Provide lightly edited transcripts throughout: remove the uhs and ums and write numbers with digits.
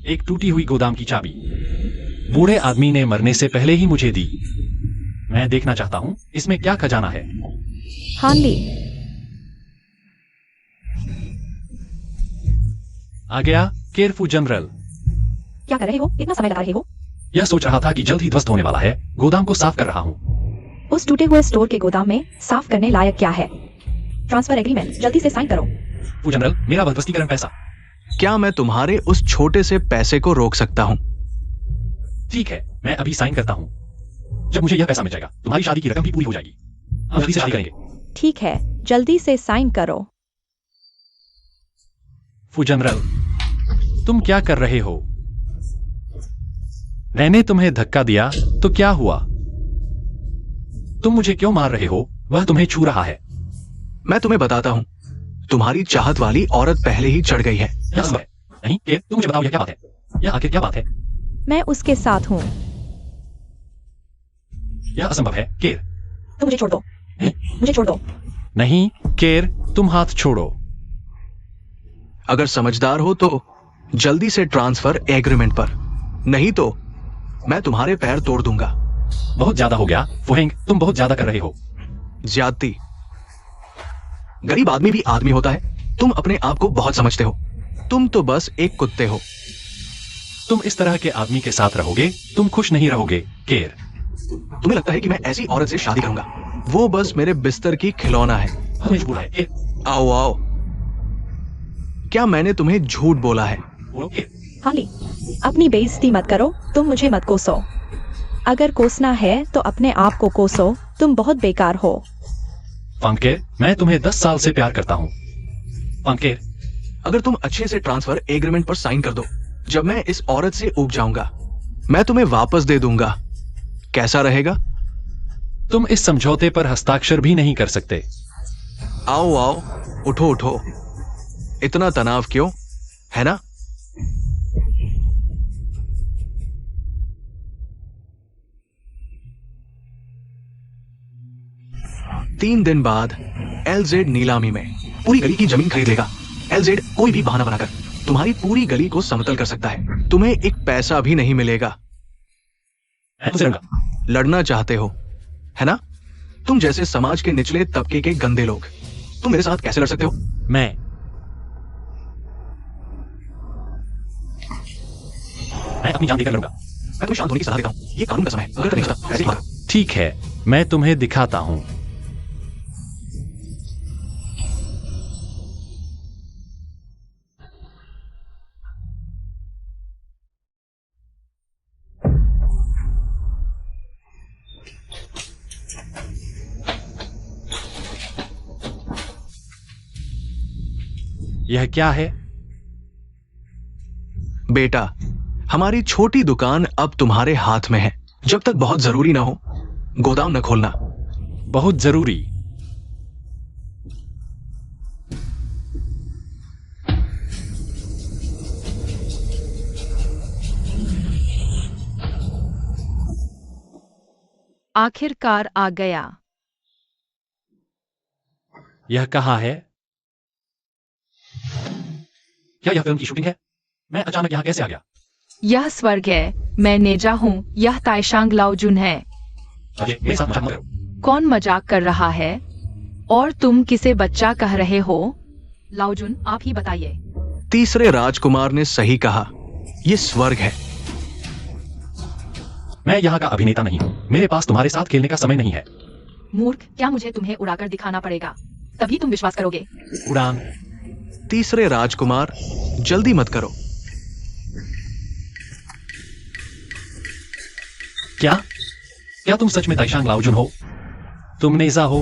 एक टूटी हुई गोदाम की चाबी। बूढ़े आदमी ने मरने से पहले ही मुझे दी। मैं देखना चाहता हूँ इसमें क्या खजाना है। हानली, आ गया केरफू जनरल। क्या कर रहे हो? इतना समय लगा रहे हो? यह सोच रहा था कि जल्द ही ध्वस्त होने वाला है। गोदाम को साफ कर रहा हूँ। उस टूटे हुए स्टोर के गोदाम में साफ करने लायक क्या है? ट्रांसफर एग्रीमेंट जल्दी से साइन करो। जनरल, मेरा ध्वस्तीकरण पैसा। क्या मैं तुम्हारे उस छोटे से पैसे को रोक सकता हूँ? ठीक है, मैं अभी साइन करता हूँ। जब मुझे यह पैसा मिल जाएगा तुम्हारी शादी की रकम भी पूरी हो जाएगी। हम जल्दी से शादी करेंगे। ठीक है, जल्दी से साइन करो। जनरल, तुम क्या कर रहे हो? मैंने तुम्हें धक्का दिया तो क्या हुआ? तुम मुझे क्यों मार रहे हो? वह तुम्हें छू रहा है। मैं तुम्हें बताता हूँ, तुम्हारी चाहत वाली औरत पहले ही चढ़ गई है। नहीं, तुम मुझे बताओ यह क्या बात है? यह आखिर क्या बात है? मैं उसके साथ हूँ। यह असंभव है, केर। तुम मुझे छोड़ दो। मुझे छोड़ दो। नहीं, केर, तुम हाथ छोड़ो। अगर समझदार हो तो जल्दी से ट्रांसफर एग्रीमेंट पर, नहीं तो मैं तुम्हारे पैर तोड़ दूंगा। बहुत ज्यादा हो गया फुहेंग, तुम बहुत ज्यादा कर रहे हो। ज्यादती। गरीब आदमी भी आदमी होता है। तुम अपने आप को बहुत समझते हो। तुम तो बस एक कुत्ते हो। तुम इस तरह के आदमी के साथ रहोगे, तुम खुश नहीं रहोगे, केर। तुम्हें लगता है कि मैं ऐसी औरत से शादी करूंगा? वो बस मेरे बिस्तर की खिलौना है। आओ आओ। क्या मैंने तुम्हें झूठ बोला है? हाली, अपनी बेइज्जती मत करो। तुम मुझे मत कोसो। अगर कोसना है तो अपने आप को कोसो। तुम बहुत बेकार हो। फंकेर, मैं तुम्हें 10 साल से प्यार करता हूँ। फंकेर, अगर तुम अच्छे से ट्रांसफर एग्रीमेंट पर साइन कर दो, जब मैं इस औरत से ऊब जाऊंगा मैं तुम्हें वापस दे दूंगा। कैसा रहेगा? तुम इस समझौते पर हस्ताक्षर भी नहीं कर सकते। आओ आओ, उठो उठो। इतना तनाव क्यों, है ना? तीन दिन बाद एलजेड नीलामी में पूरी गली की जमीन खरीद लेगा। एलजेड कोई भी बहाना बनाकर तुम्हारी पूरी गली को समतल कर सकता है। तुम्हें एक पैसा भी नहीं मिलेगा। लड़ना चाहते हो, है ना? तुम जैसे समाज के निचले तबके के गंदे लोग, तुम मेरे साथ कैसे लड़ सकते हो? मैं अपनी जान देकर लड़ूंगा। मैं तुम्हें शांत होने की सलाह देता हूँ। ये कानून का समय है। अगर नहीं होता, ऐसे ही होगा। ठीक है, मैं तुम्हें दिखाता हूँ। यह क्या है? बेटा, हमारी छोटी दुकान अब तुम्हारे हाथ में है। जब तक बहुत जरूरी ना हो, गोदाम न खोलना। बहुत जरूरी? आखिरकार आ गया। यह कहाँ है? क्या यह फिल्म की शूटिंग है? मैं अचानक यहाँ कैसे आ गया? यह स्वर्ग है। मैं नेजा हूँ। यह ताइशांग लाओजुन है। मेरे साथ मजाक मत करो। कौन मजाक कर रहा है? और तुम किसे बच्चा कह रहे हो? लाओजुन, आप ही बताइए। तीसरे राजकुमार ने सही कहा, यह स्वर्ग है। मैं यहाँ का अभिनेता नहीं हूँ। मेरे पास तुम्हारे साथ खेलने का समय नहीं है। मूर्ख, क्या मुझे तुम्हें उड़ाकर दिखाना पड़ेगा, तभी तुम विश्वास करोगे। उड़ान। तीसरे राजकुमार, जल्दी मत करो। क्या तुम सच में ताइशांग लाओजुन हो? तुम नेजा हो?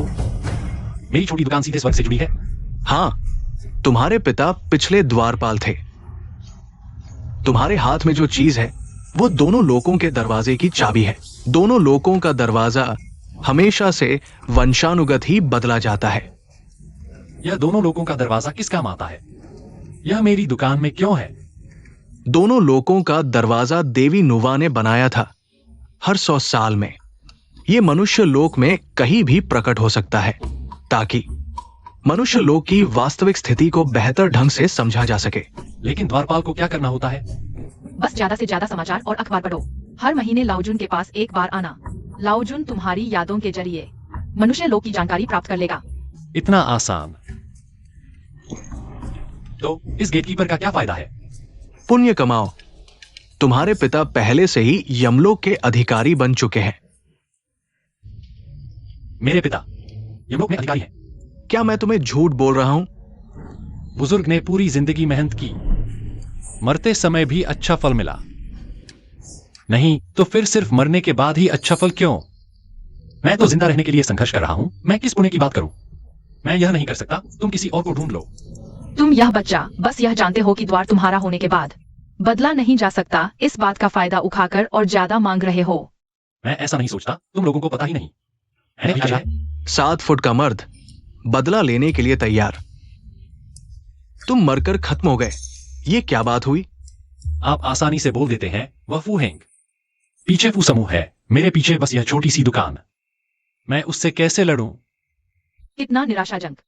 मेरी छोटी दुकान सीधे स्वर्ग से जुड़ी है? हाँ, तुम्हारे पिता पिछले द्वारपाल थे। तुम्हारे हाथ में जो चीज है वो दोनों लोकों के दरवाजे की चाबी है। दोनों लोकों का दरवाजा हमेशा से वंशानुगत ही बदला जाता है। यह दोनों लोकों का दरवाजा किस काम आता है? यह मेरी दुकान में क्यों है? दोनों लोकों का दरवाजा देवी नुवा ने बनाया था। हर 100 साल में यह मनुष्य लोक में कहीं भी प्रकट हो सकता है, ताकि मनुष्य लोक की वास्तविक स्थिति को बेहतर ढंग से समझा जा सके। लेकिन द्वारपाल को क्या करना होता है? बस ज्यादा से ज्यादा समाचार और अखबार पढ़ो। हर महीने लाओजुन के पास एक बार आना। लाओजुन तुम्हारी यादों के जरिए मनुष्य लोक की जानकारी प्राप्त कर लेगा। इतना आसान। तो इस गेटकीपर का क्या फायदा है? पुण्य कमाओ। तुम्हारे पिता पहले से ही यमलोक के अधिकारी बन चुके हैं। मेरे पिता यमलोक में अधिकारी हैं? क्या मैं तुम्हें झूठ बोल रहा हूं? बुजुर्ग ने पूरी जिंदगी मेहनत की, मरते समय भी अच्छा फल मिला। नहीं तो फिर सिर्फ मरने के बाद ही अच्छा फल क्यों? मैं तो जिंदा रहने के लिए संघर्ष कर रहा हूं। मैं किस पुण्य की बात करूं? मैं यह नहीं कर सकता। तुम किसी और को ढूंढ लो। तुम यह बच्चा बस यह जानते हो कि द्वार तुम्हारा होने के बाद बदला नहीं जा सकता, इस बात का फायदा उठाकर और ज्यादा मांग रहे हो। मैं ऐसा नहीं सोचता। तुम लोगों को पता ही नहीं। मैंने क्या है? 7 फुट का मर्द बदला लेने के लिए तैयार। तुम मरकर खत्म हो गए। ये क्या बात हुई? आप आसानी से बोल देते हैं। वह फू हेंग पीछे फू समूह है। मेरे पीछे बस यह छोटी सी दुकान। मैं उससे कैसे लड़ूं? कितना निराशाजनक।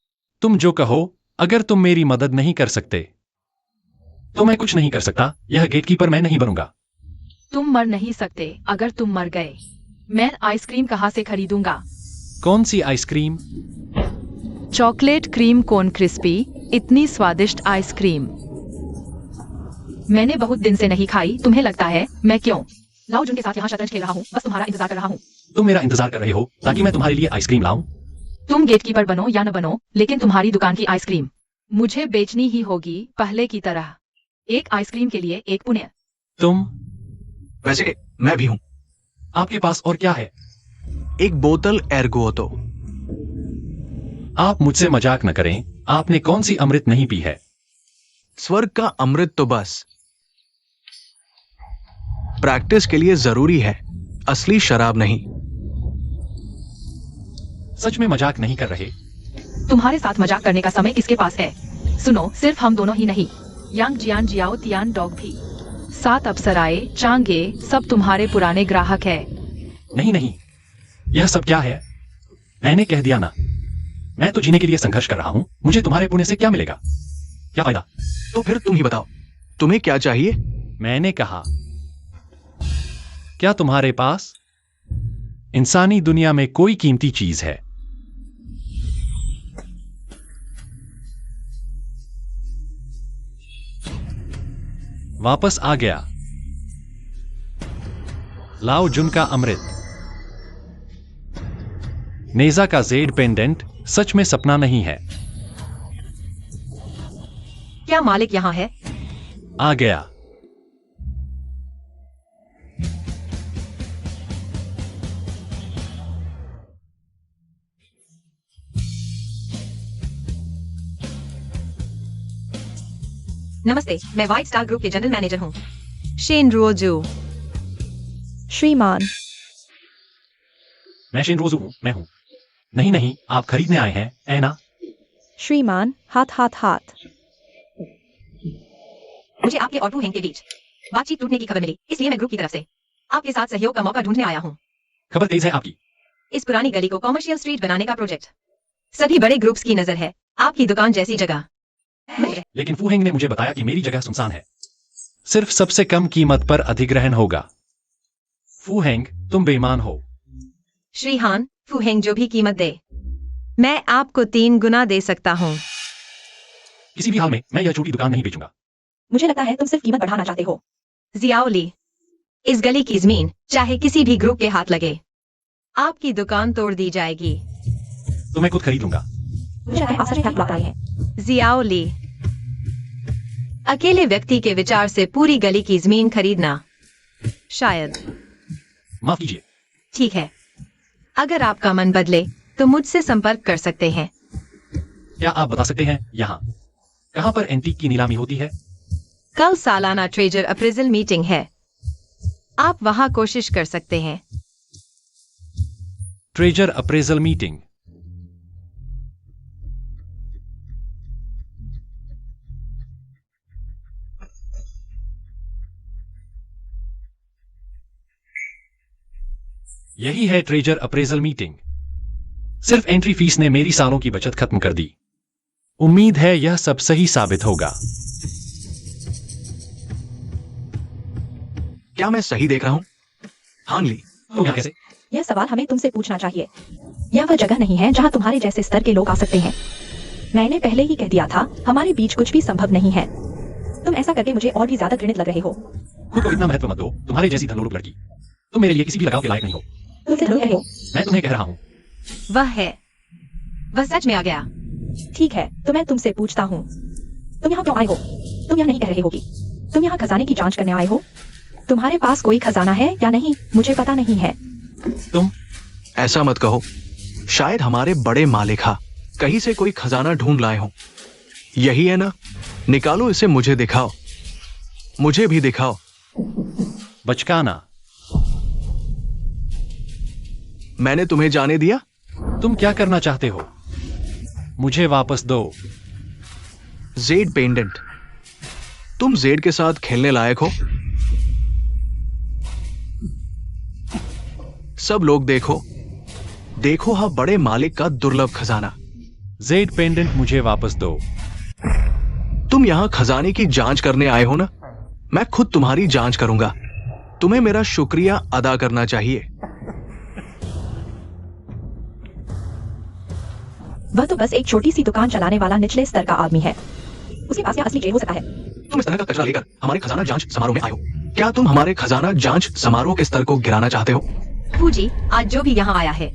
तुम जो कहो। अगर तुम मेरी मदद नहीं कर सकते तो मैं कुछ नहीं कर सकता। यह गेटकीपर मैं नहीं बनूंगा। तुम मर नहीं सकते। अगर तुम मर गए, मैं आइसक्रीम कहां से खरीदूंगा? कौन सी आइसक्रीम? चॉकलेट क्रीम कोन क्रिस्पी, इतनी स्वादिष्ट आइसक्रीम मैंने बहुत दिन से नहीं खाई। तुम्हें लगता है मैं क्यों लाओजुन के साथ यहाँ शतरंज खेल रहा हूँ? बस तुम्हारा इंतजार कर रहा हूँ। तुम मेरा इंतजार कर रहे हो ताकि मैं तुम्हारे लिए आइसक्रीम लाऊं? तुम गेटकीपर बनो या न बनो, लेकिन तुम्हारी दुकान की आइसक्रीम मुझे बेचनी ही होगी, पहले की तरह। एक आइसक्रीम के लिए एक पुण्य। तुम? वैसे मैं भी हूं। आपके पास और क्या है? एक बोतल एर्गोतो। आप मुझसे मजाक न करें। आपने कौन सी अमृत नहीं पी है? स्वर्ग का अमृत तो बस प्रैक्टिस के लिए जरूरी है, असली शराब नहीं। सच में मजाक नहीं कर रहे? तुम्हारे साथ मजाक करने का समय किसके पास है? सुनो, सिर्फ हम दोनों ही नहीं, यांग जियान जियाओ तियान डॉग भी, 7 अप्सराएं, चांगे, सब तुम्हारे पुराने ग्राहक है। नहीं नहीं, यह सब क्या है? मैंने कह दिया ना, मैं तो जीने के लिए संघर्ष कर रहा हूं। मुझे तुम्हारे पुण्य से क्या मिलेगा? क्या फायदा? तो फिर तुम ही बताओ, तुम्हें क्या चाहिए? मैंने कहा, क्या तुम्हारे पास इंसानी दुनिया में कोई कीमती चीज है? वापस आ गया। लाओ जुन का अमृत, नेजा का जेड पेंडेंट सच में सपना नहीं है। क्या मालिक यहाँ है? आ गया। नमस्ते, मैं व्हाइट स्टार ग्रुप के जनरल मैनेजर हूँ, शेन रोजू। श्रीमान, मैं शेन रोजू हूं। मैं हूं। नहीं नहीं, आप खरीदने आए हैं, है ना? श्रीमान, हाथ हाथ हाथ। मुझे आपके और फू हेंग के बीच बातचीत टूटने की खबर मिली, इसलिए मैं ग्रुप की तरफ से आपके साथ सहयोग का मौका ढूंढने आया हूँ। खबर तेज है आपकी। इस पुरानी गली को कॉमर्शियल स्ट्रीट बनाने का प्रोजेक्ट सभी बड़े ग्रुप्स की नजर है। आपकी दुकान जैसी जगह लेकिन फू हेंग ने मुझे बताया कि मेरी जगह सुनसान है। सिर्फ सबसे कम कीमत पर अधिग्रहण होगा। फू हेंग, तुम बेईमान हो। श्री हान, फू हेंग जो भी कीमत दे, मैं आपको 3 गुना दे सकता हूँ। किसी भी हाल में मैं यह छोटी दुकान नहीं बेचूंगा। मुझे लगता है तुम सिर्फ कीमत बढ़ाना चाहते हो। जियाओली, इस गली की जमीन चाहे किसी भी ग्रुप के हाथ लगे, आपकी दुकान तोड़ दी जाएगी। तो मैं खुद खरीद लूंगा। मुझे लगता है आप सच में बुला रहे हैं। जियाओली, अकेले व्यक्ति के विचार से पूरी गली की जमीन खरीदना शायद। माफ कीजिए। ठीक है, अगर आपका मन बदले तो मुझसे संपर्क कर सकते हैं। क्या आप बता सकते हैं यहाँ कहाँ पर एंटीक की नीलामी होती है? कल सालाना ट्रेजर अप्रेजल मीटिंग है, आप वहां कोशिश कर सकते हैं। Treasure appraisal meeting. यही है ट्रेजर अप्रेजल मीटिंग। सिर्फ एंट्री फीस ने मेरी सालों की बचत खत्म कर दी। उम्मीद है यह सब सही साबित होगा। क्या मैं सही देख रहा हूँ? हांगली, तुम यहाँ कैसे? यह सवाल हमें तुमसे पूछना चाहिए। यह वह जगह नहीं है जहाँ तुम्हारे जैसे स्तर के लोग आ सकते हैं। मैंने पहले ही कह दिया था, हमारे बीच कुछ भी संभव नहीं है। तुम ऐसा करके मुझे और भी ज्यादा घृणित लग रहे हो। खुद को इतना महत्व मत दो। तुम्हारे जैसी धनलोलुप लड़की तुम मेरे लिए किसी भी लगाव के लायक नहीं हो। तुम सिर्फ कह रहे हो। मैं तुम्हें कह रहा हूँ। वह सच में आ गया। ठीक है, तो मैं तुमसे पूछता हूँ, तुम यहाँ क्यों आए हो? तुम यह नहीं कह रहे हो कि तुम यहाँ खजाने की जांच करने आए हो। तुम्हारे पास कोई खजाना है या नहीं मुझे पता नहीं है। तुम ऐसा मत कहो। शायद हमारे बड़े मालिक कहीं से कोई खजाना ढूंढ लाए हो। यही है ना? निकालो इसे, मुझे दिखाओ। मुझे भी दिखाओ। बचकाना, मैंने तुम्हें जाने दिया? तुम क्या करना चाहते हो? मुझे वापस दो। जेड पेंडेंट, तुम जेड के साथ खेलने लायक हो। सब लोग देखो, देखो हाँ, बड़े मालिक का दुर्लभ खजाना। जेड पेंडेंट मुझे वापस दो। तुम यहां खजाने की जांच करने आए हो ना? मैं खुद तुम्हारी जांच करूंगा। तुम्हें मेरा शुक्रिया अदा करना चाहिए। वह तो बस एक छोटी सी दुकान चलाने वाला निचले स्तर का आदमी है। उसके पास क्या असली जेल हो सकता है? तुम इस तरह का कचरा लेकर हमारे खजाना जांच समारोह में आए हो। क्या तुम हमारे खजाना जांच समारोह के स्तर को गिराना चाहते हो? फूजी, आज जो भी यहाँ आया है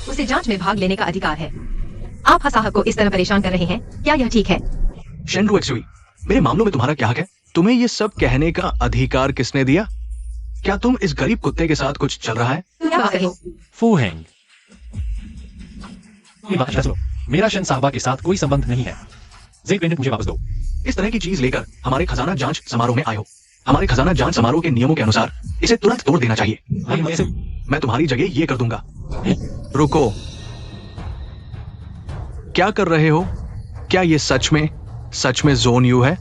उसे जांच में भाग लेने का अधिकार है। आप साहब को इस तरह परेशान कर रहे हैं, क्या यह ठीक है? शेनरू एक्सुई, मेरे मामलों में तुम्हारा क्या हक है? तुम्हें ये सब कहने का अधिकार किसने दिया? क्या तुम इस गरीब कुत्ते के साथ कुछ चल रहा है? क्या बात कर रहे हो? फूहेंग, ये बात फैसलो, मेरा शन साहबा के साथ कोई संबंध नहीं है। जेड पेंडेंट मुझे वापस दो। इस तरह की चीज लेकर हमारे खजाना जांच समारोह में आए हो। हमारे खजाना जांच समारोह के नियमों के अनुसार इसे तुरंत तोड़ देना चाहिए। भाई मैं इसे मैं तुम्हारी जगह ये कर दूंगा। रुको, क्या कर रहे हो? क्या ये सच में जोन यू है?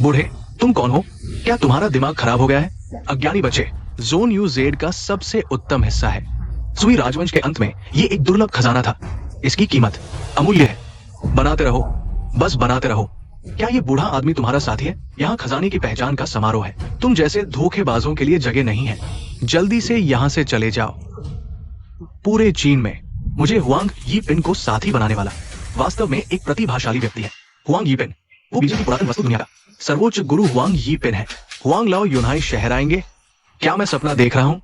बूढ़े, तुम कौन हो? क्या तुम्हारा दिमाग खराब हो गया है? अज्ञानी बच्चे, जोन यू जेड का सबसे उत्तम हिस्सा है। सुई राजवंश के अंत में ये एक दुर्लभ खजाना था। इसकी कीमत अमूल्य है। बनाते रहो, बस बनाते रहो। क्या ये बूढ़ा आदमी तुम्हारा साथी है? यहाँ खजाने की पहचान का समारोह है। तुम जैसे धोखेबाजों के लिए जगह नहीं है। जल्दी से यहाँ से चले जाओ। पूरे चीन में मुझे हुआंग यीपिन को साथी बनाने वाला वास्तव में एक प्रतिभाशाली व्यक्ति है। हुआंग यीपिन, वो बीजे की पुरातन वस्तु दुनिया का सर्वोच्च गुरु हुआंग यीपिन है। हुआंग लाओ यूनाई शहर आएंगे। क्या मैं सपना देख रहा हूं?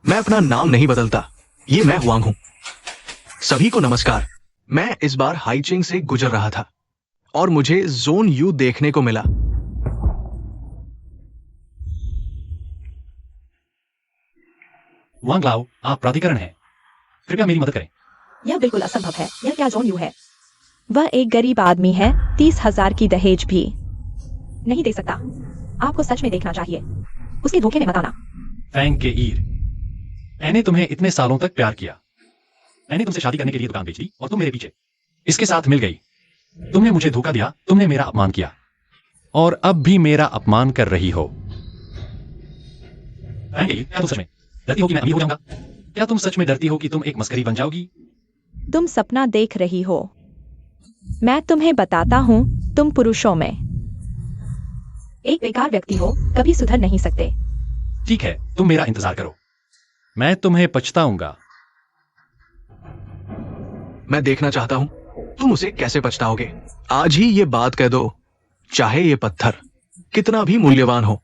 मैं अपना नाम नहीं बदलता। ये मैं हुआंग हूं। सभी को नमस्कार। मैं इस बार हाईचिंग से गुजर रहा था और मुझे जोन यू देखने को मिला। वांग लाओ, आप प्राधिकरण हैं, कृपया मेरी मदद करें। यह बिल्कुल असंभव है। यह क्या जोन यू है? वह एक गरीब आदमी है। 30,000 की दहेज भी नहीं दे सकता। आपको सच में देखना चाहिए। उसके धोखे में मत आना। फैंग के ईर, मैंने तुम्हें इतने सालों तक प्यार किया। मैंने तुमसे शादी करने के लिए दुकान बेच दी और तुम मेरे पीछे इसके साथ मिल गई। तुमने मुझे धोखा दिया, तुमने मेरा अपमान किया और अब भी मेरा अपमान कर रही हो। फैंग के ईर, क्या तुम सच में डरती हो कि मैं अमीर हो जाऊंगा? क्या तुम सच में डरती हो कि तुम एक मस्करी बन जाओगी? तुम सपना देख रही हो। मैं तुम्हें बताता हूँ, तुम पुरुषों में एक बेकार व्यक्ति हो, कभी सुधर नहीं सकते। ठीक है, तुम मेरा इंतजार करो, मैं तुम्हें पछताऊंगा। मैं देखना चाहता हूं तुम उसे कैसे पछताओगे। आज ही ये बात कह दो, चाहे ये पत्थर कितना भी मूल्यवान हो,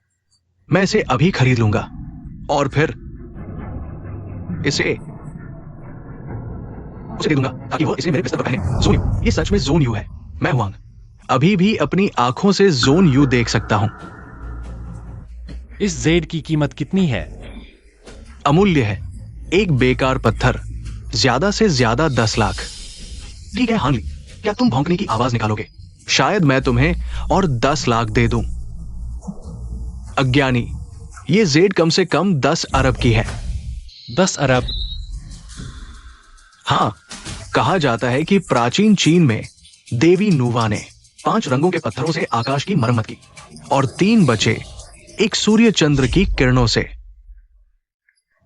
मैं इसे अभी खरीद लूंगा और फिर इसे उसे दे दूंगा ताकि वो इसे मेरे बिस्तर पर पहने। जोन यू, ये सच में जोन यू है। मैं हुआंग अभी भी अपनी आंखों से जोन यू देख सकता हूं। इस जेड की कीमत कितनी है? अमूल्य है। एक बेकार पत्थर, ज्यादा से ज्यादा 10 लाख। ठीक है हांगली, क्या तुम भौंकने की आवाज निकालोगे? शायद मैं तुम्हें और 10 लाख दे दूं। अज्ञानी, ये जेड कम से कम 10 अरब की है। 10 अरब? हां, कहा जाता है कि प्राचीन चीन में देवी नुवा ने 5 रंगों के पत्थरों से आकाश की मरम्मत की और 3 बचे एक सूर्य चंद्र की किरणों से।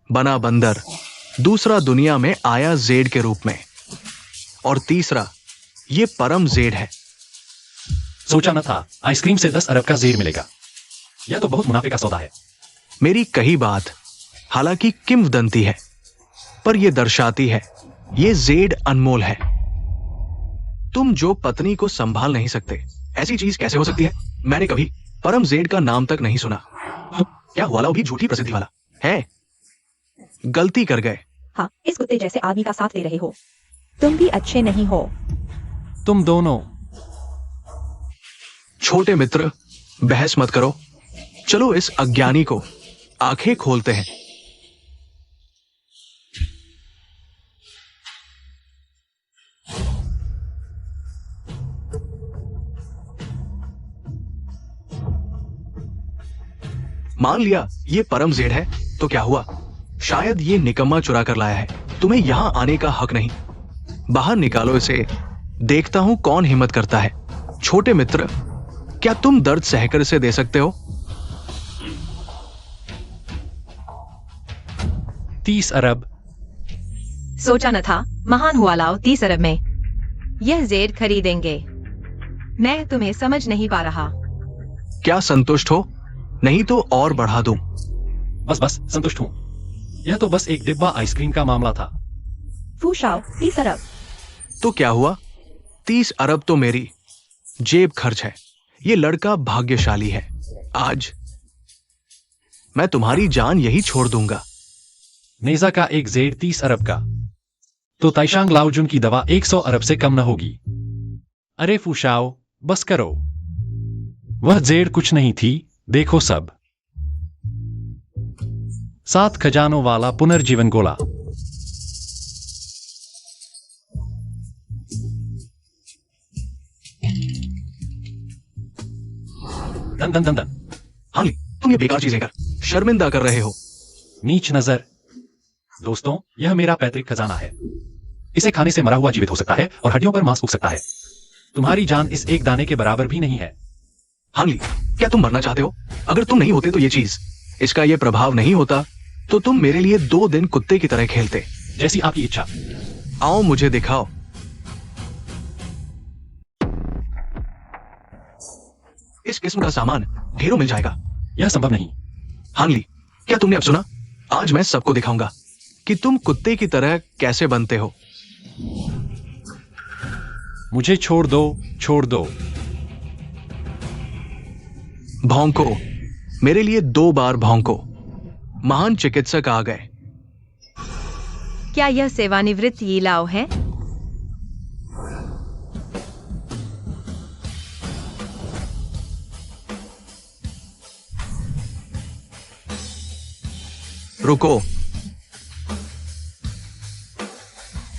बना बंदर, दूसरा दुनिया में आया जेड के रूप में और तीसरा ये परम जेड है। सोचा न था आइसक्रीम से 10 अरब का जेड मिलेगा। यह तो बहुत मुनाफे का सौदा है। मेरी कही बात हालांकि किंवदंती है, पर यह दर्शाती है ये जेड अनमोल है। तुम जो पत्नी को संभाल नहीं सकते, ऐसी चीज कैसे हो सकती है? मैंने कभी परम जेड का नाम तक नहीं सुना। क्या हुआ भी झूठी प्रसिद्धि वाला है? गलती कर गए। हाँ, इस कुत्ते जैसे आदमी का साथ ले रहे हो। तुम भी अच्छे नहीं हो। तुम दोनों। छोटे मित्र, बहस मत करो। चलो इस अज्ञानी को आंखें खोलते हैं। मान लिया ये परम जेड है तो क्या हुआ? शायद ये निकम्मा चुरा कर लाया है। तुम्हें यहां आने का हक नहीं। बाहर निकालो इसे, देखता हूं कौन हिम्मत करता है। छोटे मित्र, क्या तुम दर्द सहकर इसे दे सकते हो? 30 अरब। सोचा न था महान हुआ लाओ 30 अरब में यह जेड खरीदेंगे। मैं तुम्हें समझ नहीं पा रहा। क्या संतुष्ट हो? नहीं तो और बढ़ा दूं। बस बस, संतुष्ट हूं। यह तो बस एक डिब्बा आइसक्रीम का मामला था। फू शाओ, 30 अरब। तो क्या हुआ? 30 अरब तो मेरी जेब खर्च है। ये लड़का भाग्यशाली है। आज मैं तुम्हारी जान यही छोड़ दूंगा। नेजा का एक जेड 30 अरब का, तो ताइशांग लाओजुन की दवा 100 अरब से कम न होगी। अरे फूशाओ, बस करो। वह जेड कुछ नहीं थी, देखो सब। 7 खजानों वाला पुनर्जीवन गोला। दन दन दन दन। हाली, तुम ये बेकार चीजें कर शर्मिंदा कर रहे हो। नीच नजर। दोस्तों, यह मेरा पैतृक खजाना है। इसे खाने से मरा हुआ जीवित हो सकता है और हड्डियों पर मांस उग सकता है। तुम्हारी जान इस एक दाने के बराबर भी नहीं है। हाली, क्या तुम मरना चाहते हो? अगर तुम नहीं होते तो ये चीज, इसका ये प्रभाव नहीं होता तो तुम मेरे लिए 2 दिन कुत्ते की तरह खेलते। जैसी आपकी इच्छा। आओ मुझे दिखाओ। इस किस्म का सामान ढेरों मिल जाएगा। यह संभव नहीं। हांगली, क्या तुमने अब सुना? आज मैं सबको दिखाऊंगा कि तुम कुत्ते की तरह कैसे बनते हो। मुझे छोड़ दो, छोड़ दो। भौंको, मेरे लिए 2 बार भौंको। महान चिकित्सक आ गए। क्या यह सेवानिवृत्त यीलाओ है? रुको,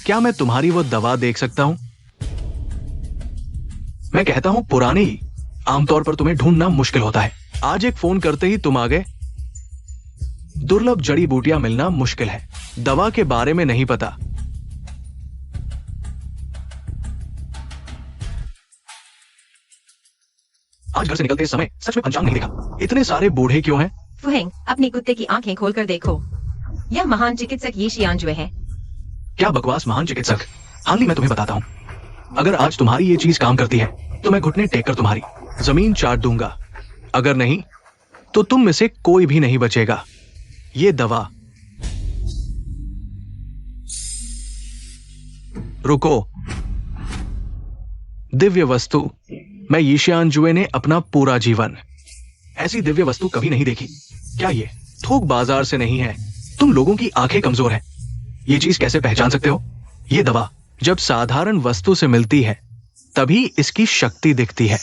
क्या मैं तुम्हारी वो दवा देख सकता हूं? मैं कहता हूं पुरानी ही। आमतौर पर तुम्हें ढूंढना मुश्किल होता है। आज एक फोन करते ही तुम आ गए। दुर्लभ जड़ी बूटियां मिलना मुश्किल है। दवा के बारे में नहीं पता। आज घर से निकलते समय सच में पंचांग नहीं देखा। इतने सारे बूढ़े क्यों हैं? फुहेंग, अपनी कुत्ते की आंखें खोलकर देखो। यह महान चिकित्सक ये शियांजुए है। क्या बकवास महान चिकित्सक। हाल ही मैं तुम्हें बताता हूं, अगर आज तुम्हारी ये चीज काम करती है तो मैं घुटने टेक कर तुम्हारी जमीन चाट दूंगा। अगर नहीं तो तुम में से कोई भी नहीं बचेगा। ये दवा। रुको, दिव्य वस्तु। मैं यीशियानजुए ने अपना पूरा जीवन ऐसी दिव्य वस्तु कभी नहीं देखी। क्या ये थोक बाजार से नहीं है? तुम लोगों की आंखें कमजोर हैं। ये चीज कैसे पहचान सकते हो? ये दवा जब साधारण वस्तु से मिलती है तभी इसकी शक्ति दिखती है।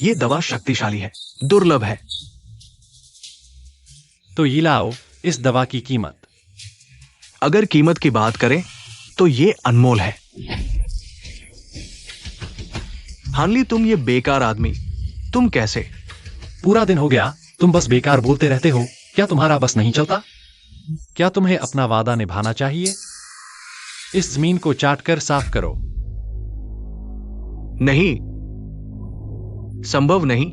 ये दवा शक्तिशाली है, दुर्लभ है। तो यीलाओ, इस दवा की कीमत? अगर कीमत की बात करें तो ये अनमोल है। हानली, तुम ये बेकार आदमी, तुम कैसे? पूरा दिन हो गया तुम बस बेकार बोलते रहते हो। क्या तुम्हारा बस नहीं चलता? क्या तुम्हें अपना वादा निभाना चाहिए? इस जमीन को चाटकर साफ करो। नहीं, संभव नहीं।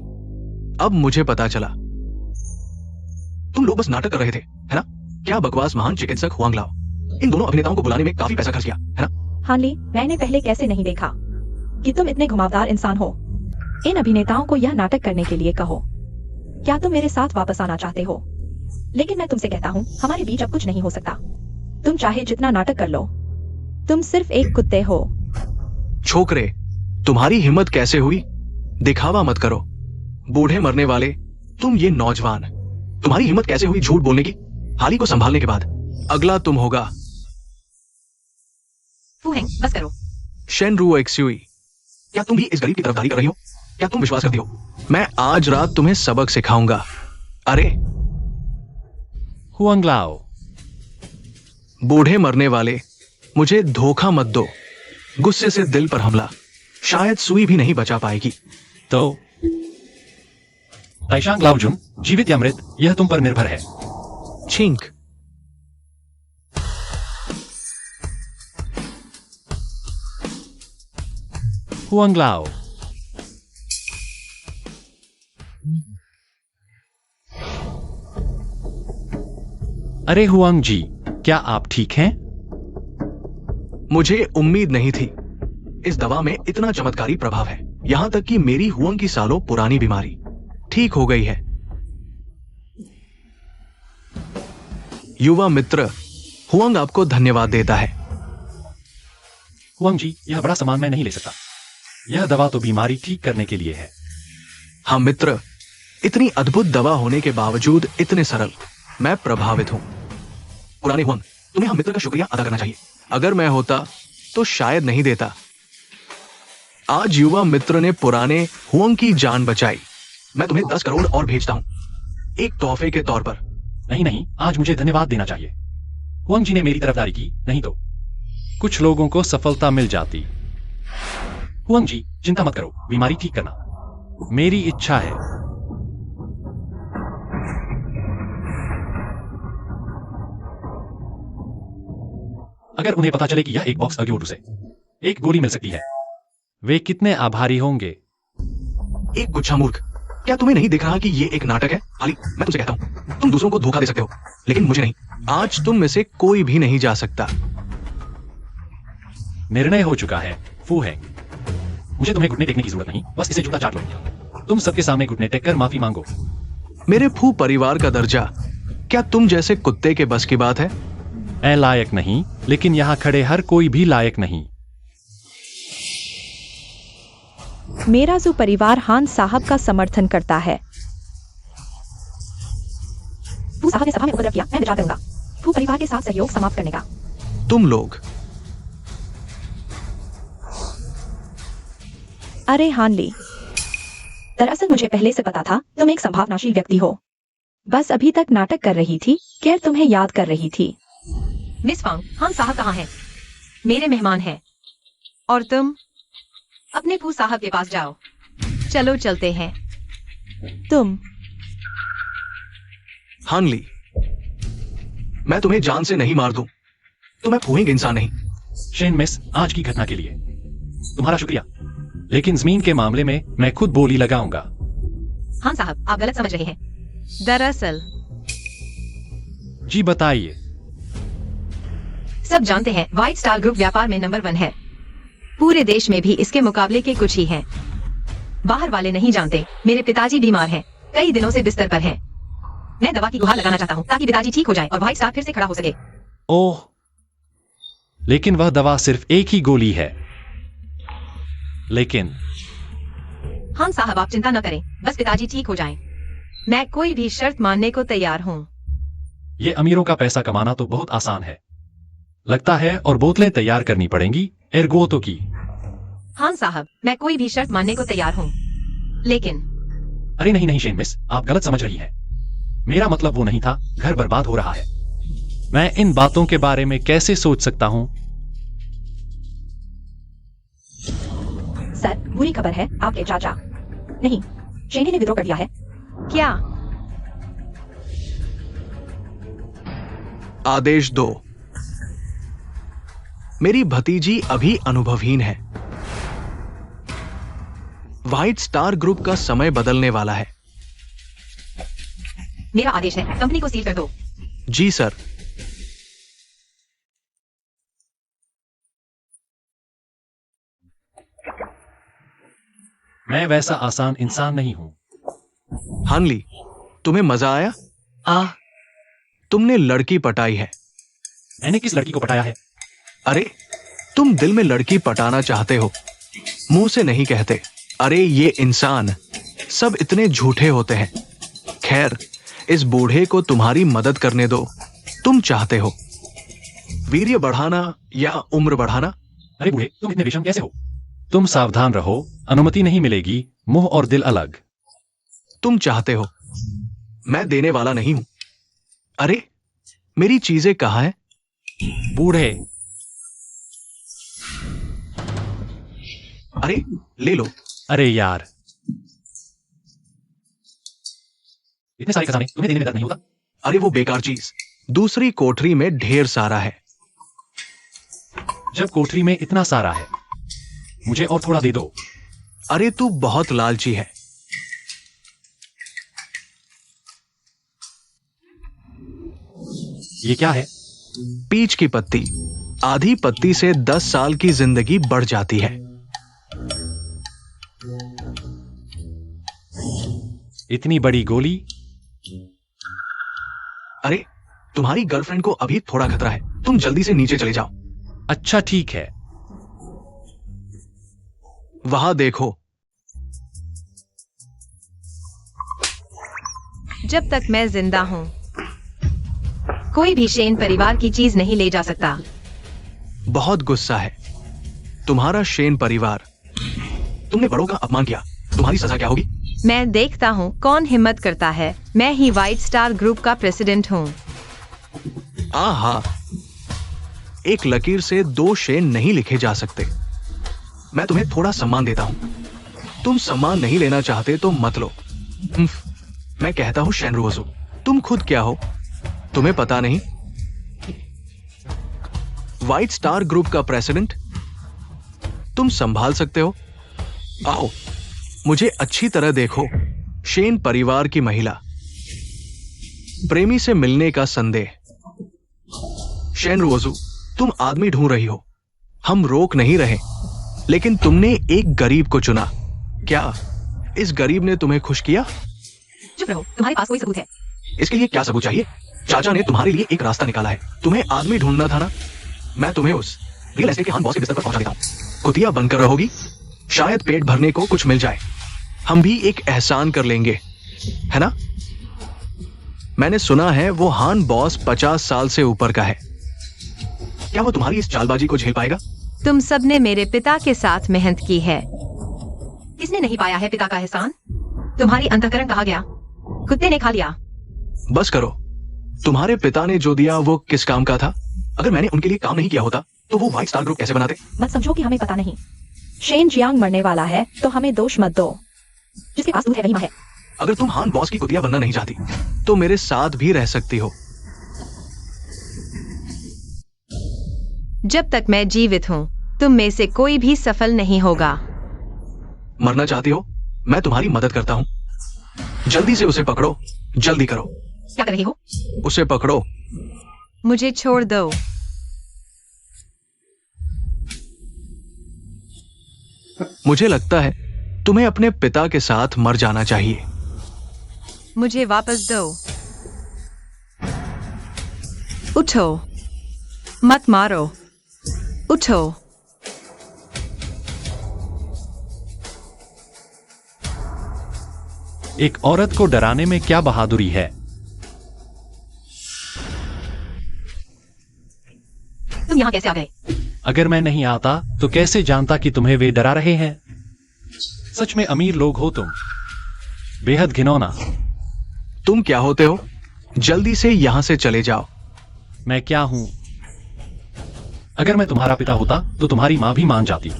अब मुझे पता चला। तुम लोग बस नाटक कर रहे थे, है ना? क्या बकवास महान चिकित्सक हुआंग लाओ। इन दोनों अभिनेताओं को बुलाने में काफी पैसा खर्च किया, है ना? हानली, मैंने पहले कैसे नहीं देखा कि तुम इतने घुमावदार इंसान हो। इन अभिनेताओं को यह नाटक करने के लिए कहो। क्या तुम मेरे साथ वापस आना चाहते हो? लेकिन मैं तुमसे कहता हूँ, हमारे बीच अब कुछ नहीं हो सकता। तुम चाहे जितना नाटक कर लो, तुम सिर्फ एक कुत्ते हो। छोकरे, तुम्हारी हिम्मत कैसे हुई? दिखावा मत करो। बूढ़े मरने वाले, तुम ये नौजवान, तुम्हारी हिम्मत कैसे हुई झूठ बोलने की? हाली को संभालने के बाद अगला तुम होगा। फू हेंग, बस करो। शेनरू एक्सुई, क्या तुम भी इस गरीब की तरफदारी कर रही हो? क्या तुम विश्वास करती हो? मैं आज रात तुम्हें सबक सिखाऊंगा। अरे हुआंगलाओ, बूढ़े मरने वाले, मुझे धोखा मत दो। गुस्से से दिल पर हमला, शायद सुई भी नहीं बचा पाएगी। तो ताइशांग लाओजुन, जीवित या मृत, यह तुम पर निर्भर है। छींक। हुआंगलाओ, अरे हुआंग जी, क्या आप ठीक हैं? मुझे उम्मीद नहीं थी। इस दवा में इतना चमत्कारी प्रभाव है, यहां तक कि मेरी हुआंग की सालों पुरानी बीमारी ठीक हो गई है। युवा मित्र, हुआंग आपको धन्यवाद देता है। हुआंग जी, यह बड़ा सामान मैं नहीं ले सकता। यह दवा तो बीमारी ठीक करने के लिए है। हाँ मित्र, इतनी अद्भुत दवा होने के बावजूद इतने सरल, मैं प्रभावित हूं। पुराने हुआंग, तुम्हें हम मित्र का शुक्रिया अदा करना चाहिए। अगर मैं होता तो शायद नहीं देता। आज युवा मित्र ने पुराने हुआंग की जान बचाई। मैं तुम्हें 10 करोड़ और भेजता हूं, एक तोहफे के तौर पर। नहीं नहीं, आज मुझे धन्यवाद देना चाहिए। हुआंग जी ने मेरी तरफदारी की, नहीं तो कुछ लोगों को सफलता मिल जाती। हुआंग जी, चिंता मत करो, बीमारी ठीक करना मेरी इच्छा है। अगर उन्हें पता चले कि यह एक बॉक्स अग्योटू से एक गोली मिल सकती है, वे कितने आभारी होंगे। एक गुच्छा मूर्ख, क्या तुम्हें नहीं दिख रहा कि ये एक नाटक है? हाली, मैं तुमसे कहता हूं, तुम दूसरों को धोखा दे सकते हो, लेकिन मुझे नहीं। आज तुम में से कोई भी नहीं जा सकता। निर्णय हो चुका है। फू है, मुझे तुम्हें घुटने टेकने की जरूरत नहीं, बस इसे जूता चाट लो। तुम सबके सामने घुटने टेक कर माफी मांगो। मेरे फू परिवार का दर्जा क्या तुम जैसे कुत्ते के बस की बात है? मैं लायक नहीं, लेकिन यहां खड़े हर कोई भी लायक नहीं। मेरा जो परिवार हान साहब का समर्थन करता है। फू साहब ने सभा में उपद्रव किया, मैं विचार करूंगा फू परिवार के साथ सहयोग समाप्त करने का। तुम लोग, अरे हानली, दरअसल मुझे पहले से पता था तुम एक संभावनाशील व्यक्ति हो। बस अभी तक नाटक कर रही थी, केर तुम्हें याद कर रही थी। मिस फांग, हान साहब कहाँ हैं? मेरे मेहमान हैं। और तुम अपने फू साहब के पास जाओ। चलो चलते हैं। तुम हानली, मैं तुम्हें जान से नहीं मार दूं तो मैं फूहेंगे इंसान नहीं। शेन मिस, आज की घटना के लिए तुम्हारा शुक्रिया, लेकिन जमीन के मामले में मैं खुद बोली लगाऊंगा। हान साहब, आप गलत समझ रहे हैं। दरअसल जी बताइए। सब जानते हैं व्हाइट स्टार ग्रुप व्यापार में नंबर 1 है। पूरे देश में भी इसके मुकाबले के कुछ ही हैं। बाहर वाले नहीं जानते, मेरे पिताजी बीमार हैं, कई दिनों से बिस्तर पर हैं। मैं दवा की गुहार लगाना चाहता हूँ ताकि पिताजी ठीक हो जाए और व्हाइट स्टार फिर से खड़ा हो सके। ओह, लेकिन वह दवा सिर्फ एक ही गोली है। लेकिन हान साहब, आप चिंता न करें, बस पिताजी ठीक हो जाएं। मैं कोई भी शर्त मानने को तैयार हूँ। ये अमीरों का पैसा कमाना तो बहुत आसान है लगता है, और बोतलें तैयार करनी पड़ेंगी एर्गोतो की। हान साहब, मैं कोई भी शर्त मानने को तैयार हूँ, लेकिन अरे नहीं नहीं शेन मिस, आप गलत समझ रही हैं। मेरा मतलब वो नहीं था। घर बर्बाद हो रहा है। मैं इन बातों के बारे में कैसे सोच सकता हूँ? सर, बुरी खबर है, आपके चाचा नहीं, शेनी ने विद्रोह कर दिया है। क्या? आदेश दो। मेरी भतीजी अभी अनुभवहीन है। व्हाइट स्टार ग्रुप का समय बदलने वाला है। मेरा आदेश है, कंपनी को सील कर दो। जी सर। मैं वैसा आसान इंसान नहीं हूं। हानली, तुम्हें मजा आया? तुमने लड़की पटाई है। मैंने किस लड़की को पटाया है? अरे, तुम दिल में लड़की पटाना चाहते हो, मुंह से नहीं कहते। अरे ये इंसान सब इतने झूठे होते हैं। खैर, इस बूढ़े को तुम्हारी मदद करने दो। तुम चाहते हो वीर्य बढ़ाना या उम्र बढ़ाना? अरे बूढ़े, तुम इतने विषम कैसे हो? तुम सावधान रहो, अनुमति नहीं मिलेगी। मुंह और दिल अलग। तुम चाहते हो, मैं देने वाला नहीं हूं। अरे, मेरी चीजें कहाँ हैं? बूढ़े, अरे ले लो। अरे यार, इतने सारे खजाने तुम्हें देने में दर्द नहीं होता? अरे वो बेकार चीज दूसरी कोठरी में ढेर सारा है। जब कोठरी में इतना सारा है, मुझे और थोड़ा दे दो। अरे तू बहुत लालची है। ये क्या है? पीच की पत्ती। आधी पत्ती से 10 साल की जिंदगी बढ़ जाती है। इतनी बड़ी गोली? अरे, तुम्हारी गर्लफ्रेंड को अभी थोड़ा खतरा है। तुम जल्दी से नीचे चले जाओ। अच्छा ठीक है। वहां देखो। जब तक मैं जिंदा हूँ, कोई भी शेन परिवार की चीज नहीं ले जा सकता। बहुत गुस्सा है तुम्हारा शेन परिवार। तुमने बड़ों का अपमान किया, तुम्हारी सजा क्या होगी? मैं देखता हूँ कौन हिम्मत करता है। मैं ही व्हाइट स्टार ग्रुप का प्रेसिडेंट हूँ। आहा, एक लकीर से 2 शेन नहीं लिखे जा सकते। मैं तुम्हें थोड़ा सम्मान देता हूं। तुम सम्मान नहीं लेना चाहते तो मत लो। मैं कहता हूं शेनरोजो, तुम खुद क्या हो? तुम्हें पता नहीं? व्हाइट स्टार ग्रुप का प्रेसिडेंट। तुम संभाल सकते हो? आओ, मुझे अच्छी तरह देखो। शेन परिवार की महिला, प्रेमी से मिलने का संदेह। शेनरोजो, तुम आदमी ढूंढ रही हो, हम रोक नहीं रहे, लेकिन तुमने एक गरीब को चुना। क्या इस गरीब ने तुम्हें खुश किया? चुप रहो, तुम्हारे पास कोई सबूत है? इसके लिए क्या सबूत चाहिए? चाचा ने तुम्हारे लिए एक रास्ता निकाला है। तुम्हें आदमी ढूंढना था ना? मैं तुम्हें उस रियल एस्टेट के हान बॉस के बिस्तर पर पहुंचा देता हूं। कुतिया बनकर रहोगी, शायद पेट भरने को कुछ मिल जाए। हम भी एक एहसान कर लेंगे, है ना? मैंने सुना है वो हान बॉस 50 साल से ऊपर का है। क्या वो तुम्हारी इस चालबाजी को झेल पाएगा? तुम सबने मेरे पिता के साथ मेहनत की है। किसने नहीं पाया है पिता का एहसान? तुम्हारी अंतःकरण कहाँ गया? कुत्ते ने खा लिया। बस करो। तुम्हारे पिता ने जो दिया वो किस काम का था? अगर मैंने उनके लिए काम नहीं किया होता तो वो व्हाइट स्टार ग्रुप कैसे बनाते? मत समझो कि हमें पता नहीं। शेन जियांग मरने वाला है तो हमें दोष मत दो। जिसके पास दूध है वही मां है। अगर तुम हान बॉस की कुतिया बनना नहीं चाहती तो मेरे साथ भी रह सकती हो। जब तक मैं जीवित हूँ, तुम में से कोई भी सफल नहीं होगा। मरना चाहती हो? मैं तुम्हारी मदद करता हूँ। जल्दी से उसे पकड़ो, जल्दी करो। क्या कर रही हो? उसे पकड़ो। मुझे छोड़ दो। मुझे लगता है तुम्हें अपने पिता के साथ मर जाना चाहिए। मुझे वापस दो। उठो, मत मारो। उठो। एक औरत को डराने में क्या बहादुरी है? तुम यहाँ कैसे आ गए? अगर मैं नहीं आता तो कैसे जानता कि तुम्हें वे डरा रहे हैं? सच में अमीर लोग हो तुम, बेहद घिनौना। तुम क्या होते हो? जल्दी से यहां से चले जाओ। मैं क्या हूं? अगर मैं तुम्हारा पिता होता तो तुम्हारी मां भी मान जाती।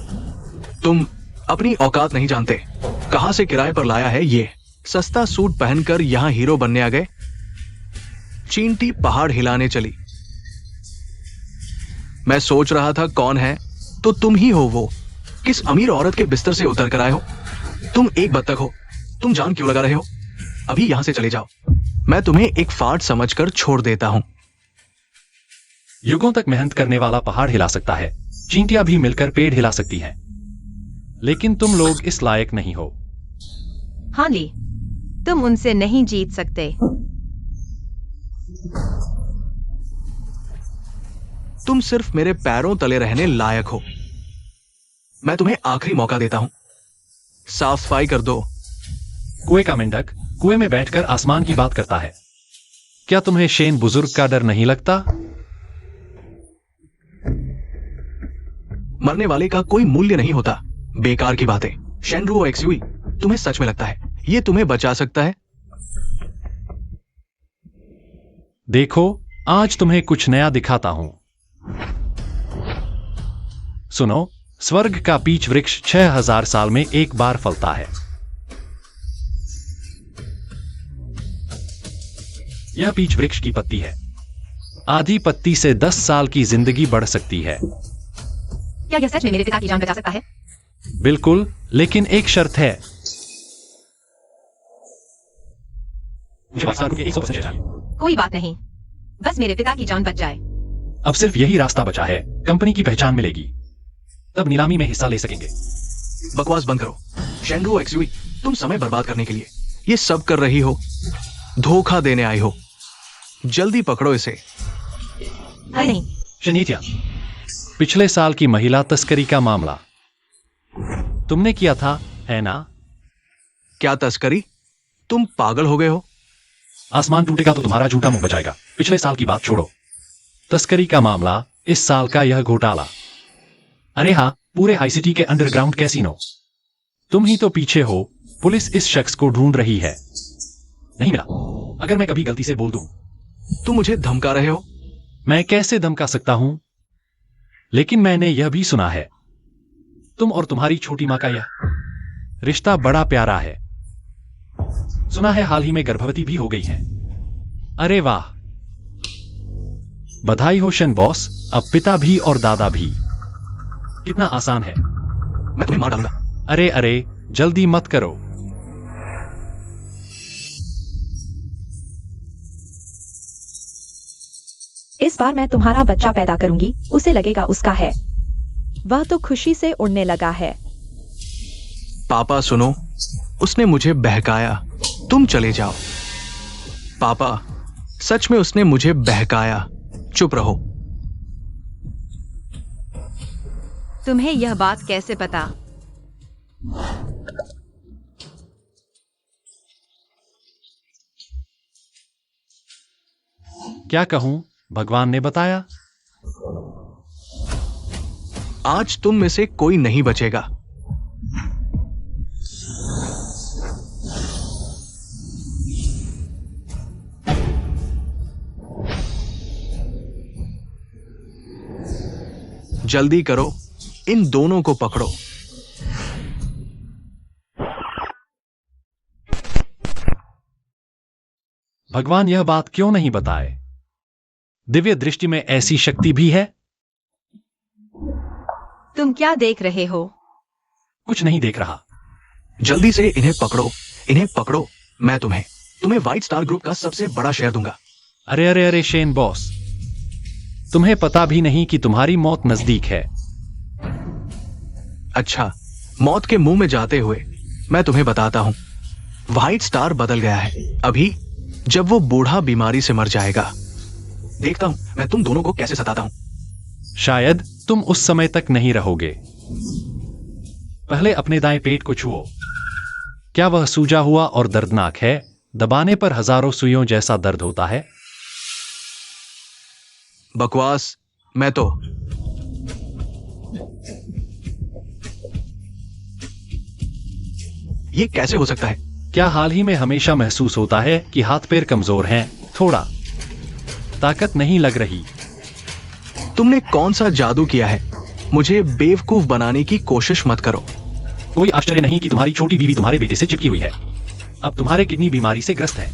तुम अपनी औकात नहीं जानते। कहां से किराए पर लाया है ये? सस्ता सूट पहनकर यहां हीरो बनने आ गए? चींटी पहाड़ हिलाने चली। मैं सोच रहा था कौन है, तो तुम ही हो वो। किस अमीर औरत के बिस्तर से उतर कर आए हो? तुम एक बत्तख हो। तुम जान क्यों लगा रहे हो? अभी यहां से चले जाओ। मैं तुम्हें एक फाड़ समझकर छोड़ देता हूं। युगों तक मेहनत करने वाला पहाड़ हिला सकता है, चींटियां भी मिलकर पेड़ हिला सकती हैं, लेकिन तुम लोग इस लायक नहीं हो। हाँ ली, तुम उनसे नहीं जीत सकते। तुम सिर्फ मेरे पैरों तले रहने लायक हो। मैं तुम्हें आखिरी मौका देता हूं, साफ सफाई कर दो। कुएं का मेंढक कुएं में बैठकर आसमान की बात करता है। क्या तुम्हें शेन बुजुर्ग का डर नहीं लगता? मरने वाले का कोई मूल्य नहीं होता। बेकार की बातें। शेनरू एक्सुई, तुम्हें सच में लगता है ये तुम्हें बचा सकता है? देखो, आज तुम्हें कुछ नया दिखाता हूं। सुनो, स्वर्ग का पीच वृक्ष 6000 साल में एक बार फलता है। यह पीच वृक्ष की पत्ती है। आधी पत्ती से 10 साल की जिंदगी बढ़ सकती है। क्या यह सच में मेरे पिता की जान बचा सकता है? बिल्कुल, लेकिन एक शर्त है। कोई बात नहीं, बस मेरे पिता की जान बच जाए। अब सिर्फ यही रास्ता बचा है। कंपनी की पहचान मिलेगी, तब नीलामी में हिस्सा ले सकेंगे। बकवास बंद करो। शेनरू एक्सुई, तुम समय बर्बाद करने के लिए ये सब कर रही हो। धोखा देने आई हो। जल्दी पकड़ो इसे। अरे नहीं, शनीतिया, पिछले साल की महिला तस्करी का मामला तुमने किया था, है ना? क्या तस्करी? तुम पागल हो गए हो? आसमान टूटेगा तो तुम्हारा झूठा मुंह बचाएगा। पिछले साल की बात छोड़ो। तस्करी का मामला, इस साल का यह घोटाला। अरे हाँ, पूरे हाई सिटी के अंडरग्राउंड कैसीनो। तुम ही तो पीछे हो। पुलिस इस शख्स को ढूंढ रही है। नहीं मिला। अगर मैं कभी गलती से बोल दूं। तुम मुझे धमका रहे हो? मैं कैसे धमका सकता हूं? लेकिन मैंने यह भी सुना है, तुम और तुम्हारी छोटी मां का यह रिश्ता बड़ा प्यारा है। सुना है हाल ही में गर्भवती भी हो गई है। अरे वाह, बधाई हो शन बॉस। अब पिता भी और दादा भी। कितना आसान है। मैं तुम्हें मार डालूंगा। अरे अरे, जल्दी मत करो। इस बार मैं तुम्हारा बच्चा पैदा करूंगी, उसे लगेगा उसका है। वह तो खुशी से उड़ने लगा है। पापा सुनो, उसने मुझे बहकाया। तुम चले जाओ। पापा, सच में उसने मुझे बहकाया। चुप रहो। तुम्हें यह बात कैसे पता? क्या कहूं, भगवान ने बताया। आज तुम में से कोई नहीं बचेगा। जल्दी करो, इन दोनों को पकड़ो। भगवान यह बात क्यों नहीं बताए? दिव्य दृष्टि में ऐसी शक्ति भी है? तुम क्या देख रहे हो? कुछ नहीं देख रहा। जल्दी से इन्हें पकड़ो, इन्हें पकड़ो। मैं तुम्हें व्हाइट स्टार ग्रुप का सबसे बड़ा शेयर दूंगा। अरे अरे अरे शेन बॉस, तुम्हें पता भी नहीं कि तुम्हारी मौत नजदीक है। अच्छा, मौत के मुंह में जाते हुए मैं तुम्हें बताता हूं, व्हाइट स्टार बदल गया है। अभी जब वो बूढ़ा बीमारी से मर जाएगा, देखता हूं मैं तुम दोनों को कैसे सताता हूं। शायद तुम उस समय तक नहीं रहोगे। पहले अपने दाएं पेट को छुओ। क्या वह सूजा हुआ और दर्दनाक है? दबाने पर हजारों सुइयों जैसा दर्द होता है। बकवास। मैं तो ये कैसे हो सकता है? क्या हाल ही में हमेशा महसूस होता है कि हाथ पैर कमजोर हैं? थोड़ा ताकत नहीं लग रही। तुमने कौन सा जादू किया है? मुझे बेवकूफ बनाने की कोशिश मत करो। कोई आश्चर्य नहीं कि तुम्हारी छोटी बीवी तुम्हारे बेटे से चिपकी हुई है। अब तुम्हारे किडनी बीमारी से ग्रस्त है।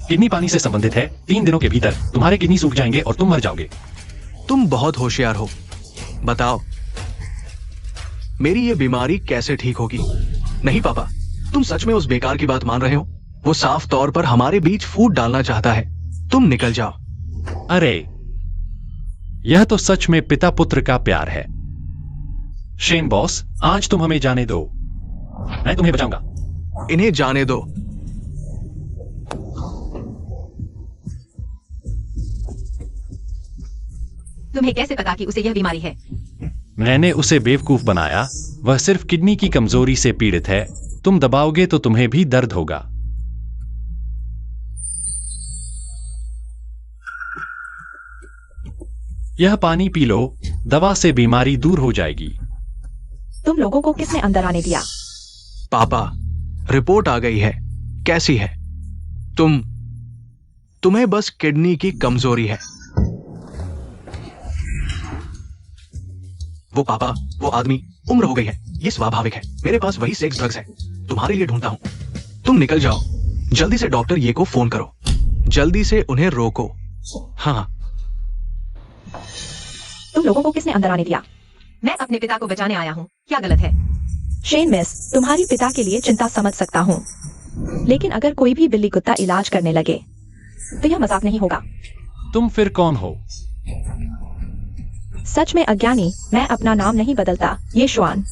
किडनी पानी से संबंधित है। 3 दिनों के भीतर तुम्हारे किडनी सूख जाएंगे और तुम मर जाओगे। तुम बहुत होशियार हो। बताओ, मेरी ये बीमारी कैसे ठीक होगी? नहीं पापा, तुम सच में उस बेकार की बात मान रहे हो? वो साफ तौर पर हमारे बीच फूट डालना चाहता है। तुम निकल जाओ। अरे, यह तो सच में पिता पुत्र का प्यार है। शेन बॉस, आज तुम हमें जाने दो, मैं तुम्हें बचाऊंगा। इन्हें जाने दो। तुम्हें कैसे पता कि उसे यह बीमारी है? मैंने उसे बेवकूफ बनाया। वह सिर्फ किडनी की कमजोरी से पीड़ित है। तुम दबाओगे तो तुम्हें भी दर्द होगा। यह पानी पी लो, दवा से बीमारी दूर हो जाएगी। तुम लोगों को किसने अंदर आने दिया? पापा, रिपोर्ट आ गई है। कैसी है? तुम्हें बस किडनी की कमजोरी है। वो पापा, वो आदमी, उम्र हो गई है, ये स्वाभाविक है। मेरे पास वही सेक्स ड्रग्स है, तुम्हारे लिए ढूंढता हूं। तुम निकल जाओ, जल्दी से डॉक्टर ये को फोन करो, जल्दी से उन्हें रोको। हाँ। तुम लोगों को किसने अंदर आने दिया? मैं अपने पिता को बचाने आया हूँ, क्या गलत है? शेन मिस, तुम्हारी पिता के लिए चिंता समझ सकता हूँ, लेकिन अगर कोई भी बिल्ली कुत्ता इलाज करने लगे तो यह मजाक नहीं होगा। तुम फिर कौन हो? सच में अज्ञानी, मैं अपना नाम नहीं बदलता। ये शुआन,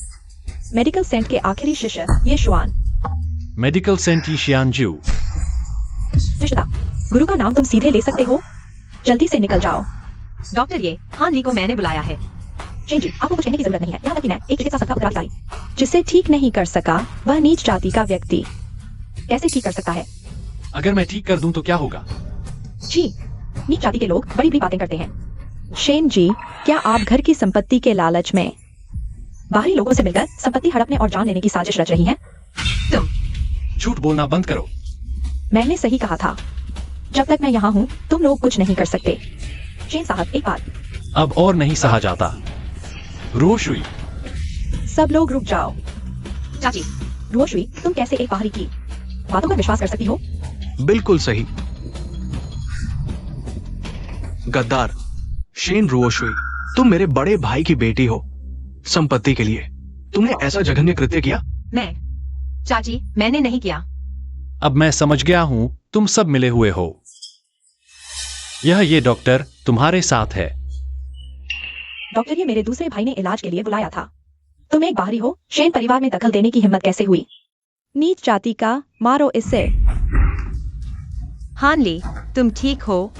मेडिकल सेंट के आखिरी शिष्य। ये शुआन, मेडिकल सेंट शियानजू। रिश्ता, गुरु का नाम तुम सीधे ले सकते हो। जल्दी से निकल जाओ। डॉक्टर, ये हान ली को मैंने बुलाया है। शेन जी, आपको कुछ कहने की जरूरत नहीं है। यहाँ तक कि मैं एक चिकित्सा संस्था उत्तराधिकारी जिसे ठीक नहीं कर सका वह नीच जाति का व्यक्ति कैसे ठीक कर सकता है? अगर मैं ठीक कर दूं तो क्या होगा? जी, नीच जाति के लोग बड़ी बड़ी बातें करते हैं। शेन जी, क्या आप घर की संपत्ति के लालच में बाहरी लोगों से मिलकर संपत्ति हड़पने और जान लेने की साजिश रच रही हैं? तुम झूठ बोलना बंद करो। मैंने सही कहा था। जब तक मैं यहाँ हूँ तुम लोग कुछ नहीं कर सकते। शेन साहब, एक बात। अब और नहीं सहा जाता। रोशुई, सब लोग रुक जाओ। चाची, रोशवी, तुम कैसे एक बाहरी की बातों पर विश्वास कर सकती हो? बिल्कुल सही। गद्दार, शेन रुओशुई, तुम मेरे बड़े भाई की बेटी हो। संपत्ति के लिए तुमने ऐसा जघन्य कृत्य किया? चाची, मैंने नहीं किया। अब मैं समझ गया हूं, तुम सब मिले हुए हो। ये डॉक्टर तुम्हारे साथ है। डॉक्टर, ये मेरे दूसरे भाई ने इलाज के लिए बुलाया था। तुम एक बाहरी हो, शेन परिवार में दखल देने की हिम्मत कैसे हुई? नीच जाति का, मारो इसे। हान ली, तुम ठीक हो?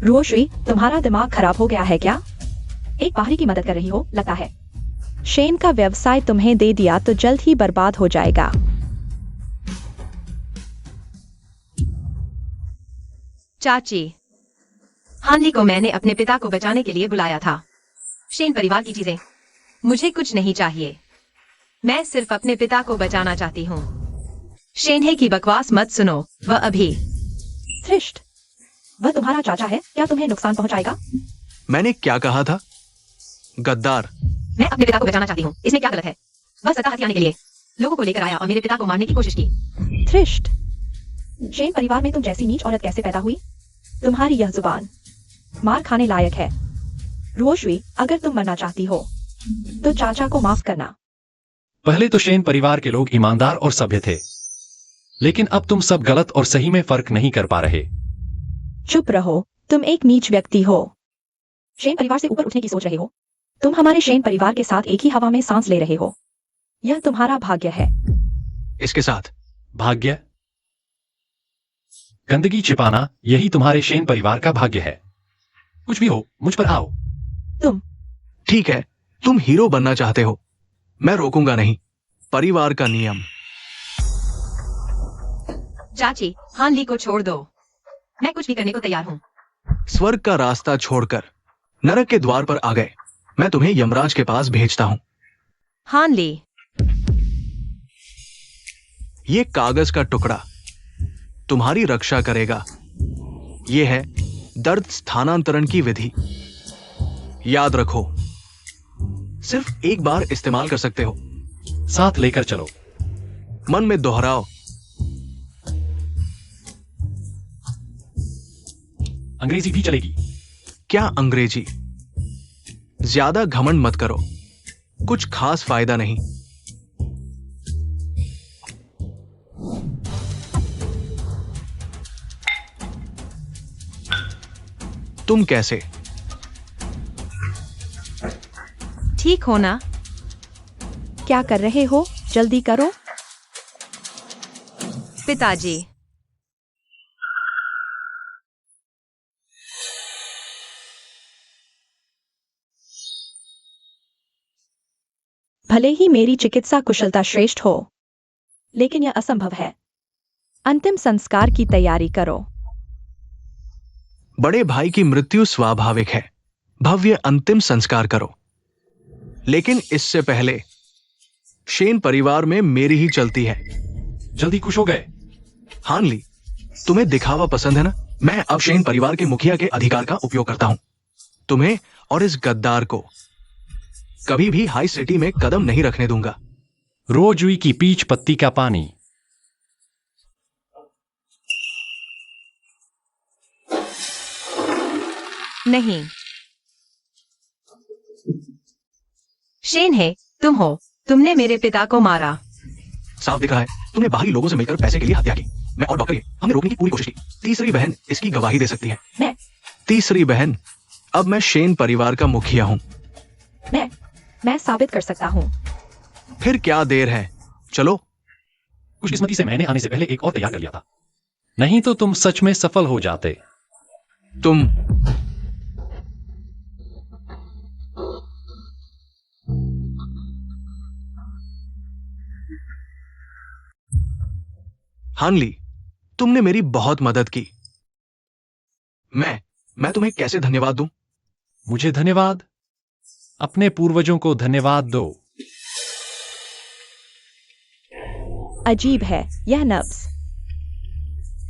रोशवी, तुम्हारा दिमाग खराब हो गया है क्या? एक बाहरी की मदद कर रही हो लगता है। शेन का व्यवसाय तुम्हें दे दिया तो जल्द ही बर्बाद हो जाएगा। चाची, हान ली को मैंने अपने पिता को बचाने के लिए बुलाया था। शेन परिवार की चीजें मुझे कुछ नहीं चाहिए। मैं सिर्फ अपने पिता को बचाना चाहती हूँ। शेनहे की बकवास मत सुनो, वह अभी। थ्रिष्ट, वह तुम्हारा चाचा है, क्या तुम्हें नुकसान पहुंचाएगा? मैंने क्या कहा था? गद्दार, मैं अपने पिता को बचाना चाहती हूँ, इसमें क्या गलत है? वह सत्ता हथियाने के लिए लोगों को लेकर आया और मेरे पिता को मारने की कोशिश की। थ्रिष्ट, शेन परिवार में तुम जैसी नीच औरत कैसे पैदा हुई? तुम्हारी यह जुबान मार खाने लायक है। रोशवी, अगर तुम मरना चाहती हो तो चाचा को माफ करना। पहले तो शेन परिवार के लोग ईमानदार और सभ्य थे, लेकिन अब तुम सब गलत और सही में फर्क नहीं कर पा रहे। चुप रहो, तुम एक नीच व्यक्ति हो। शेन परिवार से ऊपर उठने की सोच रहे हो। तुम हमारे शेन परिवार के साथ एक ही हवा में सांस ले रहे हो। यह तुम्हारा भाग्य है। इसके साथ भाग्य? गंदगी छिपाना, यही तुम्हारे शेन परिवार का भाग्य है। कुछ भी हो, मुझ पर आओ। तुम ठीक है, तुम हीरो बनना चाहते हो, मैं रोकूंगा नहीं। परिवार का नियम। चाची, हान ली को छोड़ दो, मैं कुछ भी करने को तैयार हूँ। स्वर्ग का रास्ता छोड़कर नरक के द्वार पर आ गए। मैं तुम्हें यमराज के पास भेजता हूं। हान ली, ये कागज का टुकड़ा तुम्हारी रक्षा करेगा। ये है दर्द स्थानांतरण की विधि। याद रखो, सिर्फ एक बार इस्तेमाल कर सकते हो। साथ लेकर चलो। मन में दोहराओ। अंग्रेजी भी चलेगी। क्या अंग्रेजी? ज्यादा घमंड मत करो, कुछ खास फायदा नहीं। तुम कैसे? ठीक हो ना? क्या कर रहे हो? जल्दी करो। पिताजी, भले ही मेरी चिकित्सा कुशलता श्रेष्ठ हो, लेकिन यह असंभव है। अंतिम संस्कार की तैयारी करो। बड़े भाई की मृत्यु स्वाभाविक है। भव्य अंतिम संस्कार करो। लेकिन इससे पहले शेन परिवार में मेरी ही चलती है। जल्दी खुश हो गए। हानली, तुम्हें दिखावा पसंद है ना? मैं अब शेन परिवार के मुखिया के अधिकार का उपयोग करता हूं। तुम्हें और इस गद्दार को कभी भी हाई सिटी में कदम नहीं रखने दूंगा। रोजुई की पीच पत्ती का पानी। नहीं। शेन है, तुम हो। तुमने मेरे पिता को मारा। साफ दिख रहा है तुमने बाहरी लोगों से मिलकर पैसे के लिए हत्या की। मैं और डॉक्टर ये हमने रोकने की पूरी कोशिश की। तीसरी बहन इसकी गवाही दे सकती है। मैं तीसरी बहन, अब मैं शेन परिवार का मुखिया हूं। मैं साबित कर सकता हूँ। फिर क्या देर है? चलो। खुशकिस्मती से मैंने आने से पहले एक और तैयार कर लिया था, नहीं तो तुम सच में सफल हो जाते। तुम हानली, तुमने मेरी बहुत मदद की। मैं तुम्हें कैसे धन्यवाद दूं? मुझे धन्यवाद? अपने पूर्वजों को धन्यवाद दो। अजीब है, यह नब्ज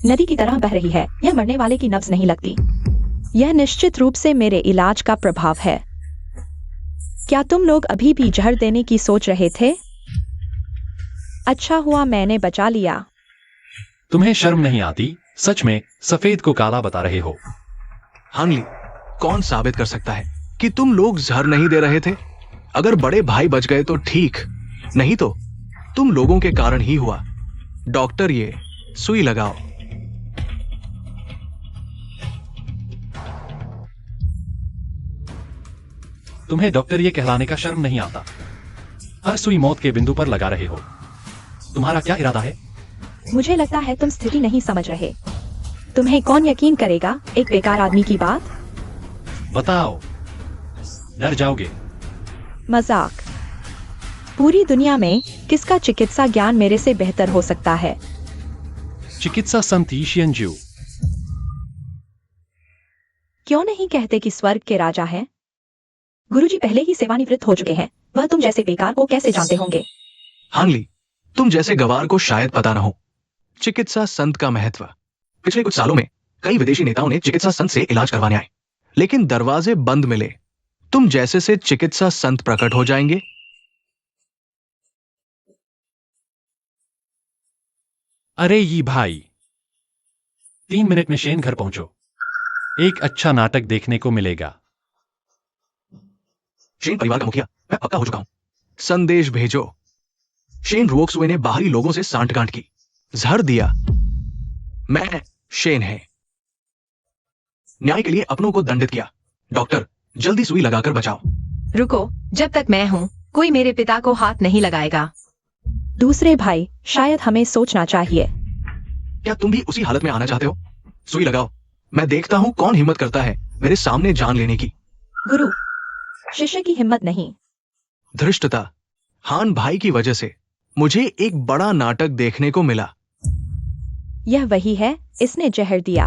नदी की तरह बह रही है। यह मरने वाले की नब्ज नहीं लगती। यह निश्चित रूप से मेरे इलाज का प्रभाव है। क्या तुम लोग अभी भी जहर देने की सोच रहे थे? अच्छा हुआ मैंने बचा लिया। तुम्हें शर्म नहीं आती? सच में सफेद को काला बता रहे हो। हानली, कौन साबित कर सकता है कि तुम लोग जहर नहीं दे रहे थे? अगर बड़े भाई बच गए तो ठीक, नहीं तो तुम लोगों के कारण ही हुआ। डॉक्टर, ये सुई लगाओ। तुम्हें डॉक्टर ये कहलाने का शर्म नहीं आता? हर सुई मौत के बिंदु पर लगा रहे हो। तुम्हारा क्या इरादा है? मुझे लगता है तुम स्थिति नहीं समझ रहे। तुम्हें कौन यकीन करेगा एक बेकार आदमी की बात? बताओ। डर जाओगे। मजाक। पूरी दुनिया में किसका चिकित्सा ज्ञान मेरे से बेहतर हो सकता है? चिकित्सा संत ईशियनजू। क्यों नहीं कहते कि स्वर्ग के राजा हैं? गुरुजी पहले ही सेवानिवृत्त हो चुके हैं। वह तुम जैसे बेकार को कैसे जानते होंगे? हानली, तुम जैसे गवार को शायद पता न हो चिकित्सा संत का महत्व। पिछले कुछ सालों में कई विदेशी नेताओं ने चिकित्सा संत से इलाज करवाने आए, लेकिन दरवाजे बंद मिले। तुम जैसे से चिकित्सा संत प्रकट हो जाएंगे। अरे ये भाई, 3 मिनट में शेन घर पहुंचो। एक अच्छा नाटक देखने को मिलेगा। शेन परिवार का मुखिया मैं पक्का हो चुका हूं। संदेश भेजो। शेन रुओक्सुए ने बाहरी लोगों से सांठगांठ की, जहर दिया। मैं शेन है, न्याय के लिए अपनों को दंडित किया। डॉक्टर, जल्दी सुई लगाकर बचाओ। रुको, जब तक मैं हूँ कोई मेरे पिता को हाथ नहीं लगाएगा। दूसरे भाई, शायद हमें सोचना चाहिए। क्या तुम भी उसी हालत में आना चाहते हो? सुई लगाओ। मैं देखता हूं कौन हिम्मत करता है मेरे सामने जान लेने की। गुरु, शिष्य की हिम्मत नहीं। धृष्टता। हान भाई की वजह से मुझे एक बड़ा नाटक देखने को मिला। यह वही है, इसने जहर दिया।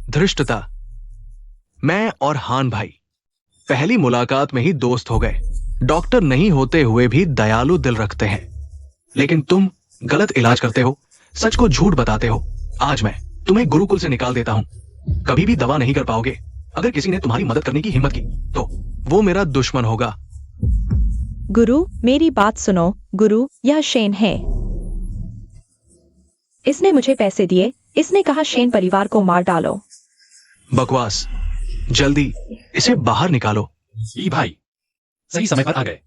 धृष्टता। मैं और हान भाई पहली मुलाकात में ही दोस्त हो गए। डॉक्टर नहीं होते हुए भी दयालु दिल रखते हैं। लेकिन तुम गलत इलाज करते हो, सच को झूठ बताते हो। आज मैं तुम्हें गुरुकुल से निकाल देता हूं। कभी भी दवा नहीं कर पाओगे। अगर किसी ने तुम्हारी मदद करने की हिम्मत की तो वो मेरा दुश्मन होगा। गुरु, मेरी बात सुनो। गुरु, यह शेन है। इसने मुझे पैसे दिए। इसने कहा शेन परिवार को मार डालो। बकवास। जल्दी इसे बाहर निकालो। ई भाई, सही समय पर आ गए।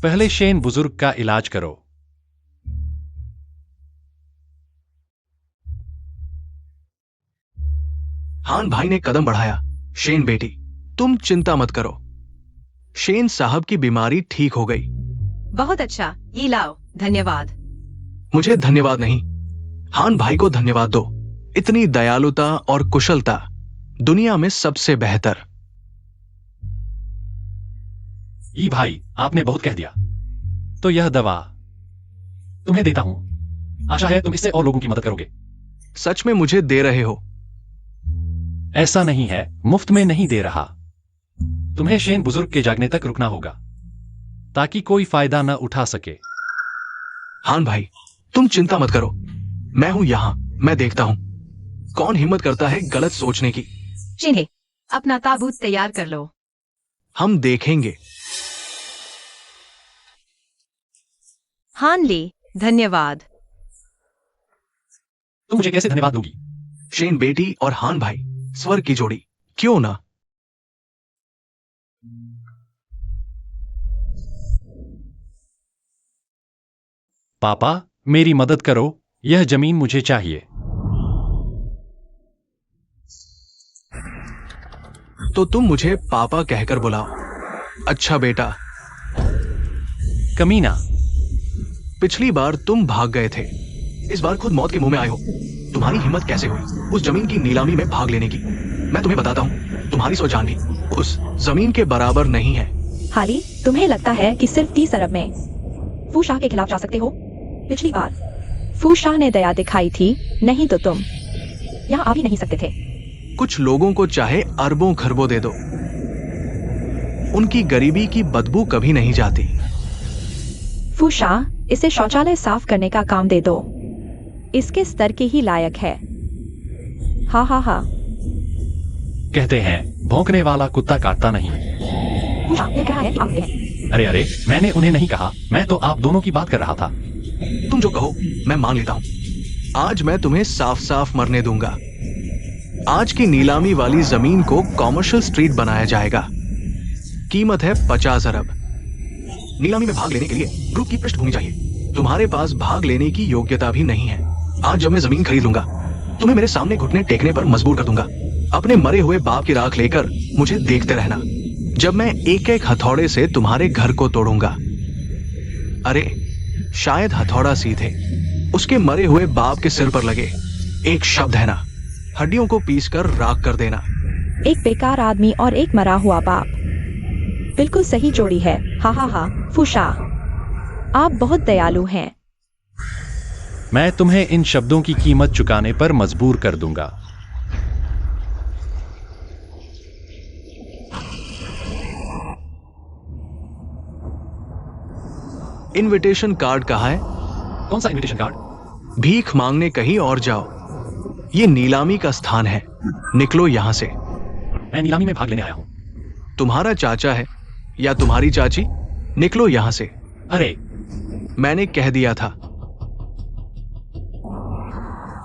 पहले शेन बुजुर्ग का इलाज करो। हान भाई ने कदम बढ़ाया। शेन बेटी, तुम चिंता मत करो, शेन साहब की बीमारी ठीक हो गई। बहुत अच्छा, ये लाओ। धन्यवाद। मुझे धन्यवाद नहीं, हान भाई को धन्यवाद दो। इतनी दयालुता और कुशलता दुनिया में सबसे बेहतर। ई भाई, आपने बहुत कह दिया। तो यह दवा तुम्हें देता हूं, आशा है तुम इससे और लोगों की मदद करोगे। सच में मुझे दे रहे हो? ऐसा नहीं है, मुफ्त में नहीं दे रहा। तुम्हें शेन बुजुर्ग के जागने तक रुकना होगा ताकि कोई फायदा न उठा सके। हान भाई, तुम चिंता मत करो, मैं हूं यहां, मैं देखता हूं कौन हिम्मत करता है गलत सोचने की। चिन्हे, अपना ताबूत तैयार कर लो। हम देखेंगे। हान ली, धन्यवाद। तुम मुझे कैसे धन्यवाद दोगी? शेन बेटी और हान भाई, स्वर्ग की जोड़ी, क्यों ना? पापा, मेरी मदद करो, यह जमीन मुझे चाहिए। तो तुम मुझे पापा कहकर बुलाओ। अच्छा बेटा। कमीना, पिछली बार तुम भाग गए थे, इस बार खुद मौत के मुंह में आए हो। तुम्हारी हिम्मत कैसे हुई उस जमीन की नीलामी में भाग लेने की? मैं तुम्हें बताता हूँ, तुम्हारी 100 जान भी उस जमीन के बराबर नहीं है। हाली, तुम्हें लगता है कि सिर्फ 30 अरब में फू शाह के खिलाफ जा सकते हो? पिछली बार फू शाह ने दया दिखाई थी, नहीं तो तुम यहाँ आ भी नहीं सकते थे। कुछ लोगों को चाहे अरबों खरबों दे दो, उनकी गरीबी की बदबू कभी नहीं जाती। फू शाह, इसे शौचालय साफ करने का काम दे दो, इसके स्तर के ही लायक है। हा हा हा। कहते हैं भौंकने वाला कुत्ता काटता नहीं। फू शाह ने कहा है आप हैं। अरे अरे, मैंने उन्हें नहीं कहा, मैं तो आप दोनों की बात कर रहा था। तुम जो कहो मैं मान लेता हूं। आज मैं तुम्हें साफ साफ मरने दूंगा। आज की नीलामी वाली जमीन को कॉमर्शियल स्ट्रीट बनाया जाएगा। कीमत है 50 अरब। नीलामी में भाग लेने के लिए ग्रुप की पृष्ठभूमि चाहिए। तुम्हारे पास भाग लेने की योग्यता भी नहीं है। आज जब मैं जमीन खरीद लूंगा, तुम्हें मेरे सामने घुटने टेकने पर मजबूर कर दूंगा। अपने मरे हुए बाप की राख लेकर मुझे देखते रहना जब मैं एक एक हथौड़े से तुम्हारे घर को तोड़ूंगा। अरे शायद हथौड़ा सीधे उसके मरे हुए बाप के सिर पर लगे। एक शब्द है ना, हड्डियों को पीसकर राख कर देना। एक बेकार आदमी और एक मरा हुआ बाप, बिल्कुल सही जोड़ी है। हा हा हा। फू शाह, आप बहुत दयालु हैं। मैं तुम्हें इन शब्दों की कीमत चुकाने पर मजबूर कर दूंगा। इनविटेशन कार्ड कहाँ है? कौन सा इनविटेशन कार्ड? भीख मांगने कहीं और जाओ, ये नीलामी का स्थान है। निकलो यहां से। मैं नीलामी में भाग लेने आया हूं। तुम्हारा चाचा है या तुम्हारी चाची? निकलो यहां से। अरे, मैंने कह दिया था।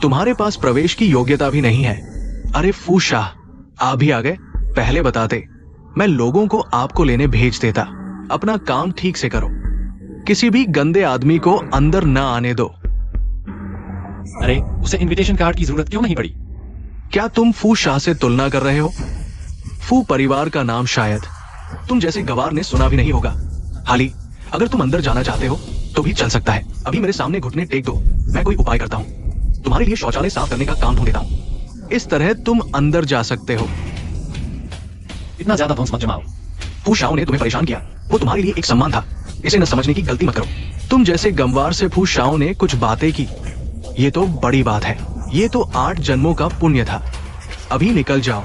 तुम्हारे पास प्रवेश की योग्यता भी नहीं है। अरे फू शाह, आप भी आ गए? पहले बताते, मैं लोगों को आपको लेने भेज देता। अपना काम ठीक से करो, किसी भी गंदे आदमी को अंदर न आने दो। अरे, उसे इनविटेशन कार्ड की जरूरत क्यों नहीं पड़ी? क्या तुम फू शाह से तुलना कर रहे हो? फू परिवार का नाम शायद तुम जैसे गवार ने सुना भी नहीं होगा। हाली, अगर तुम अंदर जाना चाहते हो तो भी चल सकता है। अभी मेरे सामने घुटने टेक दो, मैं कोई उपाय करता हूं। तुम्हारे लिए शौचालय साफ करने का काम ढूंढ देता हूं। इस तरह तुम अंदर जा सकते हो। इतना ज्यादा ध्वंस मत जमाओ। फू शाह ने तुम्हें परेशान किया, वो तुम्हारे लिए एक सम्मान था। इसे न समझने की गलती मत करो। तुम जैसे गंवार से फू शाह ने कुछ बातें की, ये तो बड़ी बात है। ये तो 8 जन्मों का पुण्य था। अभी निकल जाओ,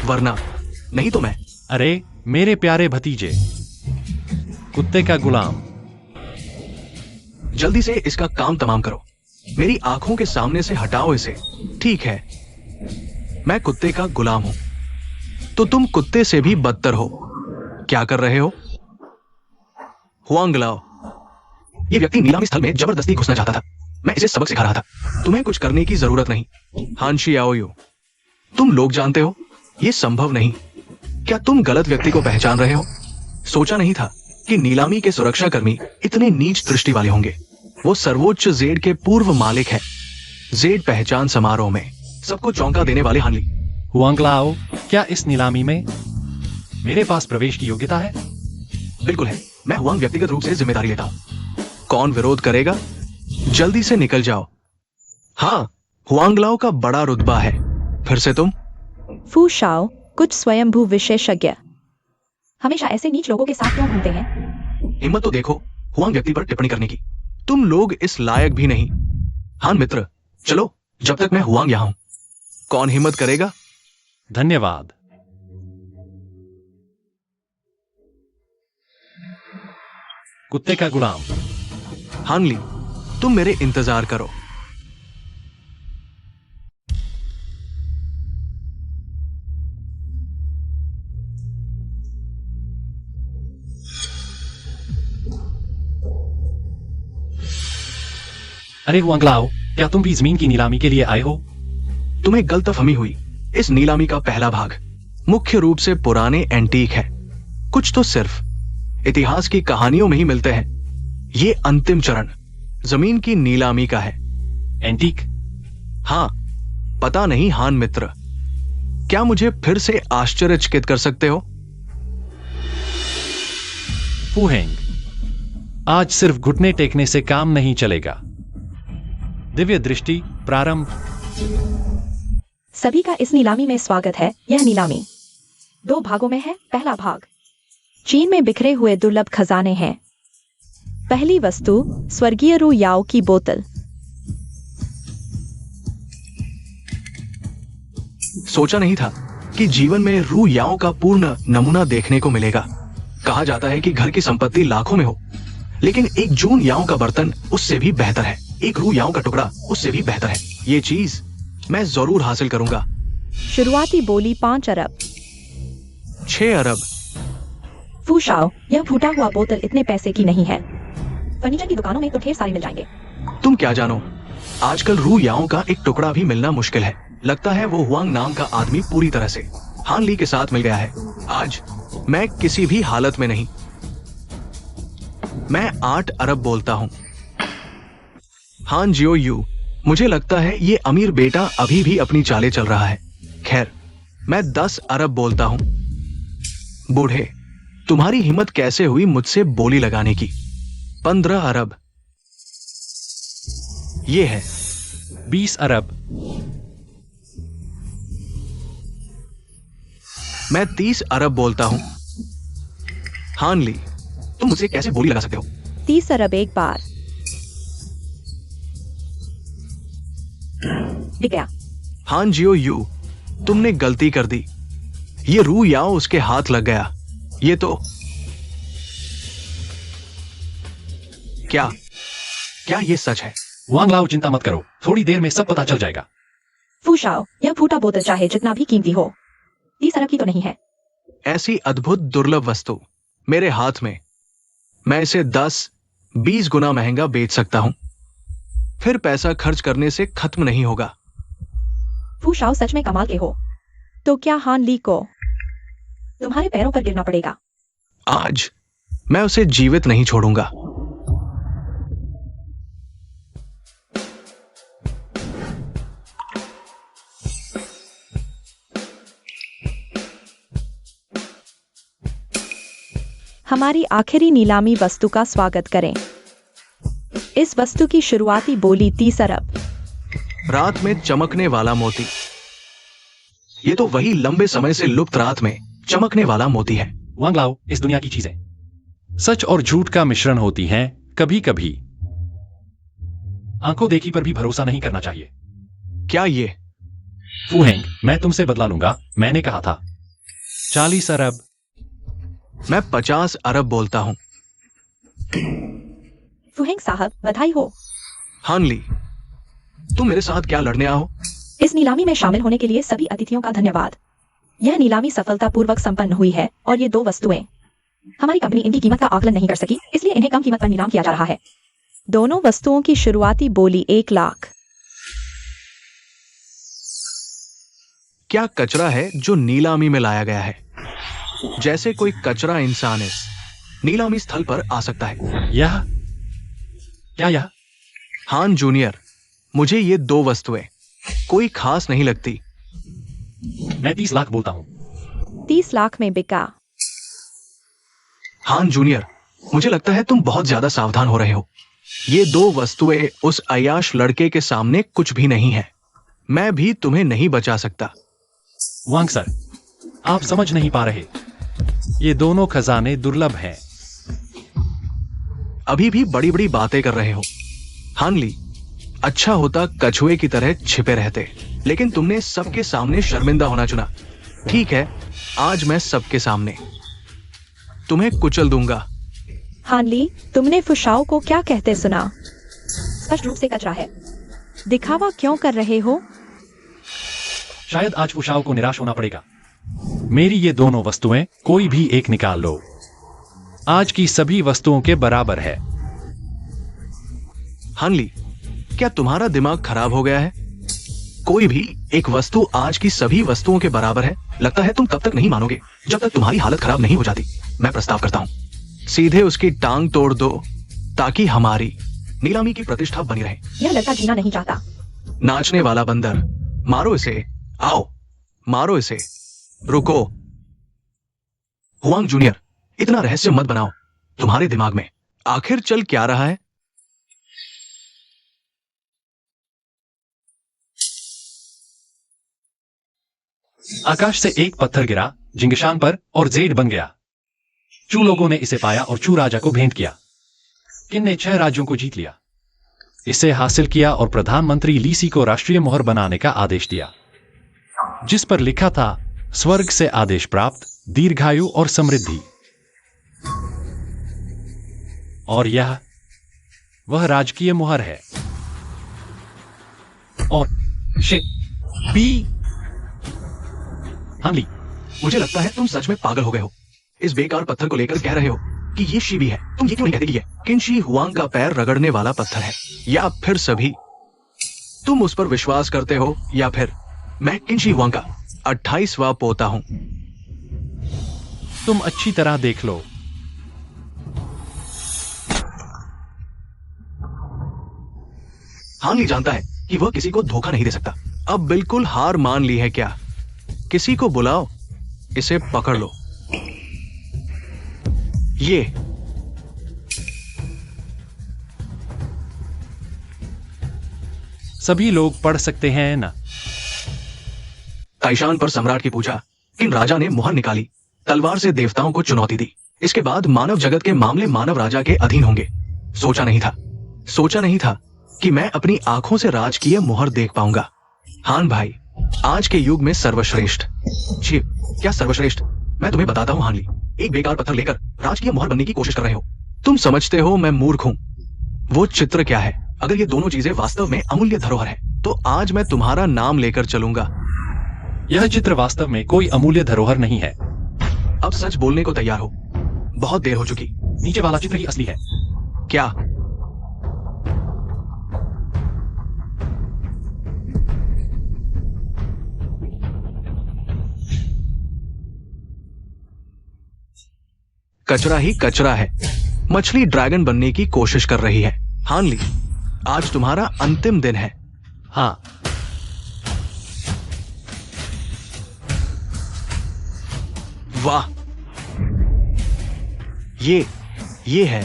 वरना नहीं तो मैं। अरे मेरे प्यारे भतीजे, कुत्ते का गुलाम, जल्दी से इसका काम तमाम करो। मेरी आंखों के सामने से हटाओ इसे। ठीक है, मैं कुत्ते का गुलाम हूं, तो तुम कुत्ते से भी बदतर हो। क्या कर रहे हो? हुआंग लाओ। ये व्यक्ति नीलामी स्थल में जबरदस्ती घुसना चाहता था। मैं इसे सबक सिखा रहा था। तुम्हें कुछ करने की जरूरत नहीं। हांशी आओयो, तुम लोग जानते हो यह संभव नहीं। क्या तुम गलत व्यक्ति को पहचान रहे हो? सोचा नहीं था कि नीलामी के सुरक्षा कर्मी इतने नीच दृष्टि वाले होंगे। वो सर्वोच्च जेड के पूर्व मालिक है। जेड पहचान समारोह में सबको चौंका देने वाले हानली। हुआंगलाओ, क्या इस नीलामी में मेरे पास प्रवेश की योग्यता है? बिल्कुल है। मैं हुआंग व्यक्तिगत रूप से जिम्मेदारी लेता हूं। कौन विरोध करेगा? जल्दी से निकल जाओ। हाँ, हुआंगलाओ का बड़ा रुतबा है। फिर से तुम? फू शाओ, कुछ स्वयंभू विशेषज्ञ, हमेशा ऐसे नीच लोगों के साथ क्यों घूमते हैं? हिम्मत तो देखो हुआंग व्यक्ति पर टिप्पणी करने की। तुम लोग इस लायक भी नहीं। हान मित्र, चलो, जब तक मैं हुआंग यहां हूं। कौन हिम्मत करेगा? धन्यवाद। कुत्ते का गुलाम। हान ली, तुम मेरे इंतजार करो। अरे हुआंगलाओ, क्या तुम भी जमीन की नीलामी के लिए आए हो? तुम्हें गलतफहमी हुई। इस नीलामी का पहला भाग मुख्य रूप से पुराने एंटीक है। कुछ तो सिर्फ इतिहास की कहानियों में ही मिलते हैं। ये अंतिम चरण जमीन की नीलामी का है। एंटीक? हाँ, पता नहीं हान मित्र, क्या मुझे फिर से आश्चर्यचकित कर सकते हो? फूहेंग, आज सिर्फ घुटने टेकने से काम नहीं चलेगा। दिव्य दृष्टि प्रारंभ। सभी का इस नीलामी में स्वागत है। यह नीलामी 2 भागों में है। पहला भाग, चीन में बिखरे हुए दुर्लभ खजाने हैं। पहली वस्तु, स्वर्गीय रू याओ की बोतल। सोचा नहीं था कि जीवन में रू याओ का पूर्ण नमूना देखने को मिलेगा। कहा जाता है कि घर की संपत्ति लाखों में हो, लेकिन एक जून याओ का बर्तन उससे भी बेहतर है। एक रू याओ का टुकड़ा उससे भी बेहतर है। ये चीज मैं जरूर हासिल करूंगा। शुरुआती बोली 5 अरब। 6 अरब। फू शाओ, यह फूटा हुआ बोतल इतने पैसे की नहीं है। फर्नीचर की दुकानों में तो ढेर सारे मिल जाएंगे। तुम क्या जानो, आजकल रू याओ का एक टुकड़ा भी मिलना मुश्किल है। लगता है वो हुआंग नाम का आदमी पूरी तरह से हान ली के साथ मिल गया है। आज मैं किसी भी हालत में नहीं। मैं 8 अरब बोलता हूं। हान जियो यू, मुझे लगता है ये अमीर बेटा अभी भी अपनी चालें चल रहा है। खैर, मैं 10 अरब बोलता हूं। बूढ़े, तुम्हारी हिम्मत कैसे हुई मुझसे बोली लगाने की? 15 अरब। ये है 20 अरब। मैं 30 अरब बोलता हूं। हान ली, तुम मुझसे कैसे बोली लगा सकते हो? 30 अरब एक बार। बिक गया। हान जियो यू, तुमने गलती कर दी। ये रू याओ उसके हाथ लग गया। ये तो क्या क्या ये सच है? हुआंगलाओ, चिंता मत करो, थोड़ी देर में सब पता चल जाएगा। फू शाओ, यह फूटा बोतल चाहे जितना भी कीमती हो, 30 अरब की तो नहीं है। ऐसी अद्भुत दुर्लभ वस्तु मेरे हाथ में, मैं इसे 10-20 गुना महंगा बेच सकता हूं। फिर पैसा खर्च करने से खत्म नहीं होगा। फू शाओ सच में कमाल के हो। तो क्या हान ली को तुम्हारे पैरों पर गिरना पड़ेगा? आज मैं उसे जीवित नहीं छोड़ूंगा। हमारी आखिरी नीलामी वस्तु का स्वागत करें। इस वस्तु की शुरुआती बोली 30 अरब। रात में चमकने वाला मोती। ये तो वही लंबे समय से लुप्त रात में चमकने वाला मोती है। हुआंगलाओ, इस दुनिया की चीजें सच और झूठ का मिश्रण होती हैं। कभी कभी आंखों देखी पर भी भरोसा नहीं करना चाहिए। क्या ये? फूहेंग, मैं तुमसे बदला लूंगा, मैंने कहा था। 40 अरब। मैं 50 अरब बोलता हूं। फुहेंग साहब, बधाई हो। हान ली, तुम मेरे साथ क्या लड़ने आओ? इस नीलामी में शामिल होने के लिए सभी अतिथियों का धन्यवाद। यह नीलामी सफलतापूर्वक संपन्न हुई है और ये 2 वस्तुएं, हमारी कंपनी इनकी कीमत का आकलन नहीं कर सकी, इसलिए इन्हें कम कीमत पर नीलाम किया जा रहा है। दोनों वस्तुओं की शुरुआती बोली 1 लाख। क्या कचरा है जो नीलामी में लाया गया है? जैसे कोई कचरा इंसान इस नीलामी स्थल पर आ सकता है। यह क्या? यह हान जूनियर, मुझे ये 2 वस्तुएं कोई खास नहीं लगती। मैं 30 लाख बोलता हूं। 30 लाख में बिका। हान जूनियर, मुझे लगता है तुम बहुत ज्यादा सावधान हो रहे हो। ये दो वस्तुएं उस अय्याश लड़के के सामने कुछ भी नहीं है। मैं भी तुम्हें नहीं बचा सकता। वांग सर, आप समझ नहीं पा रहे, ये दोनों खजाने दुर्लभ हैं। अभी भी बड़ी बड़ी बातें कर रहे हो। हानली, अच्छा होता कछुए की तरह छिपे रहते, लेकिन तुमने सबके सामने शर्मिंदा होना चुना। ठीक है, आज मैं सबके सामने तुम्हें कुचल दूंगा। हानली, तुमने फुशाओ को क्या कहते सुना? स्पष्ट रूप से कचरा है। दिखावा क्यों कर रहे हो? शायद आज फुशाओ को निराश होना पड़ेगा। मेरी ये दोनों वस्तुएं कोई भी एक निकाल लो, आज की सभी वस्तुओं के बराबर है। हानली, क्या तुम्हारा दिमाग खराब हो गया है? कोई भी एक वस्तु आज की सभी वस्तुओं के बराबर है? लगता है तुम तब तक नहीं मानोगे जब तक तुम्हारी हालत खराब नहीं हो जाती। मैं प्रस्ताव करता हूं, सीधे उसकी टांग तोड़ दो ताकि हमारी नीलामी की प्रतिष्ठा बनी रहे। यह लड़का जीना नहीं चाहता। नाचने वाला बंदर, मारो इसे। आओ, मारो इसे। रुको। हुआंग जूनियर, इतना रहस्य मत बनाओ। तुम्हारे दिमाग में आखिर चल क्या रहा है? आकाश से एक पत्थर गिरा जिंगशान पर और जेड बन गया। चू लोगों ने इसे पाया और चू राजा को भेंट किया। किन ने 6 राज्यों को जीत लिया, इसे हासिल किया और प्रधानमंत्री लीसी को राष्ट्रीय मोहर बनाने का आदेश दिया, जिस पर लिखा था स्वर्ग से आदेश प्राप्त, दीर्घायु और समृद्धि। और यह वह राजकीय मुहर है। और पी हानली, मुझे लगता है तुम सच में पागल हो गए हो। इस बेकार पत्थर को लेकर कह रहे हो कि ये शी है। तुम ये क्यों नहीं कहते कि ये किनशी हुआंग का पैर रगड़ने वाला पत्थर है? या फिर सभी तुम उस पर विश्वास करते हो, या फिर मैं किनशी हुआंग का 28वां पोता हूं। तुम अच्छी तरह देख लो। हानली जानता है कि वह किसी को धोखा नहीं दे सकता। अब बिल्कुल हार मान ली है क्या? किसी को बुलाओ, इसे पकड़ लो। ये सभी लोग पढ़ सकते हैं ना? ताइशान पर सम्राट की पूजा, किन राजा ने मुहर निकाली, तलवार से देवताओं को चुनौती दी। इसके बाद मानव जगत के मामले मानव राजा के अधीन होंगे। सोचा नहीं था कि मैं अपनी आंखों से राजकीय मुहर देख पाऊंगा। हान भाई, आज के युग में सर्वश्रेष्ठ। छी, क्या सर्वश्रेष्ठ? मैं तुम्हें बताता हूं हानली, एक बेकार पत्थर लेकर राजकीय मुहर बनने की कोशिश कर रहे हो। तुम समझते हो मैं मूर्ख हूं। वो चित्र क्या है? अगर ये दोनों चीजें वास्तव में अमूल्य धरोहर है, तो आज मैं तुम्हारा नाम लेकर चलूंगा। यह चित्र वास्तव में कोई अमूल्य धरोहर नहीं है। अब सच बोलने को तैयार हो? बहुत देर हो चुकी। नीचे वाला चित्र ही असली है। क्या? कचरा ही कचरा है। मछली ड्रैगन बनने की कोशिश कर रही है। हानली, आज तुम्हारा अंतिम दिन है। हाँ, वाह, ये है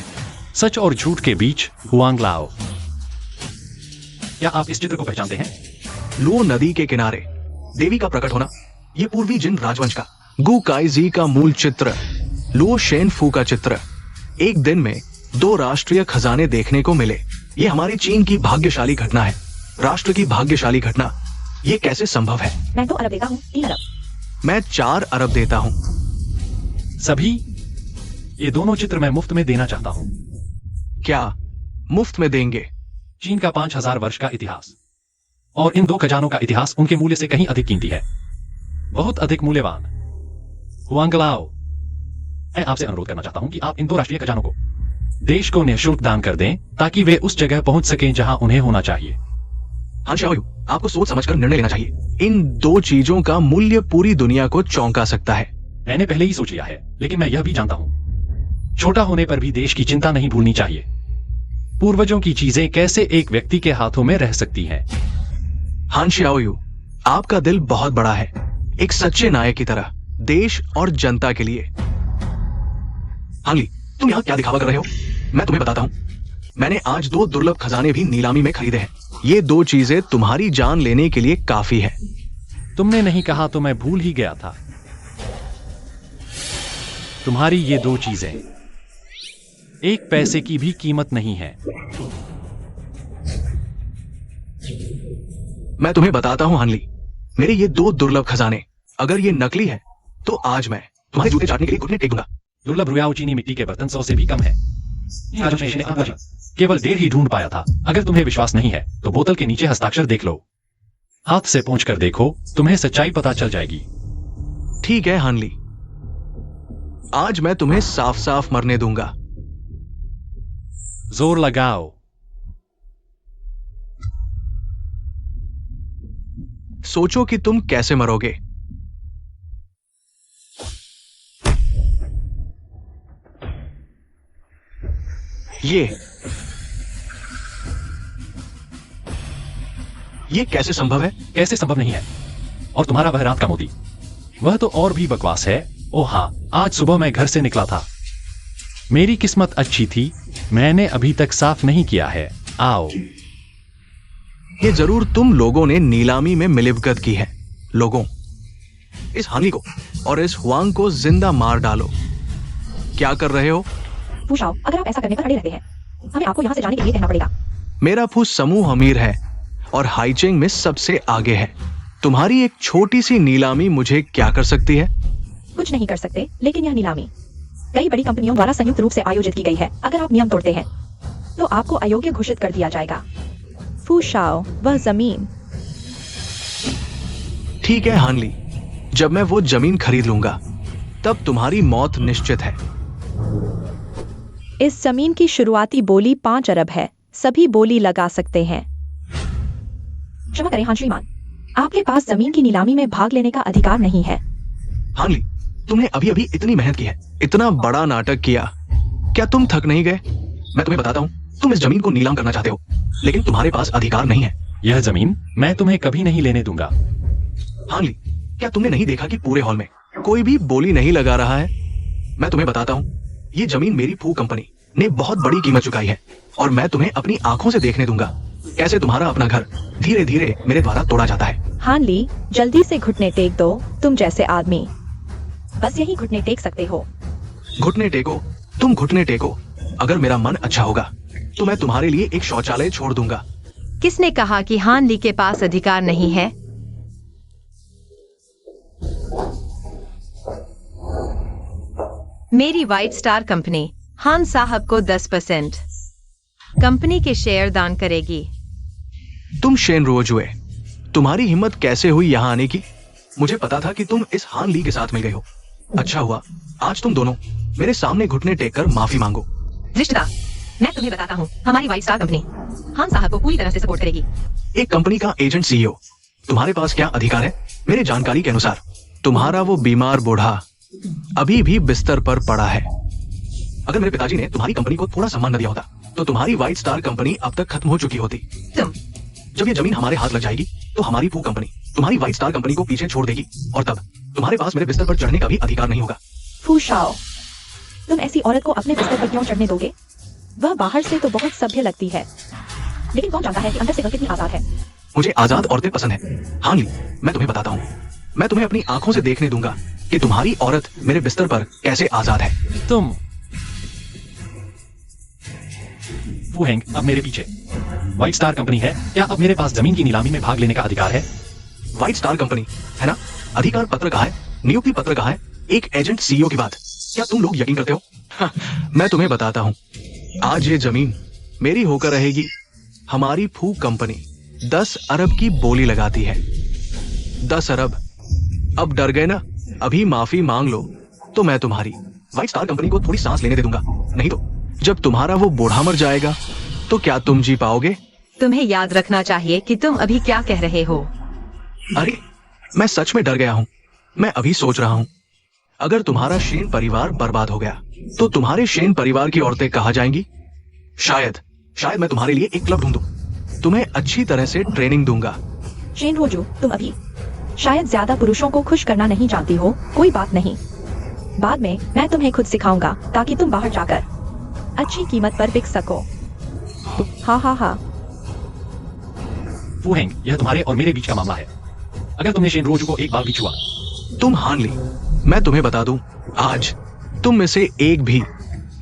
सच और झूठ के बीच हुआंग लाओ। क्या आप इस चित्र को पहचानते हैं? लुओ नदी के किनारे देवी का प्रकट होना, यह पूर्वी जिन राजवंश का गु काइजी का मूल चित्र, लुओ शेनफू का चित्र। एक दिन में 2 राष्ट्रीय खजाने देखने को मिले। यह हमारे चीन की भाग्यशाली घटना है। राष्ट्र की भाग्यशाली घटना। यह कैसे संभव है? मैं 2 अरब देता हूँ, 3 अरब। मैं 4 अरब देता हूं। सभी ये दोनों चित्र मैं मुफ्त में देना चाहता हूं। क्या मुफ्त में देंगे? चीन का 5000 वर्ष का इतिहास और इन 2 खजानों का इतिहास उनके मूल्य से कहीं अधिक कीमती है, बहुत अधिक मूल्यवान। हुआंग लाओ, मैं आपसे अनुरोध करना चाहता हूं कि आप इन 2 राष्ट्रीय खजानों को देश को निःशुल्क दान कर दें, ताकि वे उस जगह पहुंच सकें जहां उन्हें होना चाहिए। हान शाओयू, आपको सोच समझकर निर्णय लेना चाहिए। इन 2 चीजों का मूल्य पूरी दुनिया को चौंका सकता है। मैंने पहले ही सोच लिया है, लेकिन मैं यह भी जानता हूं, छोटा होने पर भी देश की चिंता नहीं भूलनी चाहिए। पूर्वजों की चीजें कैसे एक व्यक्ति के हाथों में रह सकती हैं? हान शाओयू, आपका दिल बहुत बड़ा है, एक सच्चे नायक की तरह, देश और जनता के लिए। हांगली, तुम यहाँ क्या दिखावा कर रहे हो? मैं तुम्हें बताता हूँ। मैंने आज 2 दुर्लभ खजाने भी नीलामी में खरीदे हैं। ये 2 चीजें तुम्हारी जान लेने के लिए काफी है। तुमने नहीं कहा तो मैं भूल ही गया था। तुम्हारी ये 2 चीजें 1 पैसे की भी कीमत नहीं है। मैं तुम्हें बताता हूँ हांगली, मेरे ये 2 दुर्लभ खजाने, अगर ये नकली है तो आज मैं तुम्हारे जूते चाटने के लिए घुटने टेक दूंगा। दुर्लभ रुयाओ चीनी मिट्टी के बर्तन 100 से भी कम है। केवल 1.5 ही ढूंढ पाया था। अगर तुम्हें विश्वास नहीं है तो बोतल के नीचे हस्ताक्षर देख लो। हाथ से पोंछ कर देखो, तुम्हें सच्चाई पता चल जाएगी। ठीक है हांगली, आज मैं तुम्हें साफ साफ मरने दूंगा। जोर लगाओ। सोचो कि तुम कैसे मरोगे। ये कैसे संभव है? कैसे संभव नहीं है? और तुम्हारा वह रात का मोती, वह तो और भी बकवास है। ओ हाँ, आज सुबह मैं घर से निकला था। मेरी किस्मत अच्छी थी, मैंने अभी तक साफ नहीं किया है। आओ। ये जरूर तुम लोगों ने नीलामी में मिलीभगत की है। लोगों, इस हांगली को और इस हुआंग को जिंदा मार डालो। क्या कर रहे हो? फू शाओ, अगर आप ऐसा करने पर अड़े रहते हैं, हमें आपको यहाँ से जाने के लिए कहना पड़ेगा। मेरा फू समूह अमीर है और हाइचेंग में सबसे आगे है। तुम्हारी एक छोटी सी नीलामी मुझे क्या कर सकती है? कुछ नहीं कर सकते, लेकिन यह नीलामी कई बड़ी कंपनियों द्वारा संयुक्त रूप से आयोजित की गई है। अगर आप नियम तोड़ते हैं तो आपको अयोग्य घोषित कर दिया जाएगा। फू शाओ, वह जमीन। ठीक है हांगली, जब मैं वो जमीन खरीद लूंगा तब तुम्हारी मौत निश्चित है। इस जमीन की शुरुआती बोली 5 अरब है। सभी बोली लगा सकते हैं। क्षमा करें हाँ श्रीमान, आपके पास जमीन की नीलामी में भाग लेने का अधिकार नहीं है। हांगली, तुमने अभी अभी इतनी मेहनत की है, इतना बड़ा नाटक किया, क्या तुम थक नहीं गए? मैं तुम्हें बताता हूँ, तुम इस जमीन को नीलाम करना चाहते हो, लेकिन तुम्हारे पास अधिकार नहीं है। यह जमीन मैं तुम्हें कभी नहीं लेने दूंगा। हांगली, क्या तुमने नहीं देखा कि पूरे हॉल में कोई भी बोली नहीं लगा रहा है? मैं तुम्हें बताता हूँ, ये जमीन मेरी फू कंपनी ने बहुत बड़ी कीमत चुकाई है और मैं तुम्हें अपनी आंखों से देखने दूंगा कैसे तुम्हारा अपना घर धीरे धीरे मेरे द्वारा तोड़ा जाता है। हांगली, जल्दी से घुटने टेक दो। तुम जैसे आदमी बस यही घुटने टेक सकते हो। घुटने टेको, तुम घुटने टेको। अगर मेरा मन अच्छा होगा तो मैं तुम्हारे लिए एक शौचालय छोड़ दूंगा। किसने कहा कि हांगली के पास अधिकार नहीं है? मेरी व्हाइट स्टार कंपनी हान साहब को 10% कंपनी के शेयर दान करेगी। तुम शेन रोजुए, तुम्हारी हिम्मत कैसे हुई यहाँ आने की? मुझे पता था कि तुम इस हान ली के साथ मिल गई हो। अच्छा हुआ आज तुम दोनों मेरे सामने घुटने टेक कर माफी मांगो। रिश्ता, मैं तुम्हें बताता हूँ, हमारी व्हाइट स्टार कंपनी हान साहब को पूरी तरह से सपोर्ट करेगी। एक कंपनी का एजेंट सीईओ, तुम्हारे पास क्या अधिकार है? मेरे जानकारी के अनुसार तुम्हारा वो बीमार बूढ़ा अभी भी बिस्तर पर पड़ा है। अगर मेरे पिताजी ने तुम्हारी कंपनी को थोड़ा सम्मान न दिया होता तो तुम्हारी व्हाइट स्टार कंपनी अब तक खत्म हो चुकी होती। जब ये जमीन हमारे हाथ लग जाएगी तो हमारी फू कंपनी तुम्हारी व्हाइट स्टार कंपनी को पीछे छोड़ देगी और तब तुम्हारे पास मेरे बिस्तर पर चढ़ने का भी अधिकार नहीं होगा। फू शाओ, तुम ऐसी औरत को अपने बिस्तर पर क्यों चढ़ने दोगे? वह बाहर से तो बहुत सभ्य लगती है, लेकिन कौन जानता है कि अंदर से वह कितनी आजाद है। मुझे आजाद औरतें पसंद है। हांगली, मैं तुम्हें बताता हूँ, मैं तुम्हें अपनी आंखों से देखने दूंगा कि तुम्हारी औरत मेरे बिस्तर पर कैसे आजाद है। तुम वो हैंग, अब मेरे पीछे व्हाइट स्टार कंपनी है। क्या अब मेरे पास जमीन की नीलामी में भाग लेने का अधिकार है? व्हाइट स्टार कंपनी है ना? अधिकार पत्र कहाँ है? नियुक्ति पत्र कहाँ है? एक एजेंट सीईओ की बात, क्या तुम लोग यकीन करते हो? मैं तुम्हें बताता हूँ, आज ये जमीन मेरी होकर रहेगी। हमारी फू कंपनी 10 अरब की बोली लगाती है। 10 अरब। अब डर गए ना? अभी माफी मांग लो तो मैं तुम्हारी व्हाइट स्टार कंपनी को थोड़ी सांस लेने दे दूंगा। नहीं तो जब तुम्हारा वो बूढ़ा मर जाएगा तो क्या तुम जी पाओगे? तुम्हें याद रखना चाहिए कि तुम अभी क्या कह रहे हो। अरे, मैं सच में डर गया हूँ। मैं अभी सोच रहा हूँ, अगर तुम्हारा शेन परिवार बर्बाद हो गया तो तुम्हारे शेन परिवार की औरतें कहाँ जाएंगी? शायद मैं तुम्हारे लिए एक क्लब ढूंढूं, तुम्हें अच्छी तरह से ट्रेनिंग दूंगा। शेन रोजू, तुम अभी शायद ज्यादा पुरुषों को खुश करना नहीं जानती हो। कोई बात नहीं, बाद में मैं तुम्हें खुद सिखाऊंगा ताकि तुम बाहर जाकर अच्छी कीमत पर बिक सको। हाँ हाँ हाँ। फू हेंग, यह तुम्हारे और मेरे बीच का मामला है। अगर तुमने शेन रोजू को एक बार भी छुआ, तुम हान ली। मैं तुम्हें बता दूं, आज तुम में से एक भी,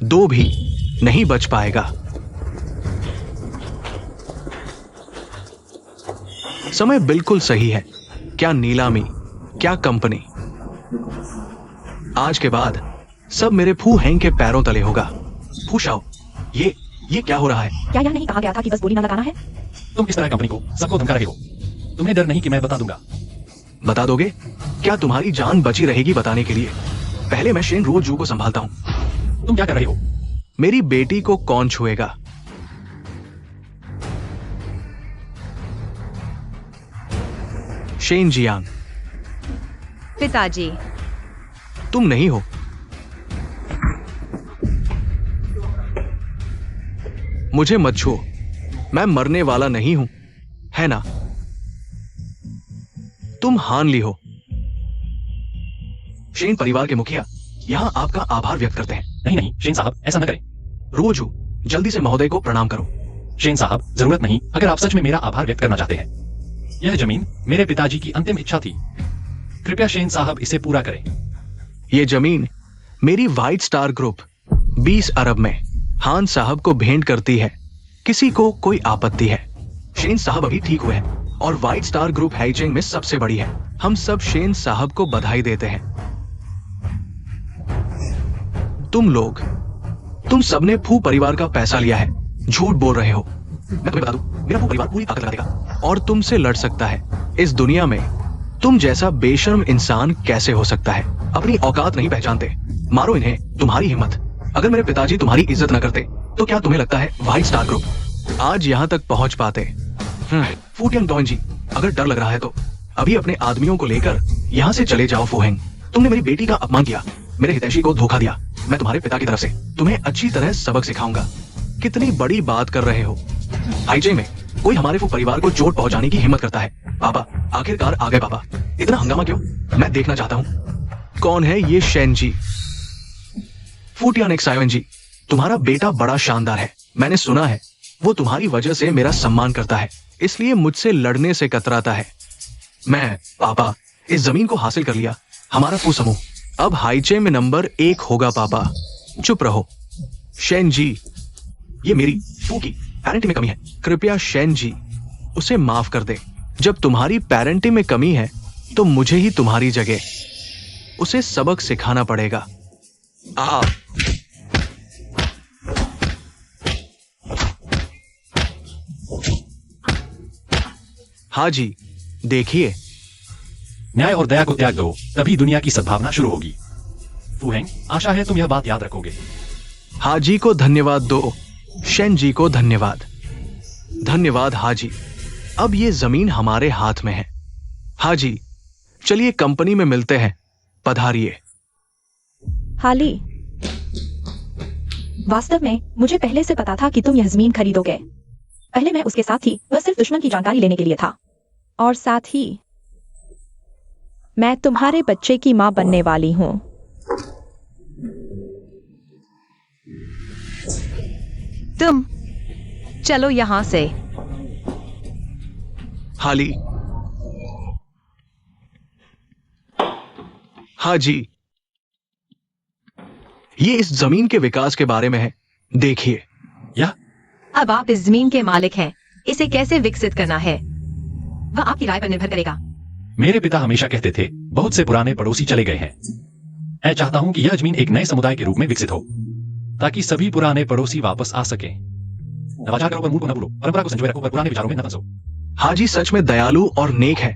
दो भी नहीं बच पाएगा। समय बिल्कुल सही है। क्या नीलामी, क्या कंपनी। आज के बाद सब मेरे फू हेंग के पैरों तले होगा। फू शाओ, ये क्या हो रहा है? क्या यह नहीं कहा गया था कि बस बोली न लगाना है? तुम इस तरह कंपनी को सबको धमका रहे हो। तुम्हें डर नहीं कि मैं बता दूंगा? बता दोगे? क्या तुम्हारी जान बची रहेगी बताने के लिए? पहले मैं शेन रोजू को संभालता हूं। तुम क्या कर रहे हो? मेरी बेटी को कौन छुएगा? शेन जियांग, पिताजी, तुम नहीं हो। मुझे मत छुओ, मैं मरने वाला नहीं हूं, है ना? तुम हान ली हो। शेन परिवार के मुखिया यहां आपका आभार व्यक्त करते हैं। नहीं नहीं शेन साहब, ऐसा न करें। रोजू, जल्दी से महोदय को प्रणाम करो। शेन साहब, जरूरत नहीं अगर आप सच में मेरा आभार व्यक्त करना चाहते हैं। यह जमीन मेरे पिताजी की अंतिम इच्छा थी। कृपया शेन साहब इसे पूरा करें। यह जमीन मेरी व्हाइट स्टार ग्रुप 20 अरब में हान साहब को भेंट करती है। किसी को कोई आपत्ति है? शेन साहब अभी ठीक हुए हैं और व्हाइट स्टार ग्रुप हाइचेंग में सबसे बड़ी है। हम सब शेन साहब को बधाई देते हैं। तुम सबने फू परिवार का पैसा लिया है। झूठ बोल रहे हो। मैं तुम्हें बता दूं, मेरा फू परिवार पूरी ताकत लगा देगा और तुमसे लड़ सकता है। इस दुनिया में तुम जैसा बेशर्म इंसान कैसे हो सकता है? अपनी औकात नहीं पहचानते। मारो इन्हें, तुम्हारी हिम्मत। अगर मेरे पिताजी तुम्हारी इज्जत न करते तो क्या तुम्हें लगता है व्हाइट स्टार ग्रुप आज यहां तक पहुंच पाते? फू टियांग डॉन जी, अगर डर लग रहा है तो अभी अपने आदमियों को लेकर यहां से चले जाओ। फू हेंग, तुमने मेरी बेटी का अपमान किया, मेरे हितैषी को धोखा दिया। मैं तुम्हारे पिता की तरफ से तुम्हें अच्छी तरह सबक सिखाऊंगा। कितनी बड़ी बात कर रहे हो? हाईजे में कोई हमारे फू परिवार को चोट पहुंचाने की हिम्मत करता है। पापा, आखिरकार आ गए पापा। इतना हंगामा क्यों? मैं देखना चाहता हूं कौन है ये शेन जी। फू टियानेक सायोन जी, तुम्हारा बेटा बड़ा शानदार है। मैंने सुना है वो तुम्हारी वजह से मेरा सम्मान करता है, इसलिए मुझसे लड़ने से कतराता है। मैं, पापा, इस जमीन को हासिल कर लिया। हमारा फू समूह अब हाईचे में नंबर 1 होगा। पापा चुप रहो। शेन जी, ये मेरी फू की पैरेंटिंग में कमी है। कृपया शेन जी उसे माफ कर दे। जब तुम्हारी पैरेंटिंग में कमी है तो मुझे ही तुम्हारी जगह उसे सबक सिखाना पड़ेगा। हाँ जी, देखिए। न्याय और दया को त्याग दो, तभी दुनिया की सद्भावना शुरू होगी। फू हेंग, आशा है तुम यह बात याद रखोगे। हाजी को धन्यवाद दो। शेन जी को धन्यवाद। धन्यवाद हाजी। अब ये जमीन हमारे हाथ में है। हाजी, चलिए कंपनी में मिलते हैं। पधारिए। हाली, वास्तव में मुझे पहले से पता था कि तुम यह जमीन खरीदोगे। पहले मैं उसके साथ थी, वह सिर्फ दुश्मन की जानकारी लेने के लिए था। और साथ ही मैं तुम्हारे बच्चे की मां बनने वाली हूं। तुम चलो यहां से। हाली। हाजी, ये इस जमीन के विकास के बारे में है। देखिए। या अब आप इस जमीन के मालिक हैं। इसे कैसे विकसित करना है वह आपकी राय पर निर्भर करेगा। मेरे पिता हमेशा कहते थे, बहुत से पुराने पड़ोसी चले गए हैं। मैं चाहता हूं कि यह जमीन एक नए समुदाय के रूप में विकसित हो, ताकि सभी पुराने पड़ोसी वापस आ सकें। नवाचार करो पर मूल को न भूलो, परंपरा को संजोए रखो पर पुराने विचारों में न फंसो। हाजी सच में दयालु और नेक है।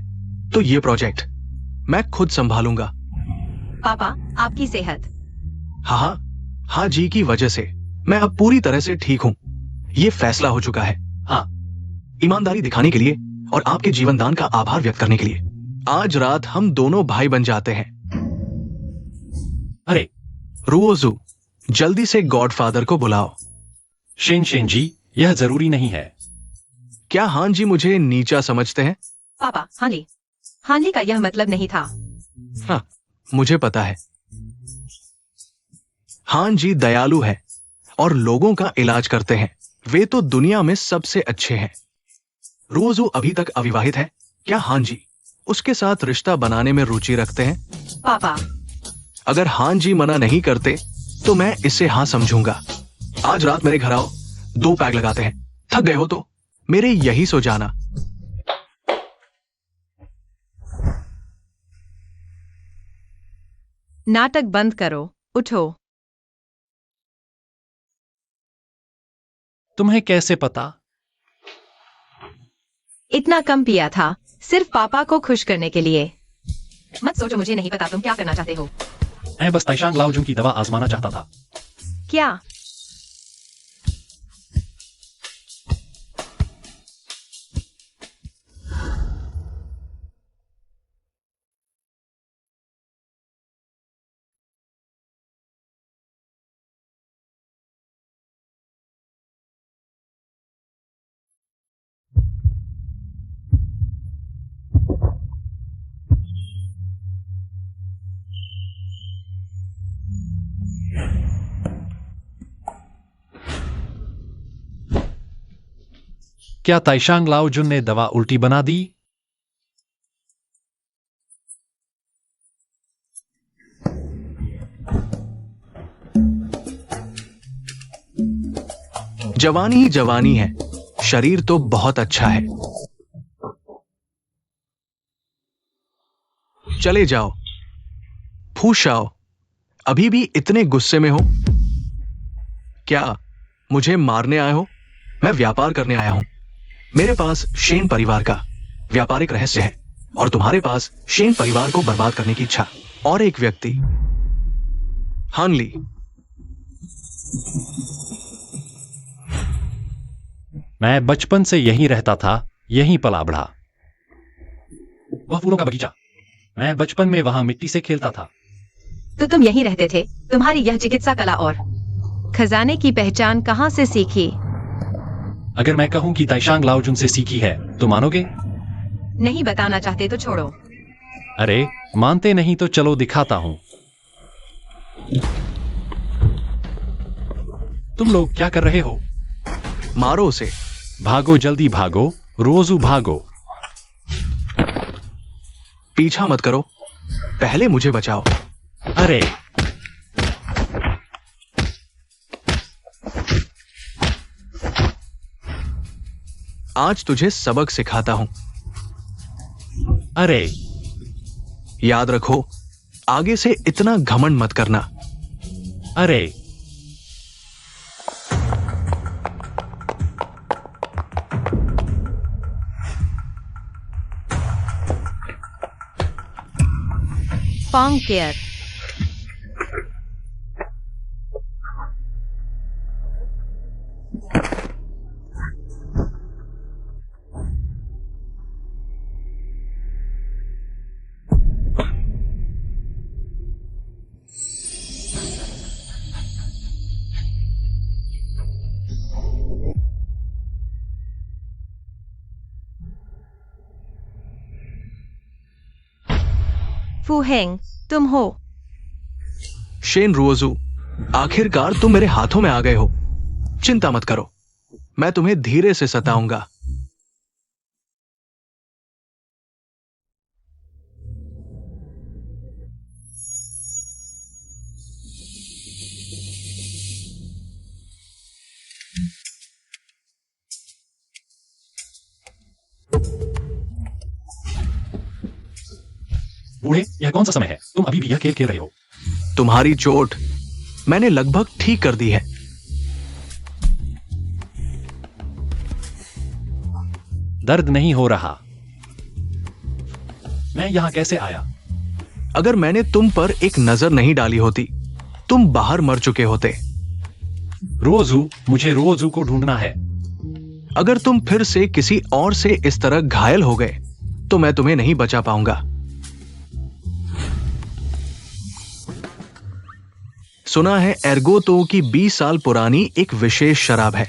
तो ये प्रोजेक्ट मैं खुद संभालूंगा। पापा, आपकी सेहत। हाँ, हाजी की वजह से मैं अब पूरी तरह से ठीक हूं। ये फैसला हो चुका है। हाँ, ईमानदारी दिखाने के लिए और आपके जीवन दान का आभार व्यक्त करने के लिए आज रात हम दोनों भाई बन जाते हैं। अरे रुओजू, जल्दी से गॉडफादर को बुलाओ। शेन जी, यह जरूरी नहीं है। क्या हान जी मुझे नीचा समझते हैं? पापा, हानली का यह मतलब नहीं था। हाँ, मुझे पता है। हान जी दयालु है और लोगों का इलाज करते हैं। वे तो दुनिया में सबसे अच्छे हैं। रोजू अभी तक अविवाहित है क्या? हान जी उसके साथ रिश्ता बनाने में रुचि रखते हैं। पापा, अगर हान जी मना नहीं करते तो मैं इसे हाँ समझूंगा। आज रात मेरे घर आओ, 2 पैग लगाते हैं। थक गए हो तो मेरे यही सो जाना। नाटक बंद करो, उठो। तुम्हें कैसे पता? इतना कम पिया था, सिर्फ पापा को खुश करने के लिए। मत सोचो, मुझे नहीं पता तुम क्या करना चाहते हो। मैं बस ताइशांग लाओजुन की दवा आजमाना चाहता था। क्या? क्या ताइशांग लाओजुन ने दवा उल्टी बना दी? जवानी ही जवानी है, शरीर तो बहुत अच्छा है। चले जाओ, फूश आओ। अभी भी इतने गुस्से में हो? क्या मुझे मारने आए हो? मैं व्यापार करने आया हूं। मेरे पास शेन परिवार का व्यापारिक रहस्य है और तुम्हारे पास शेन परिवार को बर्बाद करने की इच्छा। और एक व्यक्ति, हान ली। मैं बचपन से यहीं रहता था, यहीं पला बढ़ा। वह फूलों का बगीचा, मैं बचपन में वहां मिट्टी से खेलता था। तो तुम यहीं रहते थे। तुम्हारी यह चिकित्सा कला और खजाने की पहचान कहाँ से सीखी? अगर मैं कहूं कि ताइशांग लाओजुन से सीखी है तो मानोगे? नहीं बताना चाहते तो छोड़ो। अरे मानते नहीं तो चलो दिखाता हूं। तुम लोग क्या कर रहे हो? मारो उसे। भागो, जल्दी भागो, रोजू भागो। पीछा मत करो, पहले मुझे बचाओ। अरे आज तुझे सबक सिखाता हूं। अरे याद रखो, आगे से इतना घमंड मत करना। अरे पांग केयर। फूहेंग, तुम हो? शेन रुओजू, आखिरकार तुम मेरे हाथों में आ गए हो। चिंता मत करो, मैं तुम्हें धीरे से सताऊंगा। बूढ़े, यह कौन सा समय है? तुम अभी भी यह खेल खेल रहे हो? तुम्हारी चोट मैंने लगभग ठीक कर दी है। दर्द नहीं हो रहा। मैं यहां कैसे आया? अगर मैंने तुम पर एक नजर नहीं डाली होती, तुम बाहर मर चुके होते। रोजू, मुझे रोजू को ढूंढना है। अगर तुम फिर से किसी और से इस तरह घायल हो गए तो मैं तुम्हें नहीं बचा पाऊंगा। सुना है एर्गोतो की 20 साल पुरानी एक विशेष शराब है।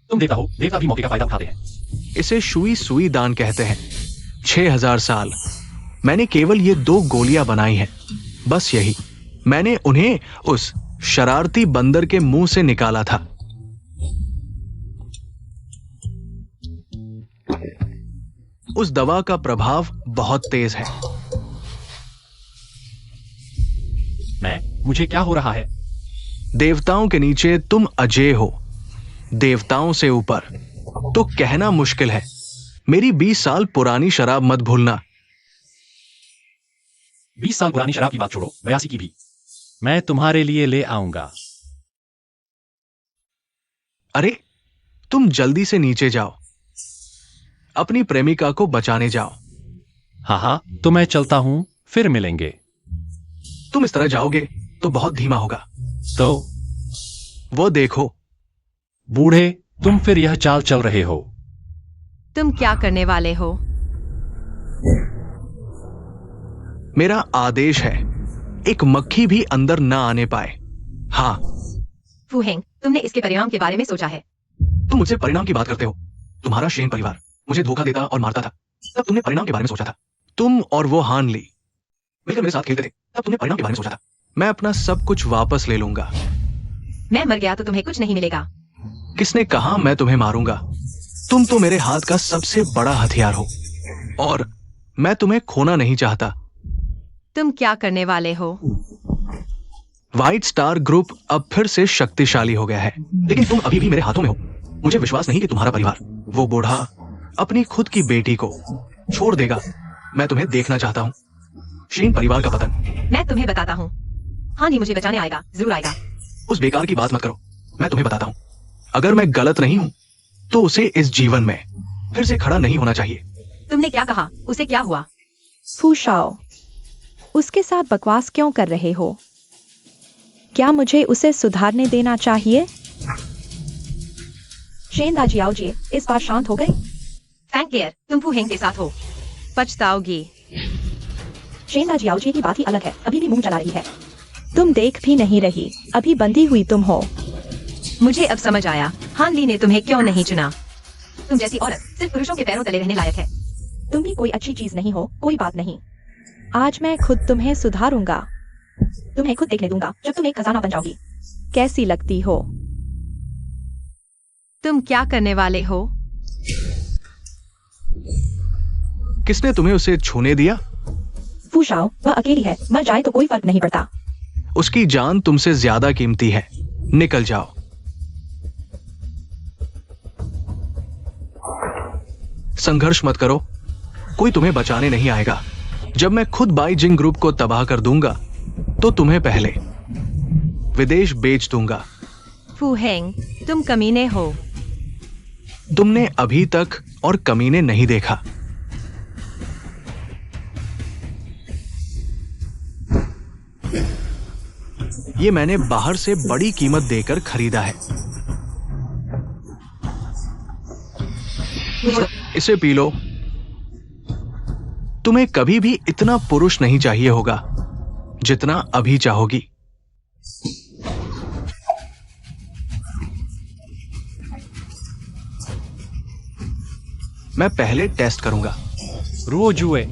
तुम देवता हो, देवता भी मौके का फायदा उठाते हैं। इसे शुई सुई दान कहते हैं। 6000 साल मैंने केवल ये 2 गोलियां बनाई हैं, बस यही। मैंने उन्हें उस शरारती बंदर के मुंह से निकाला था। उस दवा का प्रभाव बहुत तेज है। मुझे क्या हो रहा है? देवताओं के नीचे तुम अजेय हो, देवताओं से ऊपर तो कहना मुश्किल है। मेरी 20 साल पुरानी शराब मत भूलना। 20 साल पुरानी शराब की बात छोड़ो, 82 की भी मैं तुम्हारे लिए ले आऊंगा। अरे तुम जल्दी से नीचे जाओ, अपनी प्रेमिका को बचाने जाओ। हाँ, तो मैं चलता हूं, फिर मिलेंगे। तुम इस तरह जाओगे तो बहुत धीमा होगा। तो वो देखो। बूढ़े, तुम फिर यह चाल चल रहे हो? तुम क्या करने वाले हो? मेरा आदेश है, एक मक्खी भी अंदर ना आने पाए। हाँ। फू हेंग, तुमने इसके परिणाम के बारे में सोचा है? तुम मुझसे परिणाम की बात करते हो? तुम्हारा शेन परिवार मुझे धोखा देता और मारता था, तब तुमने परिणाम के बारे में सोचा था। तुम और वो हान ली मिलकर मेरे साथ खेलते थे, तब तुमने परिणाम के बारे में सोचा था। मैं अपना सब कुछ वापस ले लूंगा। मैं मर गया तो तुम्हें कुछ नहीं मिलेगा। किसने कहा मैं तुम्हें मारूंगा? तुम तो मेरे हाथ का सबसे बड़ा हथियार हो और मैं तुम्हें खोना नहीं चाहता। तुम क्या करने वाले हो? व्हाइट स्टार ग्रुप अब फिर से शक्तिशाली हो गया है, लेकिन तुम अभी भी मेरे हाथों में हो। मुझे विश्वास नहीं कि तुम्हारा परिवार, वो बूढ़ा अपनी खुद की बेटी को छोड़ देगा। मैं तुम्हें देखना चाहता हूँ, शेन परिवार का पतन। मैं तुम्हें बताता हूँ, हाँ नहीं, मुझे बचाने आएगा, जरूर आएगा। उस बेकार की बात मत करो, मैं तुम्हें बताता हूँ। अगर मैं गलत नहीं हूँ तो उसे इस जीवन में फिर से खड़ा नहीं होना चाहिए। तुमने क्या कहा? उसे क्या हुआ? फू शाओ, उसके साथ बकवास क्यों कर रहे हो? क्या मुझे उसे सुधारने देना चाहिए? शेन दाजियाओ जी इस बार शांत हो गए? थैंक केयर, तुम फू हेंग के साथ हो, पछताओगी। शेन दाजियाओ जी की बात ही अलग है, अभी भी मुंह चला रही है। तुम देख भी नहीं रही, अभी बंधी हुई तुम हो। मुझे अब समझ आया, हान ली ने तुम्हें क्यों नहीं चुना। तुम जैसी औरत सिर्फ पुरुषों के पैरों तले रहने लायक है। तुम भी कोई अच्छी चीज नहीं हो, कोई बात नहीं। आज मैं खुद तुम्हें सुधारूंगा। तुम्हें खुद देखने दूंगा जब तुम एक खजाना बन जाओगी। कैसी लगती हो? तुम क्या करने वाले हो? किसने तुम्हें उसे छूने दिया? फू शाओ, वह अकेली है, मर जाए तो कोई फर्क नहीं पड़ता। उसकी जान तुमसे ज्यादा कीमती है, निकल जाओ। संघर्ष मत करो, कोई तुम्हें बचाने नहीं आएगा। जब मैं खुद बाई जिंग ग्रुप को तबाह कर दूंगा तो तुम्हें पहले विदेश बेच दूंगा। फू हेंग, तुम कमीने हो। तुमने अभी तक और कमीने नहीं देखा। ये मैंने बाहर से बड़ी कीमत देकर खरीदा है। इसे पी लो। तुम्हें कभी भी इतना पुरुष नहीं चाहिए होगा जितना अभी चाहोगी। मैं पहले टेस्ट करूंगा। रुओ जुए,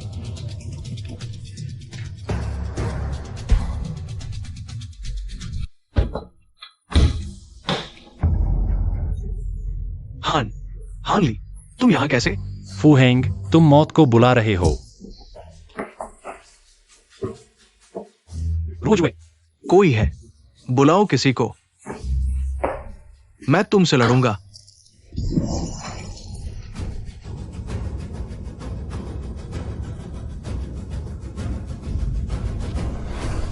हान ली, तुम यहां कैसे? फू हेंग, तुम मौत को बुला रहे हो। रुओ जुए। कोई है, बुलाओ किसी को। मैं तुमसे लड़ूंगा।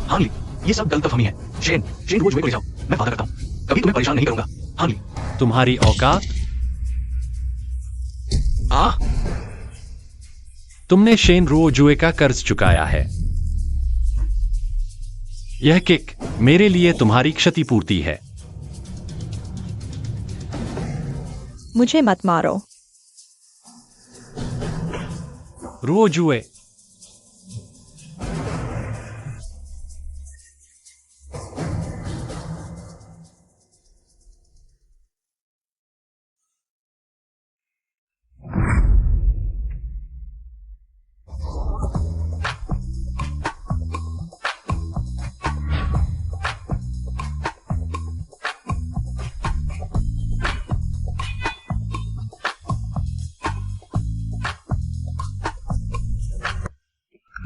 हान ली, ये सब गलतफहमी है। शेन रोज ले जाओ, मैं वादा करता हूं कभी तुम्हें परेशान नहीं करूंगा। हान ली, तुम्हारी औकात? तुमने शेन रुओ जुए का कर्ज चुकाया है। यह किक मेरे लिए तुम्हारी क्षतिपूर्ति है। मुझे मत मारो। रुओ जुए।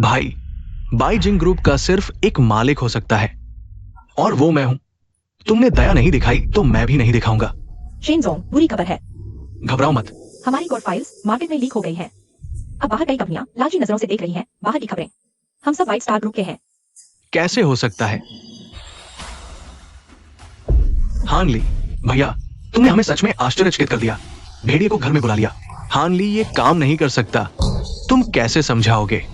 भाई, बाइजिंग ग्रुप का सिर्फ एक मालिक हो सकता है, और वो मैं हूं। तुमने दया नहीं दिखाई तो मैं भी नहीं दिखाऊंगा। शेनजोंग, बुरी खबर है। घबराओ मत। हमारी कोड फाइल्स मार्केट में लीक हो गई हैं। अब बाहर कई कंपनियां लालची नजरों से देख रही हैं बाहर की खबरें। हम सब व्हाइट स्टार ग्रुप के हैं। कैसे हो सकता है? हानली, भैया, तुमने हमें सच में आश्चर्यचकित कर दिया। भेड़िए को घर में बुला लिया। हानली, ये काम नहीं कर सकता। तुम कैसे समझाओगे?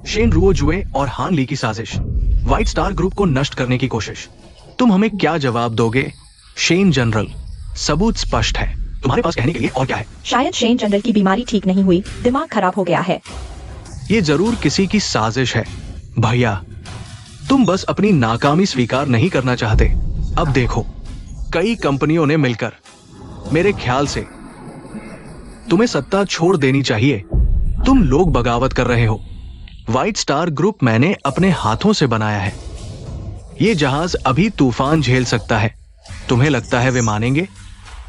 शेन रुओजुए और हानली की साजिश, व्हाइट स्टार ग्रुप को नष्ट करने की कोशिश। तुम हमें क्या जवाब दोगे? शेन जनरल, सबूत स्पष्ट है। तुम्हारे पास कहने के लिए और क्या है? शायद शेन जनरल की बीमारी ठीक नहीं हुई, दिमाग खराब हो गया है। ये जरूर किसी की साजिश है। भैया, तुम बस अपनी नाकामी स्वीकार नहीं करना चाहते। अब देखो, कई कंपनियों ने मिलकर, मेरे ख्याल से तुम्हें सत्ता छोड़ देनी चाहिए। तुम लोग बगावत कर रहे हो। व्हाइट स्टार ग्रुप मैंने अपने हाथों से बनाया है। ये जहाज अभी तूफान झेल सकता है। तुम्हें लगता है वे मानेंगे?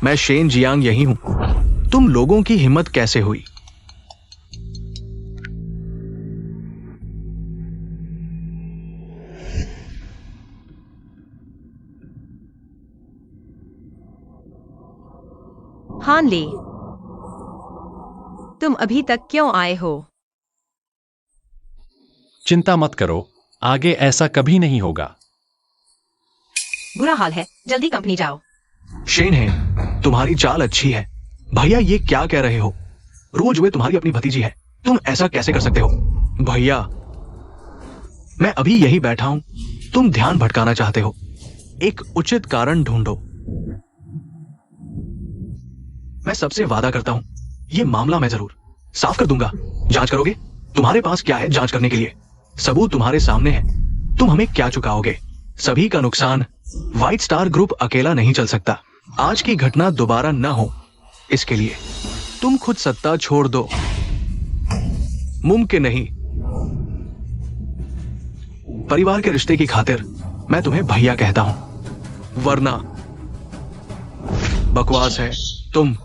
मैं शेन जियांग यही हूं। तुम लोगों की हिम्मत कैसे हुई? हानली, तुम अभी तक क्यों आए हो? चिंता मत करो, आगे ऐसा कभी नहीं होगा। बुरा हाल है, जल्दी कंपनी जाओ। शेन है, तुम्हारी चाल अच्छी है। भैया, ये क्या कह रहे हो? रोज वे तुम्हारी अपनी भतीजी है। तुम ऐसा कैसे कर सकते हो? भैया, मैं अभी यही बैठा हूं। तुम ध्यान भटकाना चाहते हो। एक उचित कारण ढूंढो। मैं सबसे वादा करता हूं, ये मामला मैं जरूर साफ कर दूंगा। जांच करोगे? तुम्हारे पास क्या है जांच करने के लिए? सबूत तुम्हारे सामने है। तुम हमें क्या चुकाओगे? सभी का नुकसान। व्हाइट स्टार ग्रुप अकेला नहीं चल सकता। आज की घटना दोबारा न हो, इसके लिए तुम खुद सत्ता छोड़ दो। मुमकिन नहीं। परिवार के रिश्ते की खातिर मैं तुम्हें भैया कहता हूं, वरना बकवास है। तुम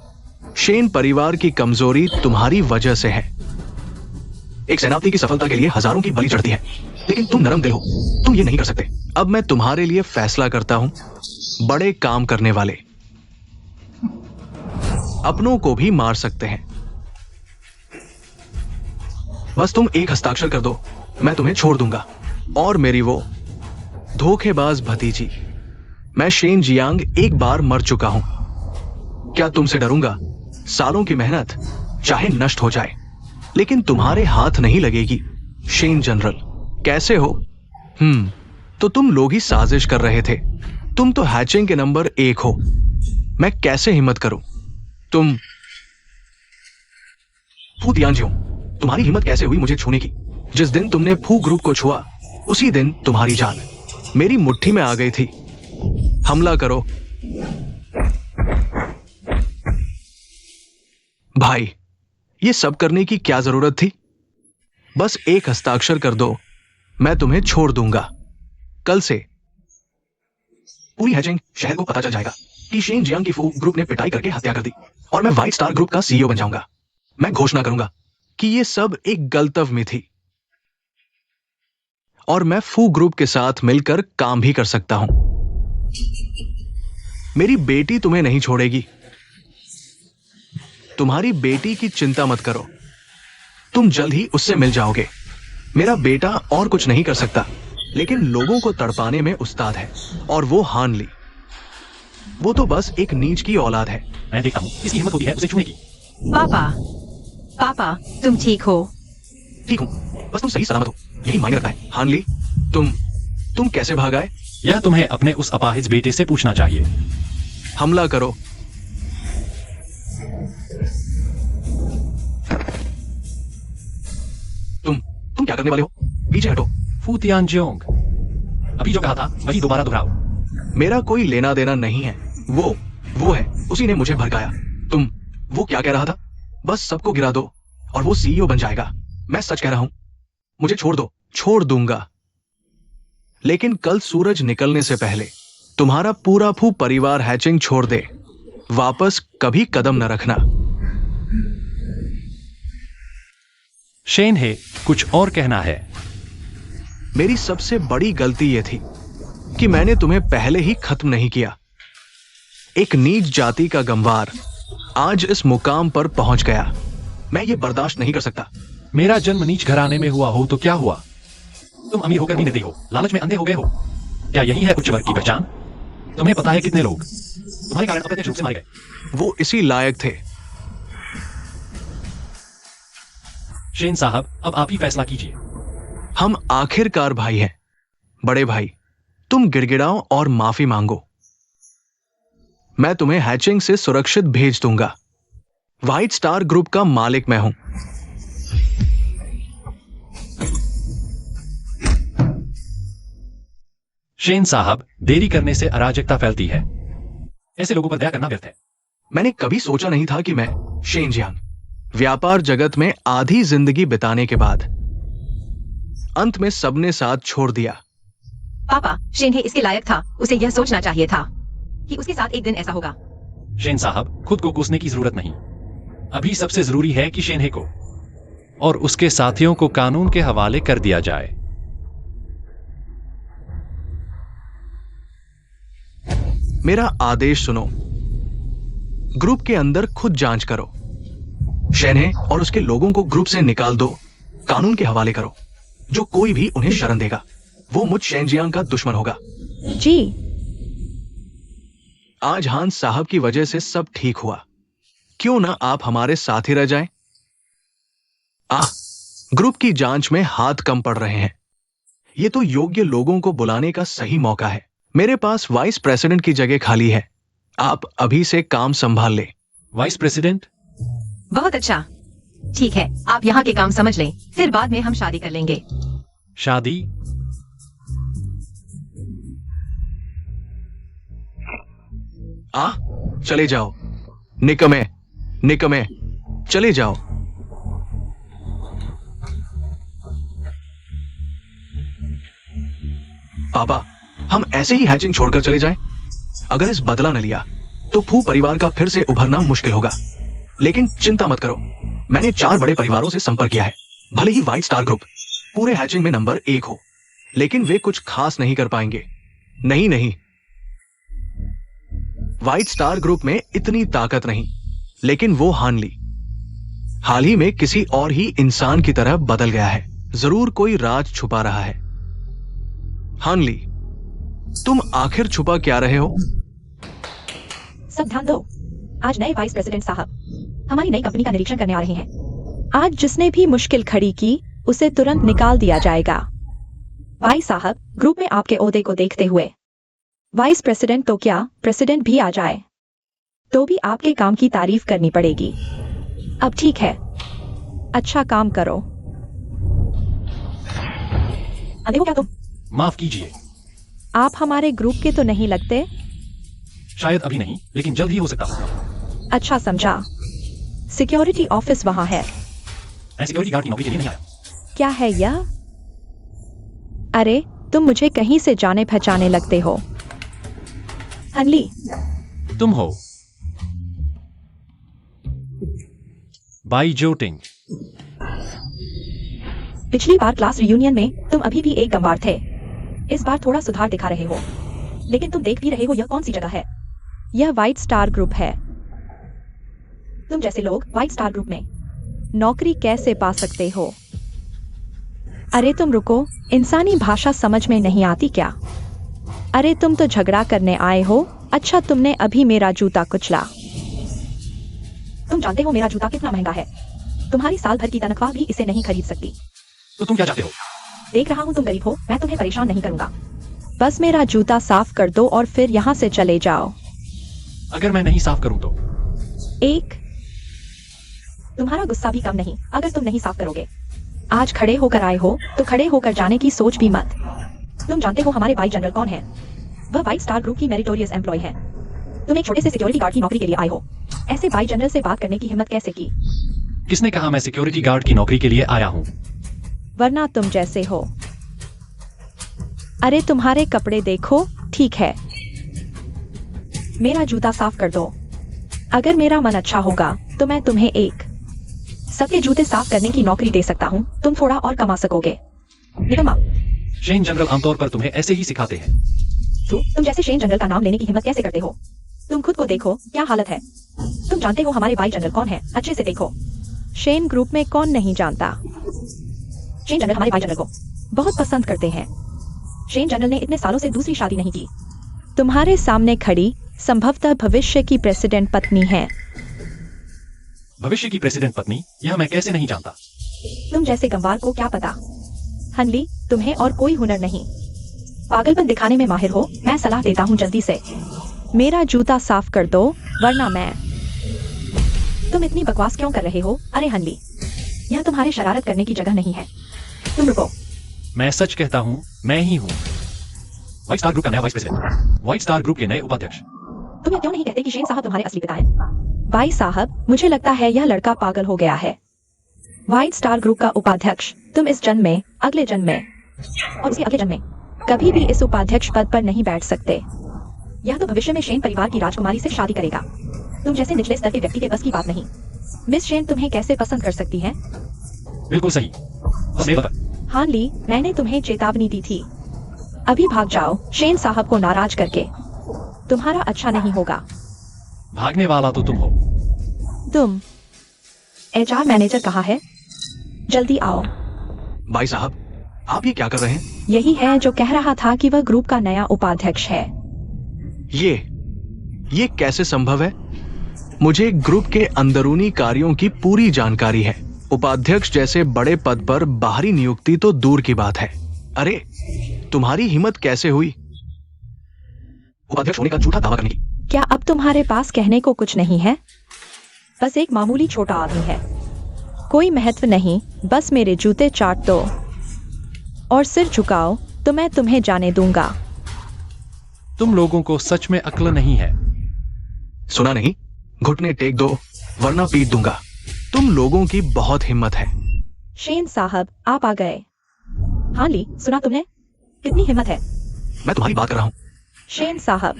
शेन परिवार की कमजोरी तुम्हारी वजह से है। एक सेनापति की सफलता के लिए हजारों की बलि चढ़ती है, लेकिन तुम नरम दिल हो। तुम ये नहीं कर सकते। अब मैं तुम्हारे लिए फैसला करता हूं। बड़े काम करने वाले अपनों को भी मार सकते हैं। बस तुम एक हस्ताक्षर कर दो, मैं तुम्हें छोड़ दूंगा। और मेरी वो धोखेबाज भतीजी, मैं शेन जियांग एक बार मर चुका हूं। क्या तुमसे डरूंगा? सालों की मेहनत चाहे नष्ट हो जाए, लेकिन तुम्हारे हाथ नहीं लगेगी। शेन जनरल, कैसे हो? तो तुम लोग ही साजिश कर रहे थे। तुम तो हैचिंग के नंबर 1 हो। मैं कैसे हिम्मत करूं? तुम फू तियानजियों, तुम्हारी हिम्मत कैसे हुई मुझे छूने की? जिस दिन तुमने फू ग्रुप को छुआ, उसी दिन तुम्हारी जान मेरी मुट्ठी में आ गई थी। हमला करो। भाई, ये सब करने की क्या जरूरत थी? बस एक हस्ताक्षर कर दो, मैं तुम्हें छोड़ दूंगा। कल से पूरी हैचिंग शहर को पता चल जाएगा कि शेन जियांग की फू ग्रुप ने पिटाई करके हत्या कर दी, और मैं व्हाइट स्टार ग्रुप का सीईओ बन जाऊंगा। मैं घोषणा करूंगा कि ये सब एक गलतफहमी थी, और मैं फू ग्रुप के साथ मिलकर काम भी कर सकता हूं। मेरी बेटी तुम्हें नहीं छोड़ेगी। तुम्हारी बेटी की चिंता मत करो, तुम जल्द ही उससे मिल जाओगे। मेरा बेटा और कुछ नहीं कर सकता, लेकिन लोगों को तड़पाने में उस्ताद है, और वो हानली, वो तो बस एक नीच की औलाद है। मैं देखता हूं इसकी हिम्मत होती है उसे छूने की। पापा, पापा, तुम ठीक हो? ठीक हूं, बस तुम सही सलामत हो, यही मायने रखता है। हानली, तुम कैसे भाग आए? यह तुम्हें अपने उस अपाहिज बेटे से पूछना चाहिए। हमला करो। तुम क्या करने वाले हो? पीछे हटो। फू तियानजियोंग, अभी जो कहा था वही दोबारा दोहराओ। मेरा कोई लेना देना नहीं है। वो है, उसी ने मुझे भड़काया। वो क्या कह रहा था? बस सबको गिरा दो और वो सीईओ बन जाएगा। मैं सच कह रहा हूं, मुझे छोड़ दो। छोड़ दूंगा, लेकिन कल सूरज निकलने से पहले तुम्हारा पूरा फू परिवार हैचिंग छोड़ दे। वापस कभी कदम न रखना। शेन है, कुछ और कहना है? मेरी सबसे बड़ी गलती यह थी कि मैंने तुम्हें पहले ही खत्म नहीं किया। एक नीच जाति का गंवार आज इस मुकाम पर पहुंच गया। मैं ये बर्दाश्त नहीं कर सकता। मेरा जन्म नीच घराने में हुआ हो तो क्या हुआ? तुम अमीर होकर भी निर्दयी हो, लालच में अंधे हो गए हो। क्या यही है उच्च वर्ग की पहचान? तुम्हें पता है कितने लोग तुम्हारे कारण अप्रत्यक्ष रूप से मारे गए? वो इसी लायक थे। शेन साहब, अब आप ही फैसला कीजिए। हम आखिरकार भाई हैं। बड़े भाई, तुम गिड़गिड़ाओ और माफी मांगो। मैं तुम्हें हैचिंग से सुरक्षित भेज दूंगा। व्हाइट स्टार ग्रुप का मालिक मैं हूं। शेन साहब, देरी करने से अराजकता फैलती है। ऐसे लोगों पर दया करना व्यर्थ है। मैंने कभी सोचा नहीं था कि मैं शेन जियांग व्यापार जगत में आधी जिंदगी बिताने के बाद अंत में सबने साथ छोड़ दिया। पापा, शेन इसके लायक था। उसे यह सोचना चाहिए था कि उसके साथ एक दिन ऐसा होगा। शेन साहब, खुद को कोसने की जरूरत नहीं। अभी सबसे जरूरी है कि शेनहे को और उसके साथियों को कानून के हवाले कर दिया जाए। मेरा आदेश सुनो। ग्रुप के अंदर खुद जांच करो। शेनहे और उसके लोगों को ग्रुप से निकाल दो, कानून के हवाले करो। जो कोई भी उन्हें शरण देगा वो मुझ शेन जियांग का दुश्मन होगा। जी। आज हान साहब की वजह से सब ठीक हुआ। क्यों ना आप हमारे साथ ही रह जाएं? ग्रुप की जांच में हाथ कम पड़ रहे हैं। ये तो योग्य लोगों को बुलाने का सही मौका है। मेरे पास वाइस प्रेसिडेंट की जगह खाली है। आप अभी से काम संभाल ले। Vice president? बहुत अच्छा। ठीक है, आप यहाँ के काम समझ लें, फिर बाद में हम शादी कर लेंगे। शादी? चले जाओ। निकमे, निकमे, चले जाओ। पापा, हम ऐसे ही हैचिंग छोड़कर चले जाएं? अगर इस बदला न लिया तो फू परिवार का फिर से उभरना मुश्किल होगा। लेकिन चिंता मत करो, मैंने 4 बड़े परिवारों से संपर्क किया है। भले ही व्हाइट स्टार ग्रुप पूरे हैचिंग में नंबर 1 हो, लेकिन वे कुछ खास नहीं कर पाएंगे। नहीं, व्हाइट स्टार ग्रुप में इतनी ताकत नहीं। लेकिन वो हानली हाल ही में किसी और ही इंसान की तरह बदल गया है। जरूर कोई राज छुपा रहा है। हानली, तुम आखिर छुपा क्या रहे हो? सब ध्यान दो। आज नए वाइस प्रेसिडेंट साहब हमारी नई कंपनी का निरीक्षण करने आ रहे हैं। आज जिसने भी मुश्किल खड़ी की उसे तुरंत निकाल दिया जाएगा। वाइस साहब, ग्रुप में आपके ओहदे को देखते हुए वाइस प्रेसिडेंट तो क्या, प्रेसिडेंट भी आ जाए तो भी आपके काम की तारीफ करनी पड़ेगी। अब ठीक है, अच्छा काम करो। अंधे हो क्या तुम? माफ कीजिए। आप हमारे ग्रुप के तो नहीं लगते। शायद अभी नहीं, लेकिन जल्द ही हो सकता है। अच्छा समझा। सिक्योरिटी ऑफिस वहां है। मैं सिक्योरिटी गार्ड की नौकरी के लिए नहीं आया। क्या है यह? अरे, तुम मुझे कहीं से जाने पहचाने लगते हो। हनली, तुम हो बाई जोटिंग। पिछली बार क्लास रियूनियन में तुम अभी भी एक गंवार थे। इस बार थोड़ा सुधार दिखा रहे हो, लेकिन तुम देख भी रहे हो यह कौन सी जगह है। यह व्हाइट स्टार ग्रुप है। तुम जैसे लोग व्हाइट स्टार ग्रुप में नौकरी कैसे पा सकते हो? अरे तुम रुको, इंसानी भाषा समझ में नहीं आती क्या? अरे तुम तो झगड़ा करने आए हो। अच्छा, तुमने अभी मेरा जूता कुचला। तुम जानते हो मेरा जूता कितना महंगा है। तुम्हारी साल भर की तनख्वाह भी इसे नहीं खरीद सकती। तो तुम क्या चाहते हो? देख रहा हूँ तुम गरीब हो, मैं तुम्हें परेशान नहीं करूंगा। बस मेरा जूता साफ कर दो और फिर यहाँ से चले जाओ। अगर मैं नहीं साफ करूं तो? तुम्हारा गुस्सा भी कम नहीं अगर तुम नहीं साफ करोगे। आज खड़े होकर आए हो तो खड़े होकर जाने की सोच भी मत। तुम जानते हो हमारे वाइस जनरल कौन है? वह व्हाइट स्टार ग्रुप की मेरिटोरियस एम्प्लॉय है। तुम एक छोटे से सिक्योरिटी गार्ड की नौकरी के लिए आए हो। ऐसे वाइस जनरल से बात करने की हिम्मत कैसे की? किसने कहा मैं सिक्योरिटी गार्ड की नौकरी के लिए आया हूं? वरना तुम जैसे हो। अरे तुम्हारे कपड़े देखो। ठीक है, मेरा जूता साफ कर दो। अगर मेरा मन अच्छा होगा तो मैं तुम्हें एक सबके जूते साफ करने की नौकरी दे सकता हूँ, तुम थोड़ा और कमा सकोगे। निकम्मा। शेन जनरल आमतौर पर तुम्हें ऐसे ही सिखाते हैं। तुम जैसे शेन जनरल का नाम लेने की हिम्मत कैसे करते हो? तुम खुद को देखो, क्या हालत है। तुम जानते हो हमारे वाइस जनरल कौन है? अच्छे से देखो। शेन ग्रुप में कौन नहीं जानता? शेन जनरल हमारे वाइस जनरल को बहुत पसंद करते हैं। शेन जनरल ने इतने सालों से दूसरी शादी नहीं की। तुम्हारे सामने खड़ी संभवतः भविष्य की प्रेसिडेंट पत्नी है। भविष्य की प्रेसिडेंट पत्नी? यह मैं कैसे नहीं जानता। तुम जैसे गंवार को क्या पता। हनली, तुम्हें और कोई हुनर नहीं। पागलपन दिखाने में माहिर हो। मैं सलाह देता हूँ जल्दी से मेरा जूता साफ कर दो, वरना मैं। तुम इतनी बकवास क्यों कर रहे हो? अरे हनली, यह तुम्हारे शरारत करने की जगह नहीं है। तुम रुको। मैं सच कहता हूँ, मैं ही हूँ व्हाइट स्टार ग्रुप का नया vice president, white star group के नए उपाध्यक्ष। तुम यह क्यों नहीं कहते कि शेन साहब तुम्हारे असली पिता हैं? भाई साहब, मुझे लगता है यह लड़का पागल हो गया है। व्हाइट स्टार ग्रुप का उपाध्यक्ष तुम इस जन्म में, अगले जन्म में और उसके अगले जन्म में कभी भी इस उपाध्यक्ष पद पर नहीं बैठ सकते। यह तो भविष्य में शेन परिवार की राजकुमारी से शादी करेगा। तुम जैसे निचले स्तर के व्यक्ति के बस की बात नहीं। मिस शेन तुम्हें कैसे पसंद कर सकती है? बिल्कुल सही। बस मेरे पर। हानली, मैंने तुम्हें चेतावनी दी थी। अभी भाग जाओ शेन साहब को नाराज करके। तुम्हारा अच्छा नहीं होगा। भागने वाला तो तुम हो। तुम। एचआर मैनेजर कहाँ है? जल्दी आओ। भाई साहब, आप ये क्या कर रहे हैं? यही है जो कह रहा था कि वह ग्रुप का नया उपाध्यक्ष है। ये कैसे संभव है? मुझे ग्रुप के अंदरूनी कार्यों की पूरी जानकारी है। उपाध्यक्ष जैसे बड़े पद पर बाहरी नियुक्ति तो दूर की बात है। अरे, तुम्हारी हिम्मत कैसे हुई उपाध्यक्ष होने का झूठा दावा करने की? क्या अब तुम्हारे पास कहने को कुछ नहीं है? बस एक मामूली छोटा आदमी है। कोई महत्व नहीं, बस मेरे जूते चाट दो और सिर झुकाओ तो मैं तुम्हें जाने दूंगा। तुम लोगों को सच में अक्ल नहीं है। सुना नहीं? घुटने टेक दो वरना पीट दूंगा। तुम लोगों की बहुत हिम्मत है। शेन साहब, आप आ गए। हानली, सुना तुमने? कितनी हिम्मत है। मैं तुम्हारी बात कर रहा हूँ। शेन साहब,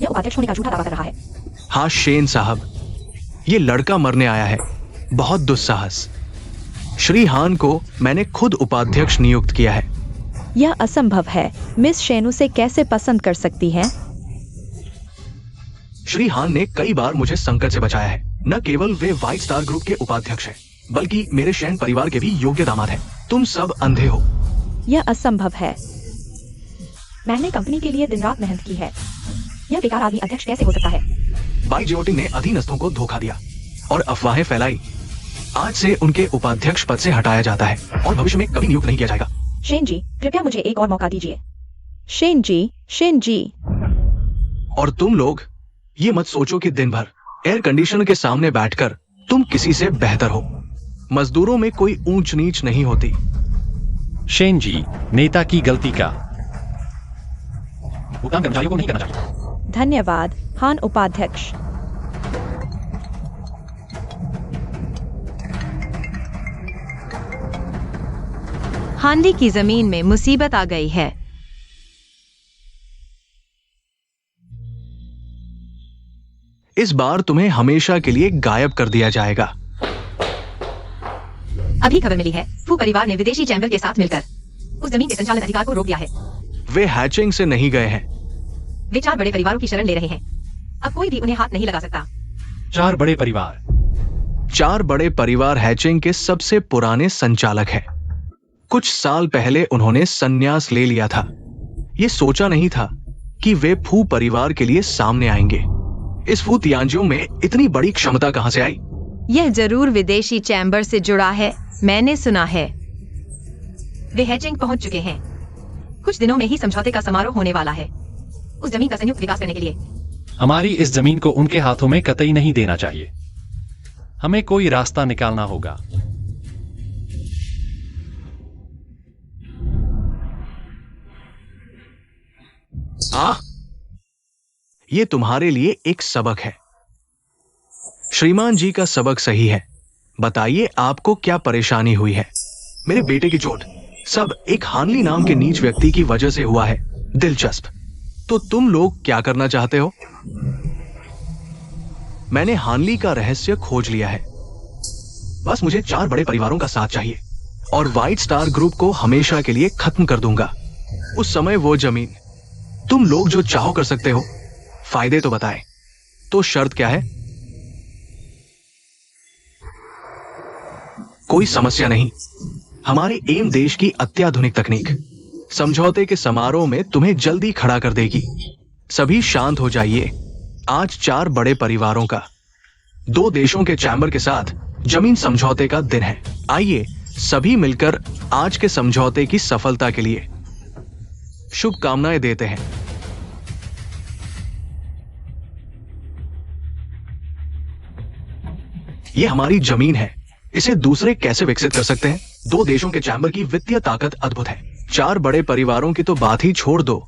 यह उपाध्यक्ष होने का झूठा दावा कर रहा है। हाँ शेन साहब, ये लड़का मरने आया है। बहुत दुस्साहस। श्री हान को मैंने खुद उपाध्यक्ष नियुक्त किया है। यह असंभव है। मिस शेन उसे कैसे पसंद कर सकती है? श्री हान ने कई बार मुझे संकट से बचाया है। न केवल वे व्हाइट स्टार ग्रुप के उपाध्यक्ष हैं, बल्कि मेरे शेन परिवार के भी योग्य दामाद हैं। तुम सब अंधे हो। यह असंभव है। मैंने कंपनी के लिए दिन रात मेहनत की है। यह बेकार आदमी अध्यक्ष कैसे हो सकता है? बाई जियोटिंग ने अधीनस्थों को धोखा दिया और अफवाहें फैलाई। आज से उनके उपाध्यक्ष पद से हटाया जाता है और भविष्य में कभी नियुक्त नहीं किया जाएगा। शेन जी, कृपया मुझे एक और मौका दीजिए। शेन जी। और तुम लोग ये मत सोचो कि दिन भर एयर कंडीशनर के सामने बैठकर तुम किसी से बेहतर हो। मजदूरों में कोई ऊंच नीच नहीं होती। शेन जी, नेता की गलती का भुगतान कर्मचारियों को नहीं करना चाहिए। धन्यवाद हान उपाध्यक्ष। हानली की जमीन में मुसीबत आ गई है। इस बार तुम्हें हमेशा के लिए गायब कर दिया जाएगा। अभी खबर मिली है, फू परिवार ने विदेशी चैंबर के साथ मिलकर उस जमीन के संचालन अधिकार को रोक दिया है। वे हैचिंग से नहीं गए हैं। वे 4 बड़े परिवारों की शरण ले रहे हैं। अब कोई भी उन्हें हाथ नहीं लगा सकता। 4 बड़े परिवार। 4 बड़े परिवार हैचिंग के सबसे पुराने संचालक हैं। कुछ साल पहले उन्होंने संन्यास ले लिया था। ये सोचा नहीं था कि वे फू परिवार के लिए सामने आएंगे। इस फू तियांजियों में इतनी बड़ी क्षमता कहां से आई? यह जरूर विदेशी चैम्बर से जुड़ा है, मैंने सुना है। वे हैचिंग पहुंच चुके हैं। कुछ दिनों में ही समझौते का समारोह होने वाला है उस जमीन का संयुक्त विकास करने के लिए। हमारी इस जमीन को उनके हाथों में कतई नहीं देना चाहिए। हमें कोई रास्ता निकालना होगा। ये तुम्हारे लिए एक सबक है। श्रीमान जी का सबक सही है। बताइए आपको क्या परेशानी हुई है? मेरे बेटे की चोट सब एक हानली नाम के नीच व्यक्ति की वजह से हुआ है। दिलचस्प। तो तुम लोग क्या करना चाहते हो? मैंने हानली का रहस्य खोज लिया है। बस मुझे 4 बड़े परिवारों का साथ चाहिए और व्हाइट स्टार ग्रुप को हमेशा के लिए खत्म कर दूंगा। उस समय वो जमीन तुम लोग जो चाहो कर सकते हो। फायदे तो बताएं। तो शर्त क्या है? कोई समस्या नहीं। हमारे एम देश की अत्याधुनिक तकनीक समझौते के समारोह में तुम्हें जल्दी खड़ा कर देगी। सभी शांत हो जाइए। आज 4 बड़े परिवारों का 2 देशों के चैम्बर के साथ जमीन समझौते का दिन है। आइए सभी मिलकर आज के समझौते की सफलता के लिए शुभकामनाएं देते हैं। यह हमारी जमीन है, इसे दूसरे कैसे विकसित कर सकते हैं? 2 देशों के चैम्बर की वित्तीय ताकत अद्भुत है। 4 बड़े परिवारों की तो बात ही छोड़ दो,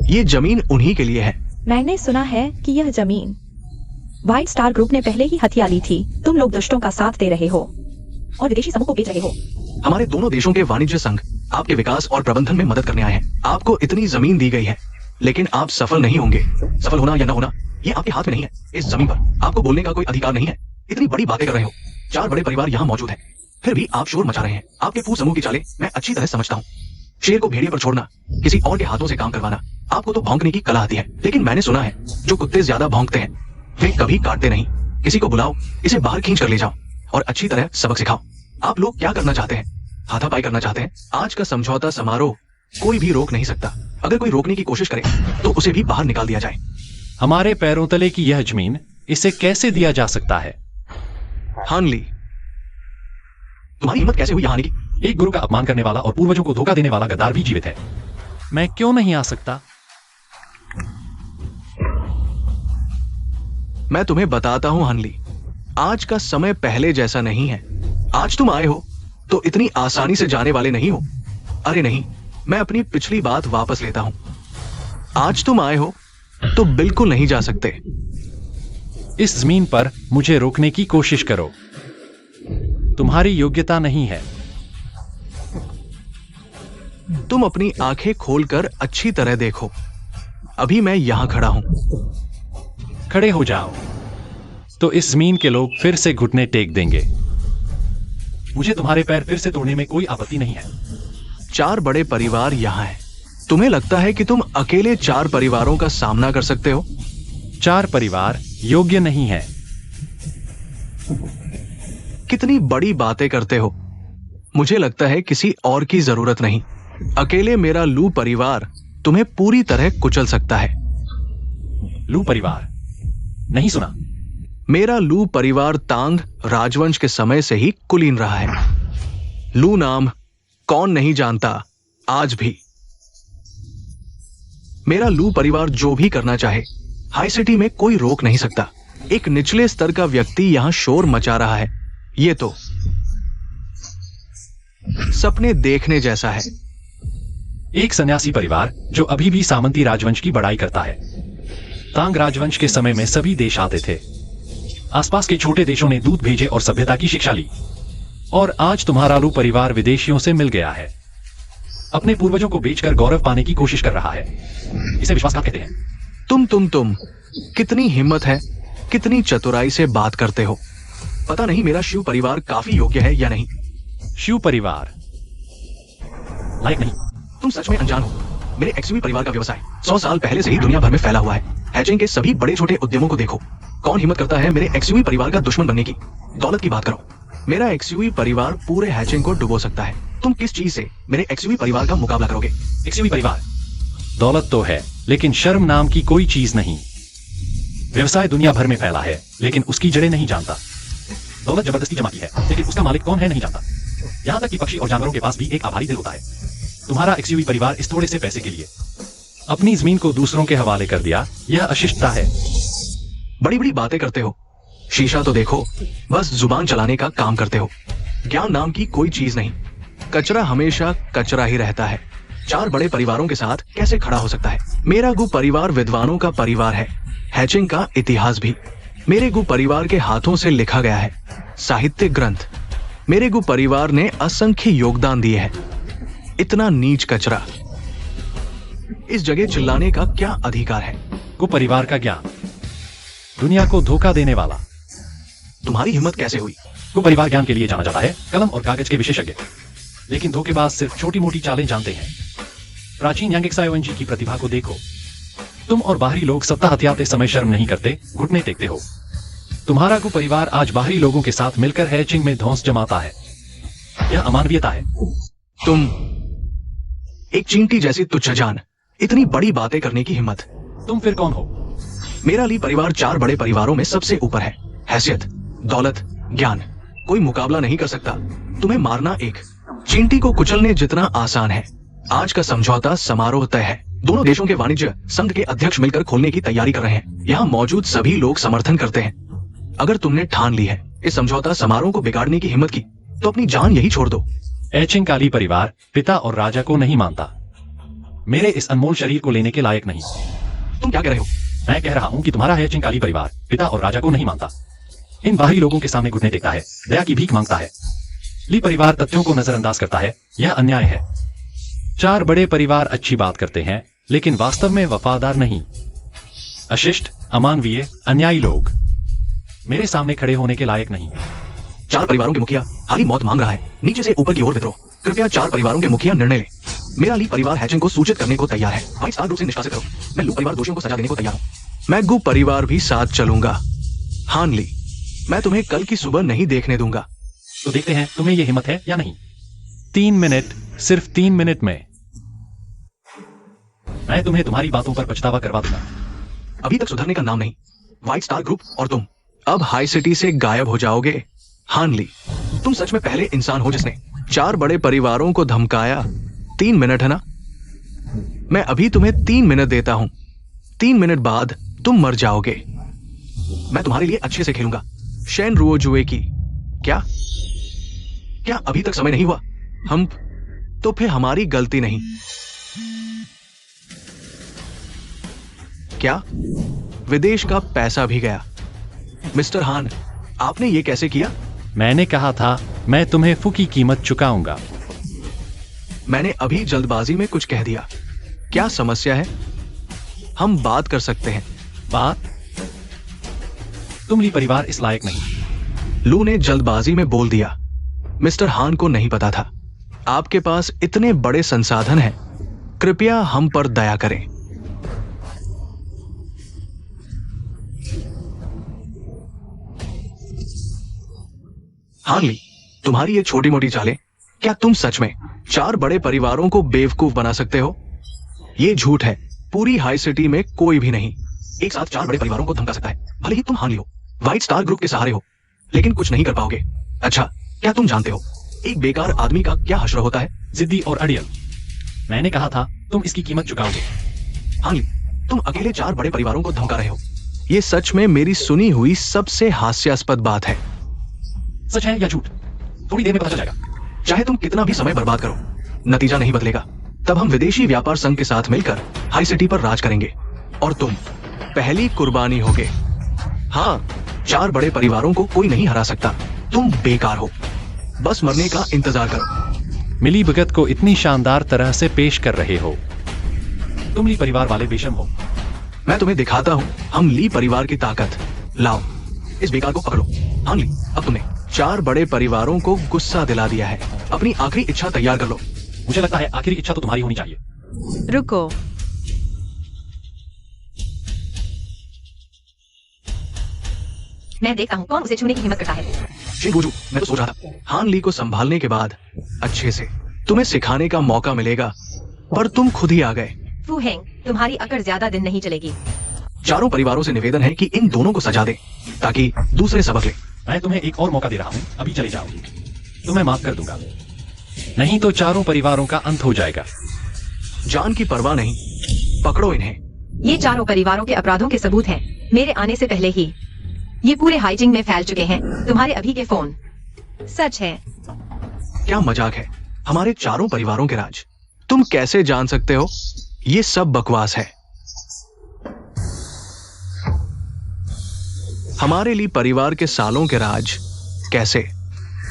ये जमीन उन्हीं के लिए है। मैंने सुना है कि यह जमीन व्हाइट स्टार ग्रुप ने पहले ही हथिया ली थी। तुम लोग दुष्टों का साथ दे रहे हो और विदेशी समूह को बेच रहे हो। हमारे दोनों देशों के वाणिज्य संघ आपके विकास और प्रबंधन में मदद करने आए हैं। आपको इतनी जमीन दी गई है, लेकिन आप सफल नहीं होंगे। सफल होना या न होना ये आपके हाथ में नहीं है। इस जमीन पर आपको बोलने का कोई अधिकार नहीं है। इतनी बड़ी बातें कर रहे हो। 4 बड़े परिवार यहाँ मौजूद हैं, फिर भी आप शोर मचा रहे हैं। आपके पूर्ण समूह की चालें मैं अच्छी तरह समझता हूँ। शेर को भेड़िए पर छोड़ना, किसी और के हाथों से काम करवाना, आपको तो भौंकने की कला आती है। लेकिन मैंने सुना है जो कुत्ते ज्यादा भौंकते हैं वे कभी काटते नहीं। किसी को बुलाओ, इसे बाहर खींच कर ले जाओ और अच्छी तरह सबक सिखाओ। आप लोग क्या करना चाहते हैं? हाथापाई करना चाहते हैं? आज का समझौता समारोह कोई भी रोक नहीं सकता। अगर कोई रोकने की कोशिश करे तो उसे भी बाहर निकाल दिया जाए। हमारे पैरों तले की यह जमीन, इसे कैसे दिया जा सकता है? हानली, तुम्हारी हिम्मत कैसे हुई यहाँ आने की? एक गुरु का अपमान करने वाला और पूर्वजों को धोखा देने वाला गद्दार भी जीवित है। मैं क्यों नहीं आ सकता? मैं तुम्हें बताता हूं हानली, आज का समय पहले जैसा नहीं है। आज तुम आए हो तो इतनी आसानी से जाने वाले नहीं हो। अरे नहीं, मैं अपनी पिछली बात वापस लेता हूं। आज तुम आए हो तो बिल्कुल नहीं जा सकते। इस जमीन पर मुझे रोकने की कोशिश करो, तुम्हारी योग्यता नहीं है। तुम अपनी आंखें खोलकर अच्छी तरह देखो। अभी मैं यहां खड़ा हूं। खड़े हो जाओ, तो इस जमीन के लोग फिर से घुटने टेक देंगे। मुझे तुम्हारे पैर फिर से तोड़ने में कोई आपत्ति नहीं है। 4 बड़े परिवार यहां हैं। तुम्हें लगता है कि तुम अकेले 4 परिवारों का सामना कर सकते हो? 4 परिवार योग्य नहीं है। कितनी बड़ी बातें करते हो। मुझे लगता है किसी और की जरूरत नहीं। अकेले मेरा लू परिवार तुम्हें पूरी तरह कुचल सकता है। लू परिवार? नहीं सुना। मेरा लू परिवार तांग राजवंश के समय से ही कुलीन रहा है। लू नाम कौन नहीं जानता आज भी। मेरा लू परिवार जो भी करना चाहे, हाई सिटी में कोई रोक नहीं सकता। एक निचले स्तर का व्यक्ति यहां शोर मचा रहा है। ये तो सपने देखने जैसा है। एक सन्यासी परिवार जो अभी भी सामंती राजवंश की बड़ाई करता है। तांग राजवंश के समय में सभी देश आते थे। आसपास के छोटे देशों ने दूत भेजे और सभ्यता की शिक्षा ली। और आज तुम्हारा लू परिवार विदेशियों से मिल गया है। अपने पूर्वजों को बेचकर गौरव पाने की कोशिश कर रहा है। इसे विश्वासघात कहते हैं। तुम कितनी हिम्मत है, कितनी चतुराई से बात करते हो। पता नहीं मेरा शिव परिवार काफी योग्य है या नहीं। शिव परिवार लायक नहीं। तुम सच में अनजान हो। मेरे एक्सयूवी परिवार का व्यवसाय 100 साल पहले से ही दुनिया भर में फैला हुआ है। हैचिंग के सभी बड़े छोटे उद्यमों को देखो। कौन हिम्मत करता है मेरे एक्सयूवी परिवार का दुश्मन बनने की? दौलत की बात करो। मेरा एक्सयूवी परिवार पूरे हैचिंग को डुबो सकता है। तुम किस चीज से मेरे एक्सयूवी परिवार का मुकाबला करोगे? एक्सयूवी परिवार दौलत तो है, लेकिन शर्म नाम की कोई चीज नहीं। व्यवसाय दुनिया भर में फैला है, लेकिन उसकी जड़ें नहीं जानता। दौलत जबरदस्ती जमा की है, लेकिन उसका मालिक कौन है नहीं जानता। यहां तक कि पक्षी और जानवरों के पास भी एक आभारी दिल होता है। तुम्हारा एक्सयूवी परिवार इस थोड़े से पैसे के लिए अपनी जमीन को दूसरों के हवाले कर दिया। यह अशिष्टता है। बड़ी बड़ी बातें करते हो, शीशा तो देखो। बस जुबान चलाने का काम करते हो। ज्ञान नाम की कोई चीज नहीं। कचरा हमेशा कचरा ही रहता है। 4 बड़े परिवारों के साथ कैसे खड़ा हो सकता है? मेरा गु परिवार विद्वानों का परिवार है, हैचिंग का इतिहास भी मेरे गु परिवार के हाथों से लिखा गया है। साहित्य ग्रंथ मेरे गु परिवार ने असंख्य योगदान दिए हैं। इतना नीच कचरा, इस जगह चिल्लाने का क्या अधिकार है? को परिवार का ज्ञान, दुनिया को धोखा देने वाला, तुम्हारी हिम्मत कैसे हुई? को परिवार ज्ञान के लिए जाना जाता है, कलम और कागज के विशेषज्ञ, लेकिन धोखेबाज सिर्फ छोटी मोटी चालें जानते हैं। प्राचीन यांगिक्सायोंजी की प्रतिभा को देखो। तुम और बाहरी लोग सत्ता हथियाते समय शर्म नहीं करते, घुटने टेकते हो। तुम्हारा को परिवार आज बाहरी लोगों के साथ मिलकर हैचिंग में धौंस जमाता है। यह अमानवीयता है। तुम एक चींटी जैसी तुच्छ जान, इतनी बड़ी बातें करने की हिम्मत। तुम फिर कौन हो? मेरा ली परिवार 4 बड़े परिवारों में सबसे ऊपर है। हैसियत, दौलत, ज्ञान, कोई मुकाबला नहीं कर सकता। तुम्हें मारना एक चींटी को कुचलने जितना आसान है। आज का समझौता समारोह तय है। दोनों देशों के वाणिज्य संघ के अध्यक्ष मिलकर खोलने की तैयारी कर रहे हैं। यहाँ मौजूद सभी लोग समर्थन करते हैं। अगर तुमने ठान ली है इस समझौता समारोह को बिगाड़ने की हिम्मत की, तो अपनी जान यही छोड़ दो। एचिंग का ली परिवार पिता और राजा को नहीं मानता। मेरे इस अनमोल शरीर को लेने के लायक नहीं। तुम क्या कह रहे हो? मैं कह रहा हूं कि तुम्हारा हैचिंग काली परिवार पिता और राजा को नहीं मानता। इन बाहरी लोगों के सामने घुटने टेकता है, दया की भीख मांगता है। ली परिवार तथ्यों को नजरअंदाज करता है। यह अन्याय है। 4 बड़े परिवार अच्छी बात करते हैं, लेकिन वास्तव में वफादार नहीं। अशिष्ट, अमानवीय, अन्यायी लोग मेरे सामने खड़े होने के लायक नहीं। 4 परिवारों के मुखिया हाली मौत मांग रहा है। नीचे से ऊपर की ओर विद्रोह। कृपया 4 परिवारों के मुखिया निर्णय ले। मेरा ली परिवार हैचिंग को सूचित करने को तैयार है। व्हाइट स्टार ग्रुप से निष्कासित करो। मैं लू परिवार दोषियों को सजा देने को तैयार हूँ। मैं गु परिवार भी साथ चलूंगा। हान ली, मैं तुम्हें कल की सुबह नहीं देखने दूंगा। तो देखते हैं तुम्हें यह हिम्मत है या नहीं। 3 मिनट, सिर्फ 3 मिनट में मैं तुम्हें तुम्हारी बातों पर पछतावा करवा दूंगा। अभी तक सुधरने का नाम नहीं। व्हाइट स्टार ग्रुप और तुम अब हाई सिटी से गायब हो जाओगे। हान ली, तुम सच में पहले इंसान हो जिसने 4 बड़े परिवारों को धमकाया। 3 मिनट है ना? मैं अभी तुम्हें 3 मिनट देता हूं। 3 मिनट बाद तुम मर जाओगे। मैं तुम्हारे लिए अच्छे से खेलूंगा। शैन रुओ जुए की। क्या अभी तक समय नहीं हुआ? हम तो फिर हमारी गलती नहीं। क्या विदेश का पैसा भी गया? मिस्टर हान, आपने ये कैसे किया? मैंने कहा था मैं तुम्हें फू की कीमत चुकाऊंगा। मैंने अभी जल्दबाजी में कुछ कह दिया। क्या समस्या है? हम बात कर सकते हैं। बात? तुम ली परिवार इस लायक नहीं। लू ने जल्दबाजी में बोल दिया। मिस्टर हान को नहीं पता था आपके पास इतने बड़े संसाधन हैं। कृपया हम पर दया करें। हान ली, तुम्हारी ये छोटी मोटी चालें, क्या तुम सच में 4 बड़े परिवारों को बेवकूफ बना सकते हो? ये झूठ है। पूरी हाई सिटी में कोई भी नहीं एक साथ 4 बड़े परिवारों को धमका सकता है। भले ही तुम हान ली हो, व्हाइट स्टार ग्रुप के सहारे हो, लेकिन कुछ नहीं कर पाओगे। अच्छा, क्या तुम जानते हो एक बेकार आदमी का क्या हश्र होता है? जिद्दी और अड़ियल। मैंने कहा था तुम इसकी कीमत चुकाओगे। हान ली, तुम अकेले 4 बड़े परिवारों को धमका रहे हो। ये सच में मेरी सुनी हुई सबसे हास्यास्पद बात है। सच है या झूठ थोड़ी देर में पता चल जाएगा। चाहे तुम कितना भी समय बर्बाद करो, नतीजा नहीं बदलेगा। तब हम विदेशी व्यापार संघ के साथ मिलकर हाई सिटी पर राज करेंगे और तुम पहली कुर्बानी होगे। हाँ, 4 बड़े परिवारों को कोई नहीं हरा सकता। तुम बेकार हो। बस मरने का इंतजार करो। मिली भगत को इतनी शानदार तरह से पेश कर रहे हो। तुम ली परिवार वाले बेशर्म हो। मैं तुम्हें दिखाता हूँ हम ली परिवार की ताकत। लाओ, इस बेकार को पकड़ो। हाँ ली, अब तुमने 4 बड़े परिवारों को गुस्सा दिला दिया है। अपनी आखिरी इच्छा तैयार कर लो। मुझे लगता है आखिरी इच्छा तो तुम्हारी होनी चाहिए। रुको, मैं देखता हूँ कौन उसे छूने की हिम्मत करता है। शिंगुजू, मैं तो सोच रहा था हान ली को संभालने के बाद अच्छे से तुम्हें सिखाने का मौका मिलेगा, पर तुम खुद ही आ गए। फू हेंग, तुम्हारी अकड़ ज्यादा दिन नहीं चलेगी। 4 परिवारों से निवेदन है कि इन दोनों को सजा दे ताकि दूसरे सबक ले। मैं तुम्हें एक और मौका दे रहा हूँ, अभी चले जाओ। तुम्हें माफ कर दूंगा, नहीं तो 4 परिवारों का अंत हो जाएगा। जान की परवाह नहीं, पकड़ो इन्हें। ये 4 परिवारों के अपराधों के सबूत हैं। मेरे आने से पहले ही ये पूरे हाइजिंग में फैल चुके हैं। तुम्हारे अभी के फोन सच है। क्या मजाक है? हमारे 4 परिवारों के राज तुम कैसे जान सकते हो? ये सब बकवास है। हमारे लिए परिवार के सालों के राज कैसे?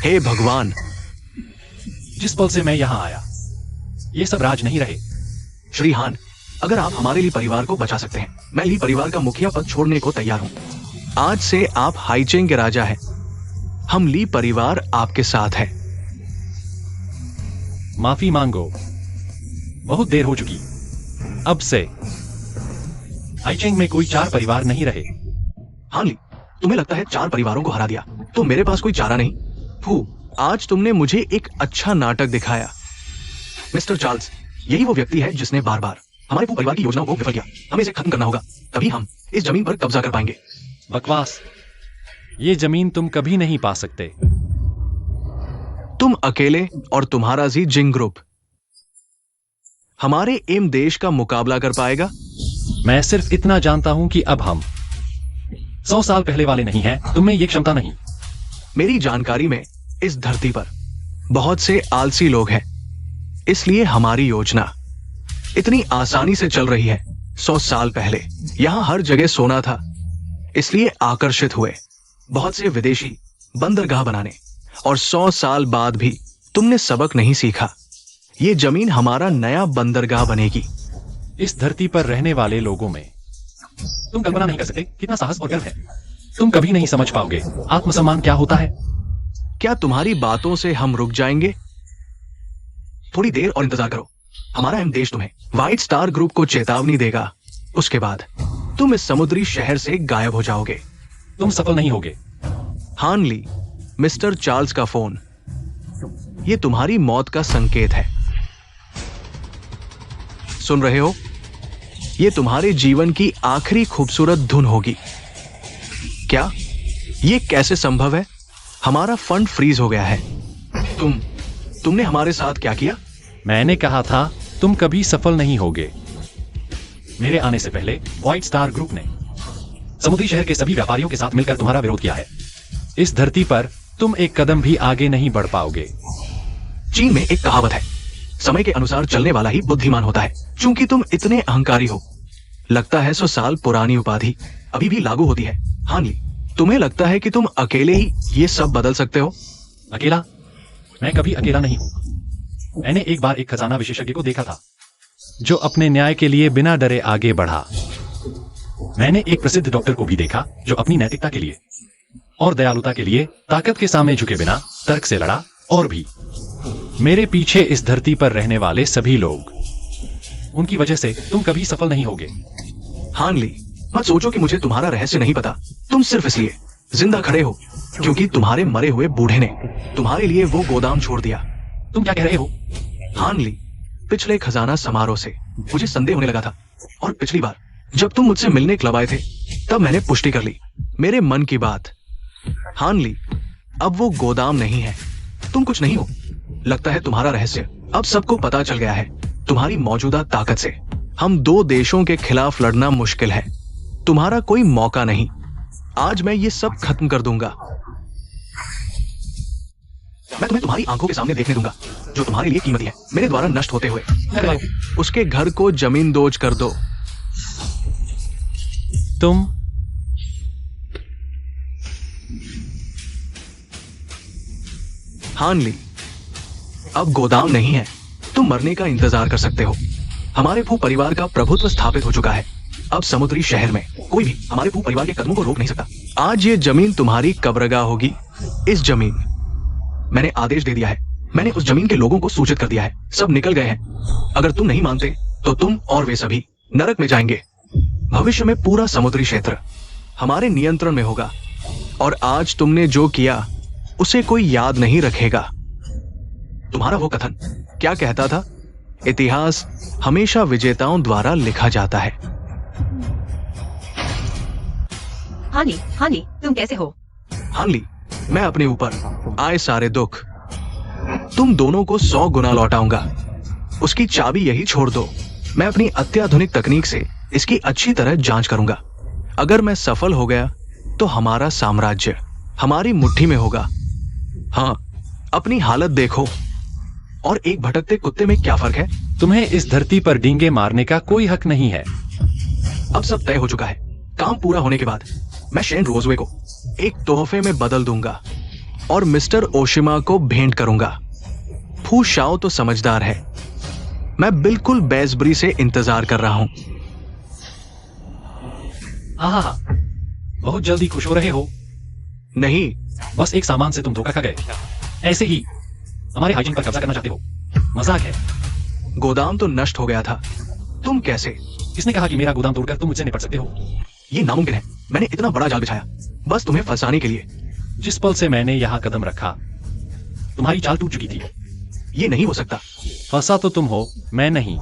हे भगवान, जिस पल से मैं यहां आया ये सब राज नहीं रहे। श्री हान, अगर आप हमारे लिए परिवार को बचा सकते हैं, मैं ली परिवार का मुखिया पद छोड़ने को तैयार हूं। आज से आप हाइचेंग के राजा हैं। हम ली परिवार आपके साथ है। माफी मांगो, बहुत देर हो चुकी। अब से आइचेंग में कोई 4 परिवार नहीं रहे। हान ली, तुम्हें लगता है 4 परिवारों को हरा दिया तो मेरे पास कोई चारा नहीं? फू, आज तुमने मुझे एक अच्छा नाटक दिखाया। मिस्टर चार्ल्स, यही वो व्यक्ति है जिसने बार बार हमारे पूरे परिवार की योजनाओं को विफल किया। हमें इसे खत्म करना होगा, तभी हम इस जमीन पर कब्जा कर पाएंगे। बकवास, ये जमीन तुम कभी नहीं पा सकते। तुम अकेले और तुम्हारा जी जिंग ग्रुप हमारे एम देश का मुकाबला कर पाएगा? मैं सिर्फ इतना जानता हूं कि अब हम 100 साल पहले वाले नहीं हैं। तुम्हें ये क्षमता नहीं। मेरी जानकारी में इस धरती पर बहुत से आलसी लोग हैं, इसलिए हमारी योजना इतनी आसानी से चल रही है। 100 साल पहले यहां हर जगह सोना था, इसलिए आकर्षित हुए बहुत से विदेशी बंदरगाह बनाने, और 100 साल बाद भी तुमने सबक नहीं सीखा। ये जमीन हमारा नया बंदरगाह बनेगी। इस धरती पर रहने वाले लोगों में तुम कल्पना नहीं कर सकते कितना साहस और गर्व है। तुम कभी नहीं समझ पाओगे आत्मसम्मान क्या होता है। क्या तुम्हारी बातों से हम रुक जाएंगे? थोड़ी देर और इंतजार करो। हमारा एम देश तुम्हें व्हाइट स्टार ग्रुप को चेतावनी देगा। उसके बाद तुम इस समुद्री शहर से गायब हो जाओगे। तुम सफल नहीं होगे। हान ली, मिस्टर चार्ल्स का फोन। यह तुम्हारी मौत का संकेत है। सुन रहे हो? यह तुम्हारे जीवन की आखिरी खूबसूरत धुन होगी। क्या यह कैसे संभव है? हमारा फंड फ्रीज हो गया है। तुमने हमारे साथ क्या किया? मैंने कहा था तुम कभी सफल नहीं होगे। मेरे आने से पहले व्हाइट स्टार ग्रुप ने समुद्री शहर के सभी व्यापारियों के साथ मिलकर तुम्हारा विरोध किया है। इस धरती पर तुम एक कदम भी आगे नहीं बढ़ पाओगे। चीन में एक कहावत है, समय के अनुसार चलने वाला ही बुद्धिमान होता है। चूंकि तुम इतने अहंकारी हो, लगता है 100 साल पुरानी उपाधि अभी भी लागू होती है। हान ली, तुम्हें लगता है कि तुम अकेले ही ये सब बदल सकते हो? अकेला? मैं कभी अकेला नहीं हूं। मैंने एक बार एक खजाना विशेषज्ञ को देखा था जो अपने न्याय के लिए बिना डरे आगे बढ़ा। मैंने एक प्रसिद्ध डॉक्टर को भी देखा जो अपनी नैतिकता के लिए और दयालुता के लिए ताकत के सामने झुके बिना तर्क से लड़ा। और भी मेरे पीछे इस धरती पर रहने वाले सभी लोग, उनकी वजह से तुम कभी सफल नहीं होगे। हान ली, मत सोचो कि मुझे तुम्हारा रहस्य नहीं पता। तुम सिर्फ इसलिए जिंदा खड़े हो क्योंकि तुम्हारे मरे हुए बूढ़े ने तुम्हारे लिए वो गोदाम छोड़ दिया। तुम क्या कह रहे हो? हान ली, पिछले खजाना समारोह से मुझे संदेह होने लगा था, और पिछली बार जब तुम मुझसे मिलने क्लब आए थे तब मैंने पुष्टि कर ली मेरे मन की बात। हान ली, अब वो गोदाम नहीं है, तुम कुछ नहीं हो। लगता है तुम्हारा रहस्य अब सबको पता चल गया है। तुम्हारी मौजूदा ताकत से हम 2 देशों के खिलाफ लड़ना मुश्किल है। तुम्हारा कोई मौका नहीं। आज मैं ये सब खत्म कर दूंगा। मैं तुम्हें तुम्हारी आंखों के सामने देखने दूंगा जो तुम्हारे लिए कीमती है, मेरे द्वारा नष्ट होते हुए। उसके घर को जमीन दोज कर दो। तुम हान ली, अब गोदाम नहीं है, तुम मरने का इंतजार कर सकते हो। हमारे भू परिवार का प्रभुत्व स्थापित हो चुका है। अब समुद्री शहर में कोई भी हमारे भू परिवार के कदमों को रोक नहीं सकता। आज ये जमीन तुम्हारी कब्रगाह होगी। इस जमीन मैंने आदेश दे दिया है। मैंने उस जमीन के लोगों को सूचित कर दिया है। सब निकल गए हैं। अगर तुम नहीं मानते तो तुम और वे सभी नरक में जाएंगे। भविष्य में पूरा समुद्री क्षेत्र हमारे नियंत्रण में होगा, और आज तुमने जो किया उसे कोई याद नहीं रखेगा। तुम्हारा वो कथन क्या कहता था? इतिहास हमेशा विजेताओं द्वारा लिखा जाता है। हान ली, तुम कैसे हो? हान ली, मैं अपने ऊपर आए सारे दुख तुम दोनों को 100 गुना लौटाऊंगा। उसकी चाबी यही छोड़ दो। मैं अपनी अत्याधुनिक तकनीक से इसकी अच्छी तरह जांच करूंगा। अगर मैं सफल हो गया तो हमारा साम्राज्य हमारी मुट्ठी में होगा। हाँ, अपनी हालत देखो। और एक भटकते कुत्ते में क्या फर्क है? तुम्हें इस धरती पर डींगे मारने का कोई हक नहीं है। अब सब तय हो चुका है। काम पूरा होने के बाद मैं शेन रोजवे को एक तोहफे में बदल दूंगा और मिस्टर ओशिमा को भेंट करूंगा। फू शाओ तो समझदार है। मैं बिल्कुल बेसब्री से इंतजार कर रहा हूं। आहा, बहुत जल्दी खुश हो रहे हो। नहीं, बस एक सामान से तुम धोखा खा गए। ऐसे ही हमारे हाइजीन पर कब्जा करना चाहते हो? मजाक है। गोदाम तो नष्ट हो गया था, तुम कैसे? किसने कहा कि मेरा गोदाम तोड़कर तुम मुझसे निपट सकते हो? ये नामुमकिन है। मैंने इतना बड़ा जाल बिछाया बस तुम्हें फंसाने के लिए। जिस पल से मैंने यहाँ कदम रखा तुम्हारी चाल टूट चुकी थी। ये नहीं हो सकता। फंसा तो तुम हो, मैं नहीं।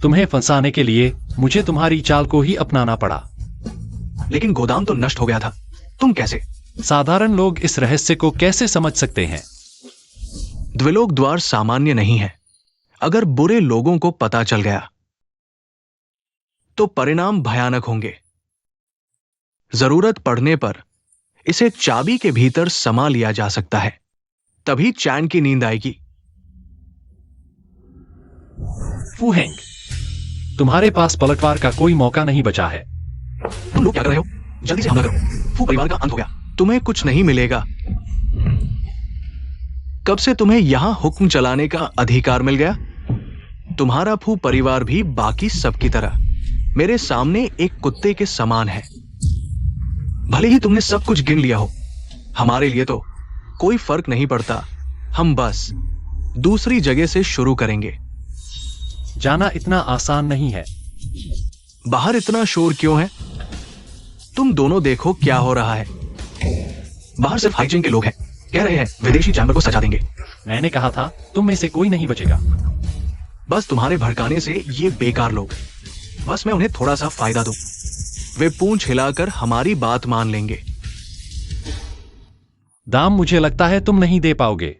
तुम्हें फंसाने के लिए मुझे तुम्हारी चाल को ही अपनाना पड़ा। लेकिन गोदाम तो नष्ट हो गया था, तुम कैसे? साधारण लोग इस रहस्य को कैसे समझ सकते हैं? द्विलोक द्वार सामान्य नहीं है। अगर बुरे लोगों को पता चल गया तो परिणाम भयानक होंगे। जरूरत पड़ने पर इसे चाबी के भीतर समा लिया जा सकता है, तभी चैन की नींद आएगी। फू हेंग, तुम्हारे पास पलटवार का कोई मौका नहीं बचा है। तुम लोग क्या कर रहे हो? जल्दी से हमला करो। फू परिवार का अंत हो गया। तुम्हें कुछ नहीं मिलेगा। कब से तुम्हें यहां हुक्म चलाने का अधिकार मिल गया? तुम्हारा फू परिवार भी बाकी सबकी तरह मेरे सामने एक कुत्ते के समान है। भले ही तुमने सब कुछ गिन लिया हो, हमारे लिए तो कोई फर्क नहीं पड़ता। हम बस दूसरी जगह से शुरू करेंगे। जाना इतना आसान नहीं है। बाहर इतना शोर क्यों है? तुम दोनों देखो क्या हो रहा है। बाहर सिर्फ हाइजीन के लोग हैं। कह रहे हैं विदेशी चैम्बर को सजा देंगे। मैंने कहा था तुम में से कोई नहीं बचेगा। बस तुम्हारे भड़काने से ये बेकार लोग, बस मैं उन्हें थोड़ा सा फायदा दूं, वे पूंछ हिलाकर हमारी बात मान लेंगे। दाम मुझे लगता है तुम नहीं दे पाओगे।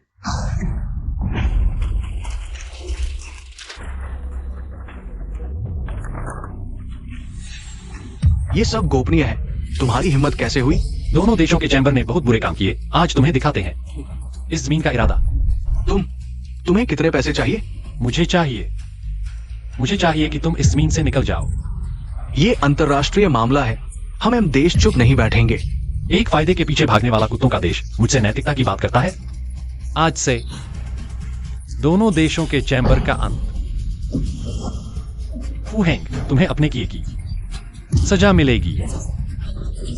ये सब गोपनीय है। तुम्हारी हिम्मत कैसे हुई? दोनों देशों के चैम्बर ने बहुत बुरे काम किए, आज तुम्हें दिखाते हैं इस जमीन का इरादा। तुम्हें कितने पैसे चाहिए? मुझे चाहिए कि तुम इस जमीन से निकल जाओ। ये अंतरराष्ट्रीय मामला है। हम देश चुप नहीं बैठेंगे। एक फायदे के पीछे भागने वाला कुत्तों का देश मुझसे नैतिकता की बात करता है। आज से दोनों देशों के चैम्बर का अंत। फू हेंग, तुम्हें अपने किए की सजा मिलेगी।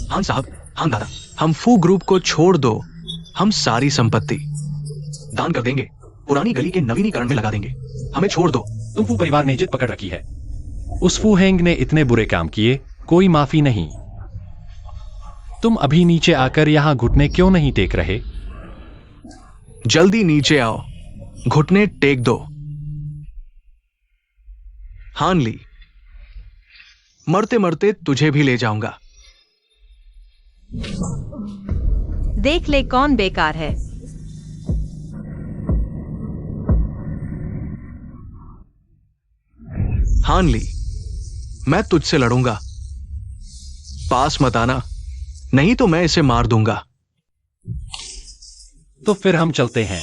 हां साहब, हां दादा, हम फू ग्रुप को छोड़ दो। हम सारी संपत्ति दान कर देंगे, पुरानी गली के नवीनीकरण में लगा देंगे। हमें छोड़ दो। तुम फू परिवार ने जिद पकड़ रखी है। उस फू हेंग ने इतने बुरे काम किए, कोई माफी नहीं। तुम अभी नीचे आकर यहां घुटने क्यों नहीं टेक रहे? जल्दी नीचे आओ, घुटने टेक दो। हान ली, मरते मरते तुझे भी ले जाऊंगा। देख ले कौन बेकार है। हान ली, मैं तुझसे लड़ूंगा। पास मत आना, नहीं तो मैं इसे मार दूंगा। तो फिर हम चलते हैं।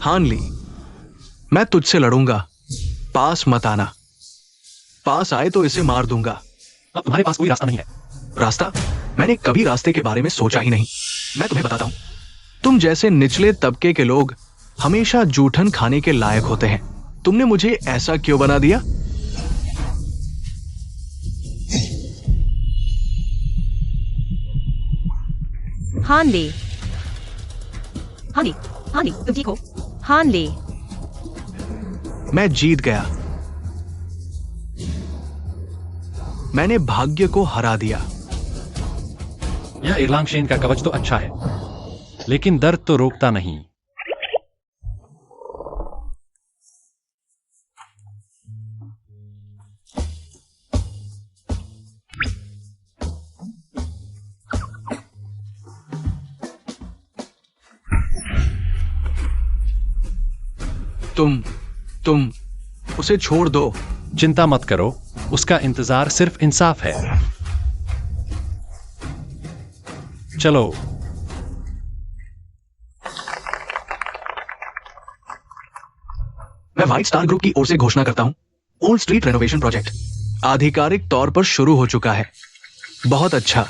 हान ली, मैं तुझसे लड़ूंगा। पास मत आना, पास आए तो इसे मार दूंगा। अब तुम्हारे पास कोई रास्ता नहीं है। रास्ता? मैंने कभी रास्ते के बारे में सोचा ही नहीं। मैं तुम्हें बताता हूं, तुम जैसे निचले तबके के लोग हमेशा जूठन खाने के लायक होते हैं। तुमने मुझे ऐसा क्यों बना दिया? हान ली, तुम ठीक हो? हान ली, मैं जीत गया। मैंने भाग्य को हरा दिया। यह इरलांगशेन का कवच तो अच्छा है, लेकिन दर्द तो रोकता नहीं। तुम उसे छोड़ दो। चिंता मत करो, उसका इंतजार सिर्फ इंसाफ है। चलो। मैं व्हाइट स्टार ग्रुप की ओर से घोषणा करता हूं, ओल्ड स्ट्रीट रेनोवेशन प्रोजेक्ट आधिकारिक तौर पर शुरू हो चुका है। बहुत अच्छा।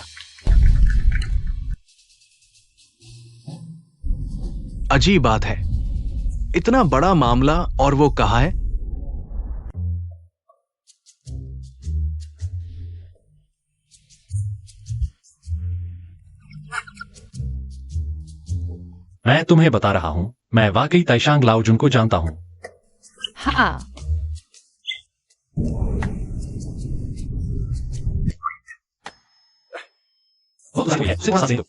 अजीब बात है, इतना बड़ा मामला और वो कहाँ है? मैं तुम्हें बता रहा हूं, मैं वाकई ताइशांग लाओजुन को जानता हूं। हाँ, सिर्फ सांसें लो।